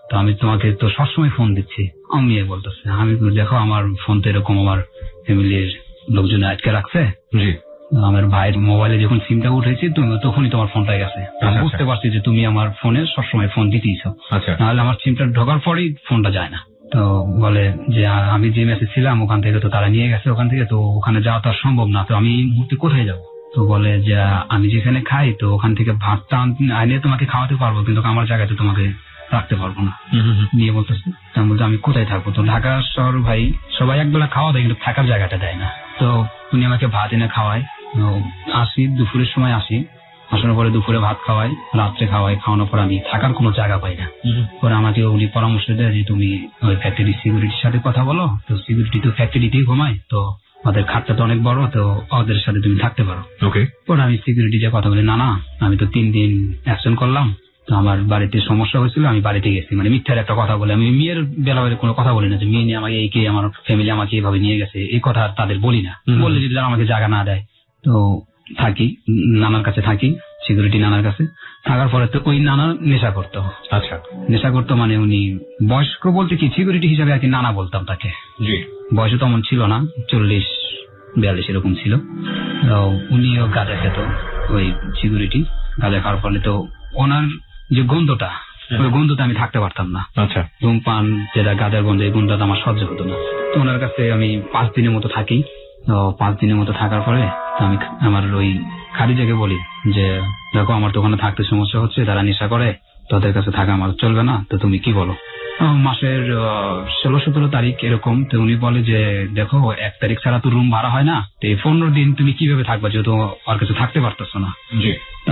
তো আমি তোমাকে তো সবসময় ফোন দিচ্ছি। আমি বলতেছে, আমি দেখো আমার ফোন তো এরকম আমার ফ্যামিলির লোকজন আটকে রাখছে, আমার ভাইয়ের মোবাইলে যখন সিমটা উঠেছি তখনই তোমার ফোনটা গেছে। আমি বুঝতে পারছি যে তুমি আমার ফোনে সবসময় ফোন দিতেইছ, নাহলে আমার সিমটা ঢোকার পরেই ফোনটা যায় না। তো বলে যে আমি যে মেসে ছিলাম ওখান থেকে তো তারা নিয়ে গেছে, ওখান থেকে তো ওখানে যাওয়া তো সম্ভব না, তো আমি এই মুহূর্তে কোথায় যাবো? তো বলে যে আমি যেখানে খাই তো ওখান থেকে ভাতটা আনে তোমাকে খাওয়াতে পারবো, কিন্তু আমার জায়গাতে তোমাকে রাখতে পারবো না। নিয়ে বলতেছে, আমি বলতে আমি কোথায় থাকবো? তো ঢাকা শহর ভাই সবাই একবেলা খাওয়া দেয়, কিন্তু থাকার জায়গাটা দেয় না। তো উনি আমাকে ভাত এনে খাওয়ায়, আসি দুপুরের সময় আসার পরে দুপুরে ভাত খাওয়াই, রাত্রে খাওয়ানোর পর আমি থাকার কোনো জায়গা পাই না। পরে আমাকে উনি পরামর্শ দেয় যে তুমি ওই ফ্যাক্টরি সিকিউরিটির সাথে কথা বলো, তো সিকিউরিটি তো ফ্যাক্টরিতেই ঘুমায়, তো ওদের খাটটা তো অনেক বড়, তো ওদের সাথে তুমি থাকতে পারো। পরে আমি সিকিউরিটি যে কথা বলি, না আমি তো 3 দিন অ্যাবসেন্ট করলাম, তো আমার বাড়িতে সমস্যা হয়েছিল, আমি বাড়িতে গেছি, মানে মিথ্যার একটা কথা বলে। আমি মেয়ের বেলায় কোনো কথা বলি না যে মেয়ে নিয়ে আমাকে আমার ফ্যামিলি আমাকে এইভাবে নিয়ে গেছে, এই কথা তাদের বলি না। বললে যদি আমাকে জায়গা না দেয়, তো থাকি নানার কাছে, সিকিউরিটি নানার কাছে থাকার পরে তো ওই নানা নেশা করতো। আচ্ছা, নেশা করতো মানে উনি বয়স্ক বলতে কি সিকিউরিটি হিসাবে আর কি নানা বলতাম তাকে। বয়স তেমন ছিল না, 40-42 এরকম ছিল। উনিও গাঁজা খেত, ওই সিকিউরিটি গাঁজা খাওয়ার ফলে তো ওনার যে গন্ধটা, ওই গন্ধটা আমি থাকতে পারতাম না। আচ্ছা, ধূমপান যেটা গাঁজার গন্ধ, এই গন্ধটা আমার সহ্য হতো না। তো ওনার কাছে আমি 5 দিনের মতো থাকি। তো 5 দিনের মতো থাকার পরে আমি আমার ওই খাদিজাকে বলি যে দেখো আমার তো ওখানে থাকতে সমস্যা হচ্ছে, তারা নেশা করে, তোদের কাছে থাকা আমার চলবে না, তো তুমি কি বলো? মাসের 16-17 তারিখ এরকম। তো উনি বলে যে দেখো 1 তারিখ ছাড়া তো রুম ভাড়া হয় না, তো এই 15 দিন তুমি কিভাবে থাকবা, যেহেতু ওর কাছে থাকতে পারতেছো না।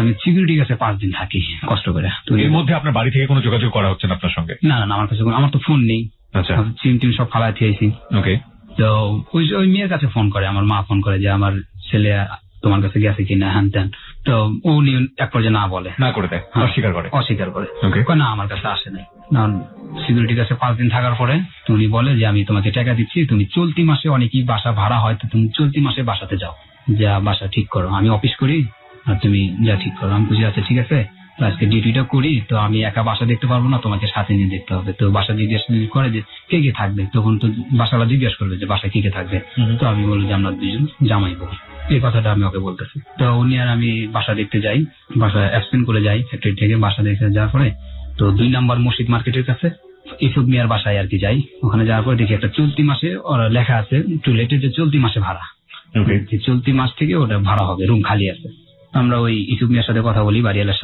আমি সিকিউরিটির কাছে 5 দিন থাকি কষ্ট করে। তো এর মধ্যে আপনার বাড়ি থেকে কোনো যোগাযোগ করা হচ্ছে না আপনার সঙ্গে? না, আমার কাছে আমার তো ফোন নেই। আচ্ছা, সিম সব ফালাই দিয়েছি। তো ওই মেয়ের কাছে ফোন করে, আমার মা ফোন করে যে আমার ছেলে তোমার কাছে গেছে কিনা, হ্যান ত্যান। তো উনি এক পর্যায়ে না বলে, না করে দেয়, অস্বীকার করে না আমার কাছে আসে নাই। সিকিউরিটির কাছে 5 দিন থাকার পরে উনি বলে যে আমি তোমাকে টাকা দিচ্ছি, তুমি চলতি মাসে অনেকই বাসা ভাড়া হয়, তো তুমি চলতি মাসে বাসাতে যাও, যা বাসা ঠিক করো, আমি অফিস করি আর তুমি যা ঠিক করো। আমি বুঝে আচ্ছা ঠিক আছে, আজকে ডিউটিটা করি, তো আমি একা বাসা দেখতে পারবো না, তোমাকে সাথে নিয়ে দেখতে হবে। তো বাসা জিজ্ঞাসা করে যে কে কে থাকবে, তখন তো বাসাটা জিজ্ঞাসা করবে যে বাসায় কে কে থাকবে। তো আমি বলবো যে আমরা 2জন জামাই বউ, এই কথাটা আমি ওকে বলতেছি। তো উনি আর আমি বাসা দেখতে যাই, বাসা অ্যাবসেন্ট করে যাই ফ্যাক্টরি থেকে। বাসা দেখতে যাওয়ার পরে তো 2 নম্বর মসজিদ মার্কেটের কাছে ইসুফ মিয়ার বাসায় আর কি যাই। ওখানে যাওয়ার পরে দেখি একটা চলতি মাসে ওরা লেখা আছে টুলেটে যে চলতি মাসে ভাড়া, চলতি মাস থেকে ওটা ভাড়া হবে, রুম খালি আছে। আমরা ওই ইসুফ মিয়ার সাথে কথা বলি, বাড়িওয়ালার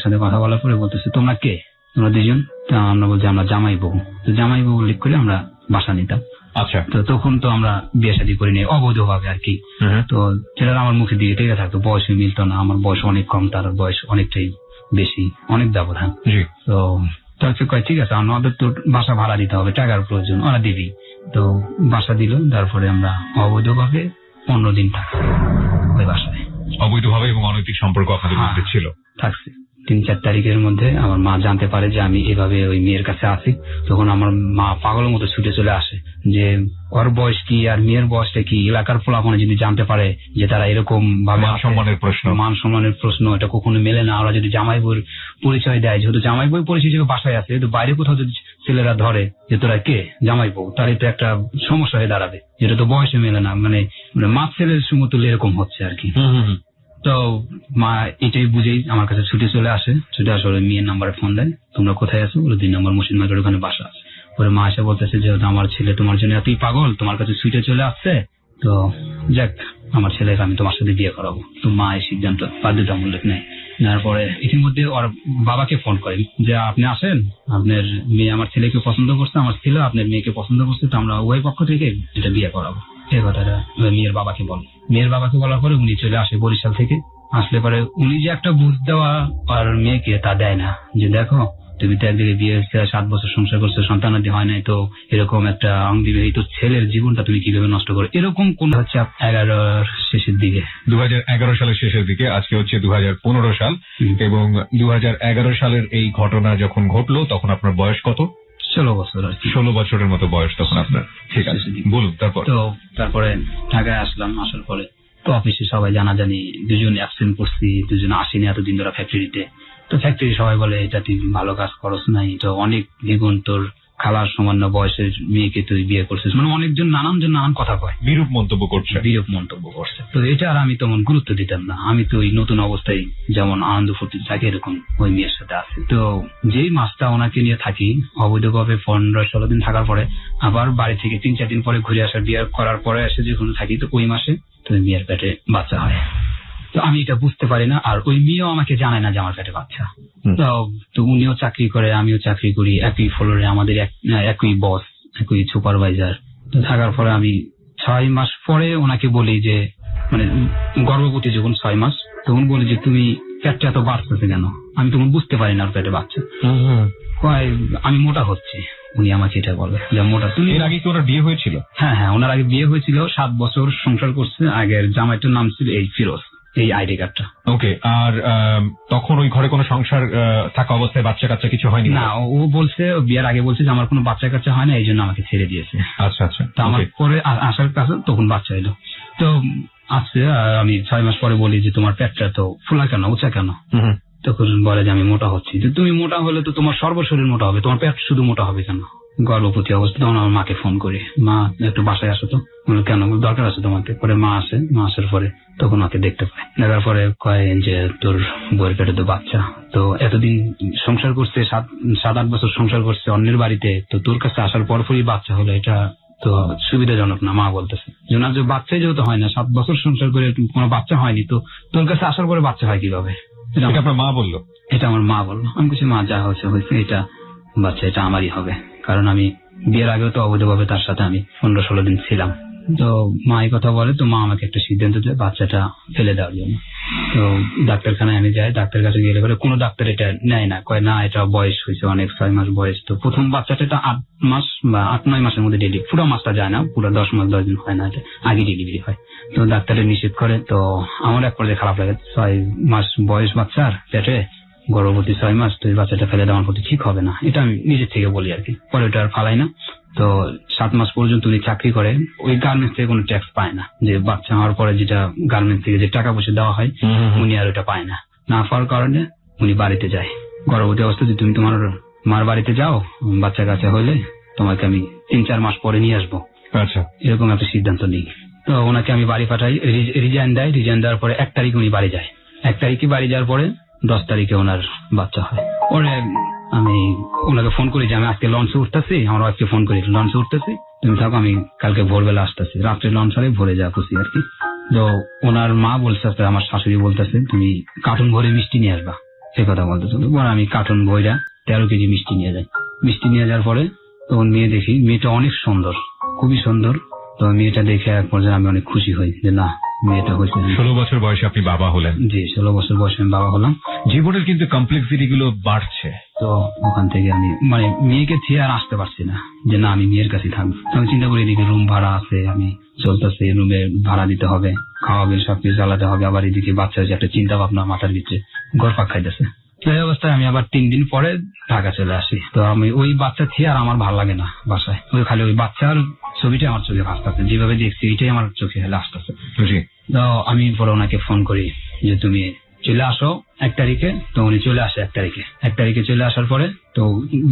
সাথে কথা বলার পরে বলতেছে তোমরা কে? তোমরা 2জন? আমরা বলছি আমরা জামাই বউ। তো জামাই বউ লিখ করে আমরা বাসা নিতাম। আচ্ছা। তো তখন তো আমরা বিয়ে শাদী করিনি অবৈধভাবে আর কি। তো ছেলেরা আমার মুখের দিকে টেকে থাকতো, বয়সে মিলতো না, আমার বয়স অনেক কম, তার বয়স অনেকটাই বেশি, অনেক ব্যবধান। তো হচ্ছে কয় ঠিক আছে, আমাদের তো বাসা ভাড়া দিতে হবে, টাকার প্রয়োজন, ওরা দিবি। তো বাসা দিল, তারপরে আমরা অবৈধভাবে 15 দিন থাকছি ওই বাসায়। অবৈধভাবে এবং অনৈতিক সম্পর্ক আপনাদের মধ্যে ছিল? থাকছি। 3-4 তারিখের মধ্যে আমার মা জানতে পারে যে আমি এভাবে ওই মেয়ের কাছে আছি। তখন আমার মা পাগলের মতো ছুটে চলে আসে যে ওর বয়স কি আর মেয়ের বয়সটা কি, এলাকার পোলাপনে যদি জানতে পারে যে তারা এরকম ভাবে মান সম্মানের প্রশ্ন, এটা কখনো মেলে না। ওরা যদি জামাই বইয়ের পরিচয় দেয়, যেহেতু জামাই বই পরিচয় হিসেবে বাসায় আছে, কিন্তু বাইরে কোথাও যদি ছেলেরা ধরে যে তোরা কে জামাই বউ, তার এটা একটা সমস্যা হয়ে দাঁড়াবে, যেটা তো বয়সে মেলে না। মানে মা ছেলের সমতুল্য এরকম হচ্ছে আর কি। তো মা এটাই বুঝেই আমার কাছে ছুটে চলে আসে। ছুটে আসলে মেয়ের নাম্বারে ফোন দেয়, তোমরা কোথায় আছো? বলে 2 নম্বর মসজিদ মার্কেট, ওখানে বাসা আছে। পরে মা এসে বলতেছে যে আমার ছেলে তোমার জন্য এতই পাগল, তোমার কাছে ছুটে চলে আসছে, তো যাক আমার ছেলেকে আমি তোমার সাথে বিয়ে করাবো। তো মা এই সিদ্ধান্ত বাধ্যতামূলক নেয়। তারপরে ইতিমধ্যে ওর বাবাকে ফোন করেন যে আপনি আসেন, আপনার মেয়ে আমার ছেলেকে পছন্দ করছে, আমার ছেলে আপনার মেয়েকে পছন্দ করছে, তো আমরা উভয় পক্ষ থেকে এটা বিয়ে করাবো। এই কথাটা মেয়ের বাবাকে বল। মেয়ের বাবাকে বলার পরে উনি চলে আসে বরিশাল থেকে। আসলে পরে উনি যে একটা বুঝ দেওয়া আর মেয়েকে তা দেয় না, যে দেখো তুমি তো একদিকে বিয়ে হচ্ছে, 7 বছর সংসার করছো, সন্তানাদি হয় নাই, তো এরকম একটা অং দিবে, এই তো ছেলের জীবনটা তুমি কিভাবে নষ্ট করো, এরকম কোন হচ্ছে 11 শেষের দিকে, 2011 সালের শেষের দিকে। আজকে হচ্ছে 2015 সাল, এবং 2011 সালের এই ঘটনা যখন ঘটলো তখন আপনার বয়স কত? 16 বছর আর কি। 16 বছরের মতো বয়স তখন আপনার। ঠিক আছে, বলুন তারপর। তো তারপরে ঢাকায় আসলাম। আসার পরে তো অফিসে সবাই জানাজানি, 2 জন অ্যাবসেন্ট করছি, 2 জন আসেনি এতদিন ধরে ফ্যাক্টরিতে। তো ফ্যাক্টরি সবাই বলে এটা তুই ভালো কাজ করস নাই, তো অনেক দ্বিগুণ তোর খালার সামান্য বয়সের মেয়েকে তুই বিয়ে করছিস, মানে অনেকজন নানান কথা কয়, বিরূপ মন্তব্য করছে। তো এটা আর আমি তেমন গুরুত্ব দিতাম না। আমি তো ওই নতুন অবস্থায় যেমন আনন্দ ফুর্তি থাকে এরকম ওই মেয়ের সাথে আছি। তো যেই মাসটা ওনাকে নিয়ে থাকি অবৈধভাবে 15-16 দিন থাকার পরে আবার বাড়ি থেকে 3-4 দিন পরে ঘুরে আসার, বিয়ে করার পরে এসে যখন থাকি, তো ওই মাসে তো মেয়ের পেটে বাচ্চা হয়। তো আমি এটা বুঝতে পারি না, আর ওই মেয়েও আমাকে জানায় না যে আমার পেটে বাচ্চা। তো উনিও চাকরি করে, আমিও চাকরি করি, একই ফ্লোরে, আমাদের একই বস, একই সুপারভাইজার। তো থাকার পরে আমি 6 মাস পরে ওনাকে বলি যে, মানে গর্ভবতী যখন 6 মাস, তখন বলি যে তুমি পেটটা এত বাড়তেছে কেন? আমি তখন বুঝতে পারি না ওর পেটে বাচ্চা। আমি মোটা হচ্ছি। উনি আমাকে এটা বলে যে মোটা। তুমি এর আগে কি ওনার বিয়ে হয়েছিল? হ্যাঁ, ওনার আগে বিয়ে হয়েছিল, 7 বছর সংসার করছে। আগের জামাইটার নাম ছিল এই ফিরোজ, এই আইডি কার্ডটা। ওকে। আর তখন ওই ঘরে কোনো সংসার থাকা অবস্থায় বাচ্চা কাচ্চা কিছু হয়নি? না, ও বলছে বিয়ের আগে বলছে যে আমার কোনো বাচ্চা কাচ্চা হয় না, এই জন্য আমাকে ছেড়ে দিয়েছে। আচ্ছা আচ্ছা। তো আমার পরে আসার কাছে তখন বাচ্চা এলো। তো আসছে, আমি 6 মাস পরে বলি যে তোমার পেটটা তো ফুলা কেন, উঁচা কেন? তখন বলে যে আমি মোটা হচ্ছি। তো তুমি মোটা হলে তো তোমার সর্বশরীর মোটা হবে, তোমার পেট শুধু মোটা হবে কেন? গর্ভবতী অবস্থা। তখন আমার মাকে ফোন করি, মা একটু বাসায় আসো তো। কেন, দরকার আছে তোমাকে? পরে মা আসে, মা আসার পরে তখন ওকে দেখতে পাই। দেখার পরে কয় যে তোর বউয়ের পেটে তো বাচ্চা, তো এতদিন সংসার করছে, 7-8 বছর সংসার করছে অন্যের বাড়িতে, তো তোর কাছে আসার পরপরই বাচ্চা হলো, এটা তো সুবিধাজনক না। মা বলতেছে যে বাচ্চাই যেহেতু হয় না, 7 বছর সংসার করে কোনো বাচ্চা হয়নি, তো তোর কাছে আসার পরে বাচ্চা হয় কিভাবে? এটা আপনার মা বললো? এটা আমার মা বললো। আমি বলছি মা যা হয়েছে এটা বাচ্চা এটা আমারই হবে, কারণ আমি বিয়ের আগেও তো অবৈধভাবে তার সাথে আমি 15-16 দিন ছিলাম। তো মা এই কথা বলে, তো মা আমাকে একটা সিদ্ধান্ত দেয় বাচ্চাটা ফেলে দেওয়ার জন্য। তো ডাক্তারখানায় আমি যাই, ডাক্তার কাছে গেলে পরে কোনো ডাক্তার এটা নেয় না, কয় না এটা বয়স হয়েছে অনেক, 6 মাস বয়স। তো প্রথম বাচ্চাটা 8 মাস বা 8-9 মাসের মধ্যে ডেলিভারি, পুরো মাসটা যায় না, পুরো 10 মাস 10 দিন হয় না, এটা আগে ডেলিভারি হয়। তো ডাক্তারের নিষেধ করে। তো আমার এক পর্যায়ে খারাপ লাগে, 6 মাস বয়স বাচ্চার পেটে, গর্ভবতী 6 মাস, তো এই বাচ্চাটা ফেলে দেওয়ার প্রতি ঠিক হবে না, এটা আমি নিজের থেকে বলি আর কি। পরে ওটা আর ফালাই না। তো 7 মাস পর্যন্ত উনি চাকরি করে, ওই গার্মেন্টস থেকে কোনো ট্যাক্স পায় না, যে বাচ্চা হওয়ার পরে যেটা গার্মেন্টস থেকে যে টাকা পয়সা দেওয়া হয় উনি আর ওটা পায় না। না পাওয়ার কারণে উনি বাড়িতে যায়। গর্ভবতী অবস্থা যে তুমি তোমার মার বাড়িতে যাও, বাচ্চা কাচ্চা হলে তোমাকে আমি 3-4 মাস পরে নিয়ে আসবো। আচ্ছা, এরকম একটা সিদ্ধান্ত নেই। তো ওনাকে আমি বাড়ি পাঠাই, রিজাইন দেওয়ার পরে 1 তারিখ উনি বাড়ি যায়। 1 তারিখে বাড়ি যাওয়ার পরে 10 তারিখে ওনার বাচ্চা হয়। পরে আমি ওনাকে ফোন করি যে আমি আজকে লঞ্চে উঠতেছি, আমার আজকে ফোন করি লঞ্চে উঠতেছি, তুমি থাকো, আমি কালকে ভোরবেলা আসতেছি। রাত্রে লঞ্চ হলে ভোরে যা খুশি আর কি। তো ওনার মা বলছে, আমার শাশুড়ি বলতেছে তুমি কার্টুন ভরে মিষ্টি নিয়ে আসবা, সে কথা বলতেছে। আমি কার্টুন ভইরা 13 কেজি মিষ্টি নিয়ে যাই। মিষ্টি নিয়ে যাওয়ার পরে তখন মেয়ে দেখি, মেয়েটা অনেক সুন্দর, খুবই সুন্দর। তো মেয়েটা দেখে এক পর্যায়ে আমি অনেক খুশি হই যে না, মেয়েটা হয়েছে। 16 বছর বয়সে আপনি বাবা হলেন। জি, 16 বছর বয়সে আমি বাবা হলাম। জীবনের কিন্তু কমপ্লেক্সিটি গুলো বাড়ছে। তো ওখান থেকে আমি মানে মেয়েকে ছেড়ে আর আসতে পারছি না, যে না আমি মেয়ের কাছে থাকবো। আমি চিন্তা করি এদিকে রুম ভাড়া আছে, আমি চলতেছে, রুমে ভাড়া দিতে হবে, খাওয়া বিল সবকিছু চালাতে হবে, আবার এদিকে বাচ্চা হয়েছে, একটা চিন্তা ভাবনা মাথার ভিতরে ঘুরপাক খাইতেছে। তো এই অবস্থায় আমি আবার 3 দিন পরে ঢাকা চলে আসি। তো আমি ওই বাচ্চা ছেড়ে আর আমার ভালো লাগে না বাসায়, ওই খালি ওই বাচ্চার ছবিটা আমার চোখে ভাসতেছে, যেভাবে দেখছি এটাই আমার চোখে হেলে আসতেছে। তো আমি পরে ওনাকে ফোন করি যে তুমি চলে আসো 1 তারিখে। তো উনি চলে আসে 1 তারিখে। 1 তারিখে চলে আসার পরে তো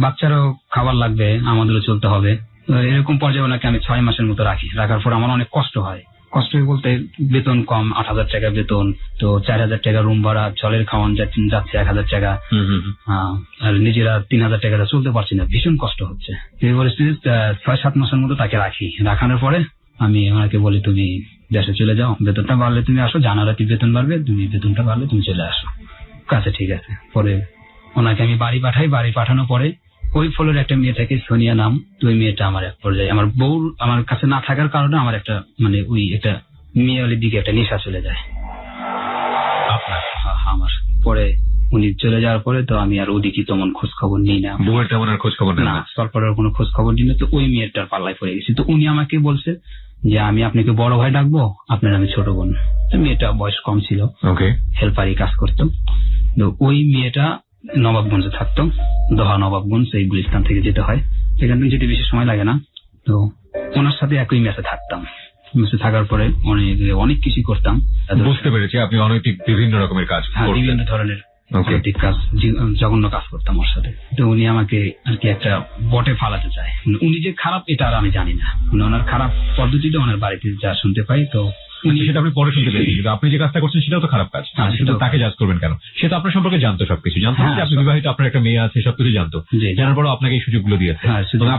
বাচ্চারও খাবার লাগবে, আমাদেরও চলতে হবে। তো এরকম পর্যায়ে ওনাকে আমি 6 মাসের মতো রাখি। রাখার পর আমার অনেক কষ্ট হয়। কষ্ট বলতে বেতন কম, 8,000 টাকা বেতন, তো 4,000 টাকা রুম ভাড়া, জলের খাওয়ান যাচ্ছে 1,000 টাকা, আর নিজেরা 3,000 টাকা চলতে পারছি না, ভীষণ কষ্ট হচ্ছে। এই পরিস্থিতি 6-7 মাসের মতো তাকে রাখি। রাখানোর পরে আমি ওনাকে বলি তুমি দেশে চলে যাও, বেতনটা বাড়লে তুমি আসো, জানুয়ারিতে বেতন বাড়বে, তুমি বেতনটা বাড়লে তুমি চলে আসো। কাছে ঠিক আছে। পরে ওনাকে আমি বাড়ি পাঠাই। বাড়ি পাঠানোর পরে ওই ফলের একটা মেয়ে থাকে, সোনিয়া নাম। তো ওই মেয়েটা আমার এক পর্যায়ে আমার বউ আমার কাছে না থাকার কারণে আমার একটা মানে ওই একটা মেয়ের দিকে একটা নেশা চলে যায় আমার। পরে উনি চলে যাওয়ার পরে তো আমি আর ওদিকে তেমন খোঁজ খবর নিই না, বউয়ের তেমন আর খোঁজ খবর না, সরকারের কোনো খোঁজ খবর নিই না। তো ওই মেয়েটার পাল্লায় পড়ে গেছি। তো উনি আমাকে বলছে যে আমি আপনাকে বড় ভাই ডাকবো, আপনার আমি ছোট বোন। তো মেয়েটা বয়স কম ছিল, হেল্পারি কাজ করতো। তো ওই মেয়েটা নবাবগঞ্জে থাকতো, দোহা নবাবগঞ্জ, এই গুলিস্তান থেকে যেতে হয়, সেখান থেকে যেতে বেশি সময় লাগে না। তো ওনার সাথে একই মেসে থাকতাম। মেসে থাকার পরে অনেক কিছু করতাম। বুঝতে পেরেছি আপনি অনৈতিক বিভিন্ন রকমের কাজ, বিভিন্ন ধরনের অনৈতিক কাজ, জঘন্য কাজ করতাম ওর সাথে। তো উনি আমাকে আর কি একটা বটে ফালাতে চায়। উনি যে খারাপ এটা আর আমি জানি না, ওনার খারাপ পদ্ধতিটা ওনার বাড়িতে যা শুনতে পাই। তো সেটা আপনি পরে শুনতে পেয়েছি, কিন্তু আপনি যে কাজটা করছেন সেটাও তো খারাপ কাজ। সেটা তাকে জাজ করবেন কেন? সে তো আপনার সম্পর্কে জানতো, সবকিছু জানতো, আপনি বিবাহিত, আপনার একটা মেয়ে আছে, সবকিছু জানতো। জানার পরও আপনাকে এই সুযোগগুলো দিয়েছে,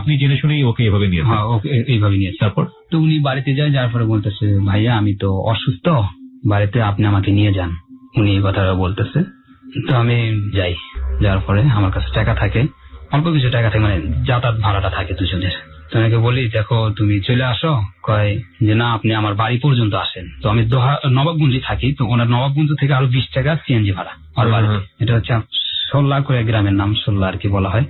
আপনি জেনে শুনেই ওকে এভাবে নিয়েছেন। ওকে এইভাবে নিয়েছে। তারপর তো উনি বাড়িতে যায়, যার পরে বলতেছে ভাইয়া আমি তো অসুস্থ, বাড়িতে আপনি আমাকে নিয়ে যান। উনি এই কথাটা বলতেছে। তো আমি যাই। যার পরে আমার কাছে টাকা থাকে, অল্প কিছু টাকা থাকে, মানে যাতায়াত ভাড়াটা থাকে দুজনের। তো আমাকে বলি দেখো তুমি চলে আসো। কয় যে না আপনি আমার বাড়ি পর্যন্ত আসেন। তো আমি নবাবগঞ্জে থাকি, তো ওনার নবাবগঞ্জ থেকে আরো 20 টাকা সিএনজি ভাড়া আর বাড়িতে। এটা হচ্ছে 16 করে গ্রামের নাম, 16 আর কি বলা হয়।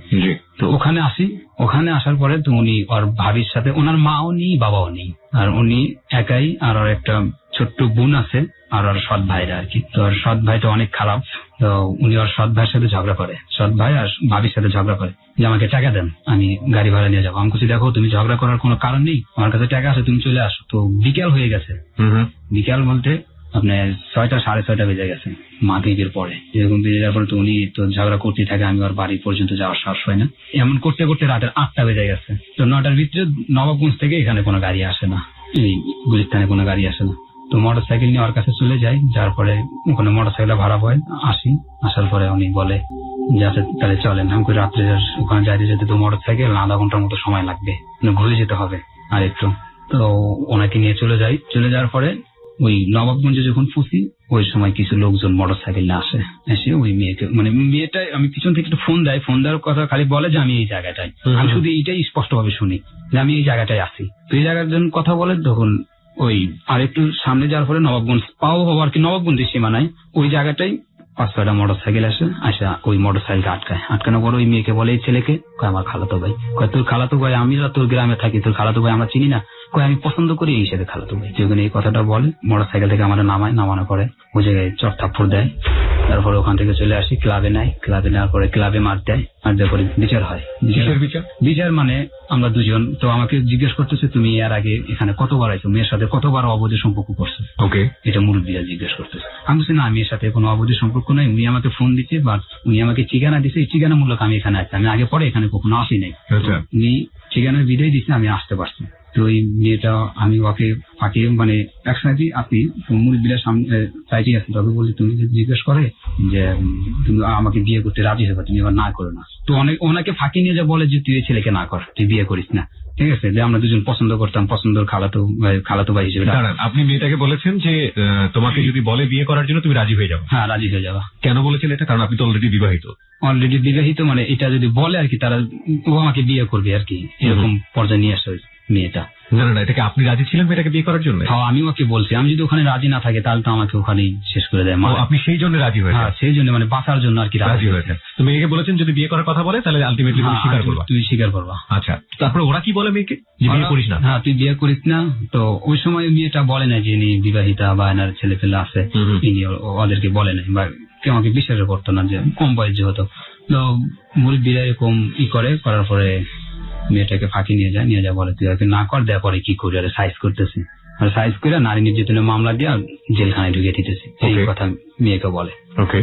তো ওখানে আসি। ওখানে আসার পরে তো উনি ওর ভাবির সাথে, ওনার মাও নেই বাবাও নেই, আর উনি একাই, আর ওর একটা ছোট্ট বোন আছে, আর ওর সৎ ভাইরা আর কি। তো ওর সৎ ভাইটা অনেক খারাপ। তো উনি ওর সৎ ভাইয়ের সাথে ঝগড়া করে, সৎ ভাই আর ভাবির সাথে ঝগড়া করে যে আমাকে টাকা দেন, আমি গাড়ি ভাড়া নিয়ে যাবো। আমি বলছি দেখো তুমি ঝগড়া করার কোনো কারণ নেই, আমার কাছে টাকা আছে, তুমি চলে আসো। তো বিকেল হয়ে গেছে। বিকেল বলতে আপনার 6টা 6:30 বেজে গেছে মাগরিবের পরে। এরকম বেজে যাওয়ার পরে তো উনি তো ঝগড়া করতেই থাকে, আমি ওর বাড়ি পর্যন্ত যাওয়ার সাহস হয় না। এমন করতে করতে রাতের 8টা বেজে গেছে। তো 9টার ভিতরে নবাবগঞ্জ থেকে এখানে কোনো গাড়ি আসে না, এই গুলিস্তানে কোনো গাড়ি আসে না। তো মোটরসাইকেল নিয়ে ওর কাছে চলে যাই। যার পরে ওখানে মোটরসাইকেল ভাড়া হয়, আসি। আসার পরে উনি বলে যে আচ্ছা তাহলে চলেন। আমি রাত্রে ওখানে যাইতে যেতে তো মোটরসাইকেল আধা ঘন্টার মতো সময় লাগবে, ঘুরে যেতে হবে আর একটু। তো ওনাকে নিয়ে চলে যাই। চলে যাওয়ার পরে ওই নবাবগঞ্জে যখন ফুসি, ওই সময় কিছু লোকজন মোটরসাইকেল নিয়ে আসে। এসে ওই মেয়েকে, মানে মেয়েটা আমি পিছন থেকে একটু ফোন দেয়, ফোন দেওয়ার কথা খালি বলে যে আমি এই জায়গাটায়। আমি শুধু এইটাই স্পষ্ট ভাবে শুনি যে আমি এই জায়গাটায় আছি। তো এই জায়গার জন্য কথা বলে, তখন ওই আর একটু সামনে যাওয়ার পরে নবাবগঞ্জ পাও আর কি, নবাবগঞ্জের সীমানায় ওই জায়গাটাই 5-6টা মোটরসাইকেল আসা ওই মোটরসাইকেল আটকানোর পরে ওই মেয়েকে বলে এই ছেলেকে, কয় আমার খালাতো ভাই। কয় তোর খালাতো ভাই? আমি তোর গ্রামে থাকি, তোর খালাতো ভাই আমরা চিনি না। কয় আমি পছন্দ করি এই হিসেবে খালাতো ভাই। যখন এই কথাটা বলে মোটরসাইকেল থেকে আমাদের নামানোর পরে ওই জায়গায় চট থাপ্পড় দেয়। তারপরে ওখান থেকে চলে আসি, ক্লাবে নেয়। ক্লাবে নেওয়ার পরে ক্লাবে মার দেয়। মার দেওয়ার পরে বিচার হয়। বিচার মানে আমরা দুজন। তো আমাকে জিজ্ঞেস করতেছে তুমি এর আগে এখানে কতবার আইছো, মেয়ের সাথে কতবার অবৈধ সম্পর্ক করছো? এটা মুরব্বীরা জিজ্ঞেস করতেছে। আমি বলছি না মেয়ের সাথে কোনো অবৈধ সম্পর্ক নাই, উনি আমাকে ফোন দিচ্ছে বা উনি আমাকে ঠিকানা দিচ্ছে, এই ঠিকানা মূলক আমি এখানে আসছি। আমি আগে পরে এখানে কখনো আসি নাই। উনি ঠিকানার বিদায় দিচ্ছে, আমি আসতে পারছি। তো ওই মেয়েটা আমি ওকে ফাঁকি মানে একসাথে আপনি মুরব্বীরা সামনে সাইডে আসি, তবে বলি তুমি জিজ্ঞেস করে যে তুমি আমাকে বিয়ে করতে রাজি হবে, তুমি এবার না করো না। তো ওনাকে ফাঁকি নিয়ে যা বলে যে তুই এই ছেলেকে না কর, তুই বিয়ে করিস না। ঠিক আছে, যে আমরা দুজন পছন্দ করতাম, পছন্দের খালাতো ভাই হিসেবে। আপনি মেয়েটাকে বলেছেন যে তোমাকে যদি বলে বিয়ে করার জন্য তুমি রাজি হয়ে যাও? হ্যাঁ, রাজি হয়ে যাওয়া। কেন বলেছেন এটা? কারণ আপনি তো অলরেডি বিবাহিত। অলরেডি বিবাহিত, মানে এটা যদি বলে আর কি তারা ও আমাকে বিয়ে করবে আর কি, এরকম পর্যায়ে নিয়ে আসে মেয়েটা। না না, এটাকে আপনি রাজি ছিলেন মেয়েটাকে বিয়ে করার জন্য? হ্যাঁ, আমি ওকে বলছি আমি যদি ওখানে রাজি না থাকি তাহলে তো আমাকে ওখানেই শেষ করে দেয় মা। আপনি সেই জন্য রাজি হয়েছেন? হ্যাঁ, সেই জন্য মানে বাঁচার জন্য আর কি রাজি হয়েছেন। তো মেয়েকে বলেছেন যদি বিয়ে করার কথা বলে তাহলে আলটিমেটলি তুমি স্বীকার করবা? তুই স্বীকার করবা। আচ্ছা, তারপরে ওরা কি বলে মেয়েকে? যে বিয়ে করিস না? হ্যাঁ, তুই বিয়ে করিস না। তো ওই সময় মেয়েটা বলে না যে ইনি বিবাহিতা বা এনার ছেলে পেলে আছে, ইনি ওদেরকে বলে নাই বা কেউ আমাকে বিশ্বাস করতো না, যে কম বয়স যেহেতু। তো মুরব্বীরা এরকম করার পরে মেয়েটাকে ফাঁকি নিয়ে যায় বলে তুই আগে না কর, দেওয়ার পরে কি করি, আর সাইজ করতেছি, আর সাইজ করে নারী নির্যাতনের মামলা দিয়ে জেলখানায় ঢুকিয়ে দিতেছি, এই কথা মেয়েকে বলে। ওকে।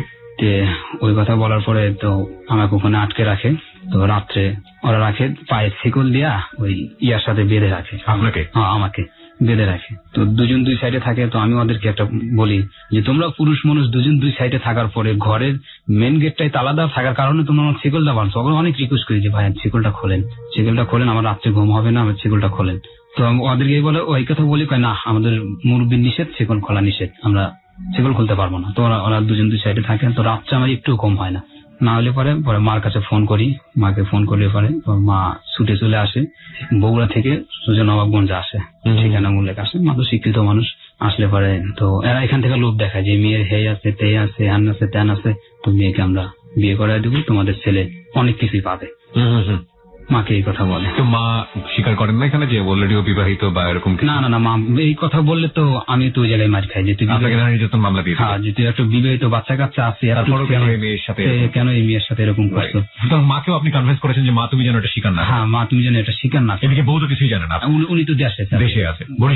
ওই কথা বলার পরে তো আমাকে ওখানে আটকে রাখে। তো রাত্রে ওরা রাখে পায়ে শিকল দিয়া ওই ইয়ার সাথে বেঁধে রাখে। আপনাকে? হ্যাঁ, আমাকে বেঁধে রাখে। তো দুজন দুই সাইডে থাকে। তো আমি ওদেরকে একটা বলি যে তোমরা পুরুষ মানুষ দুজন দুই সাইডে থাকার পরে ঘরের মেন গেটটাই তালা দেওয়া থাকার কারণে তোমরা আমার শিকলটা বানছো। অনেক রিকোয়েস্ট করি যে ভাই শিকলটা খোলেন, আমার রাত্রে ঘুম হবে না, আমার শিকলটা খোলেন। তো ওদেরকে বলে ওই কথা বলি না, আমাদের মুরব্বীর নিষেধ, শিকল খোলা নিষেধ, আমরা শিকল খুলতে পারবো না। তো ওরা দুজন দুই সাইডে থাকে। তো রাত্রে আমার একটু কম হয় না, না হলে পরে মার কাছে ফোন করি, মাকে ফোন করলে পরে মা ছুটে চলে আসে। বগুড়া থেকে সুজন নবাবগঞ্জ আসে, ঠিকানা উল্লেখ আসে। মা তো শিক্ষিত মানুষ, আসলে পরে তো এরা এখান থেকে লোভ দেখায় যে মেয়ের হে আছে, তে আছে, হ্যান আছে, ত্যান আছে, তো মেয়েকে আমরা বিয়ে করাই দেবো, তোমাদের ছেলে অনেক কিছুই পাবে। মাকে এই কথা বলে। তো মা স্বীকার করেন না এখানে যে অলরেডি ও বিবাহিত বা এরকম? না না না, মা এই কথা বললে তো আমি তো ওই জায়গায় মার খাই যে তুই নির্যাতন মামলা দিয়ে। হ্যাঁ, যে তুই একটা বিবাহিত বাচ্চা কাচ্চা আছে, কেন এই মেয়ের সাথে এরকম করছো? মাকেও আপনি কনভিন্স করেছেন যে মা তুমি যেন এটা স্বীকার না? হ্যাঁ, মা তুমি যেন এটা স্বীকার না। এদিকে বউ তো কিছুই জানে না, উনি তো দেশে আছে।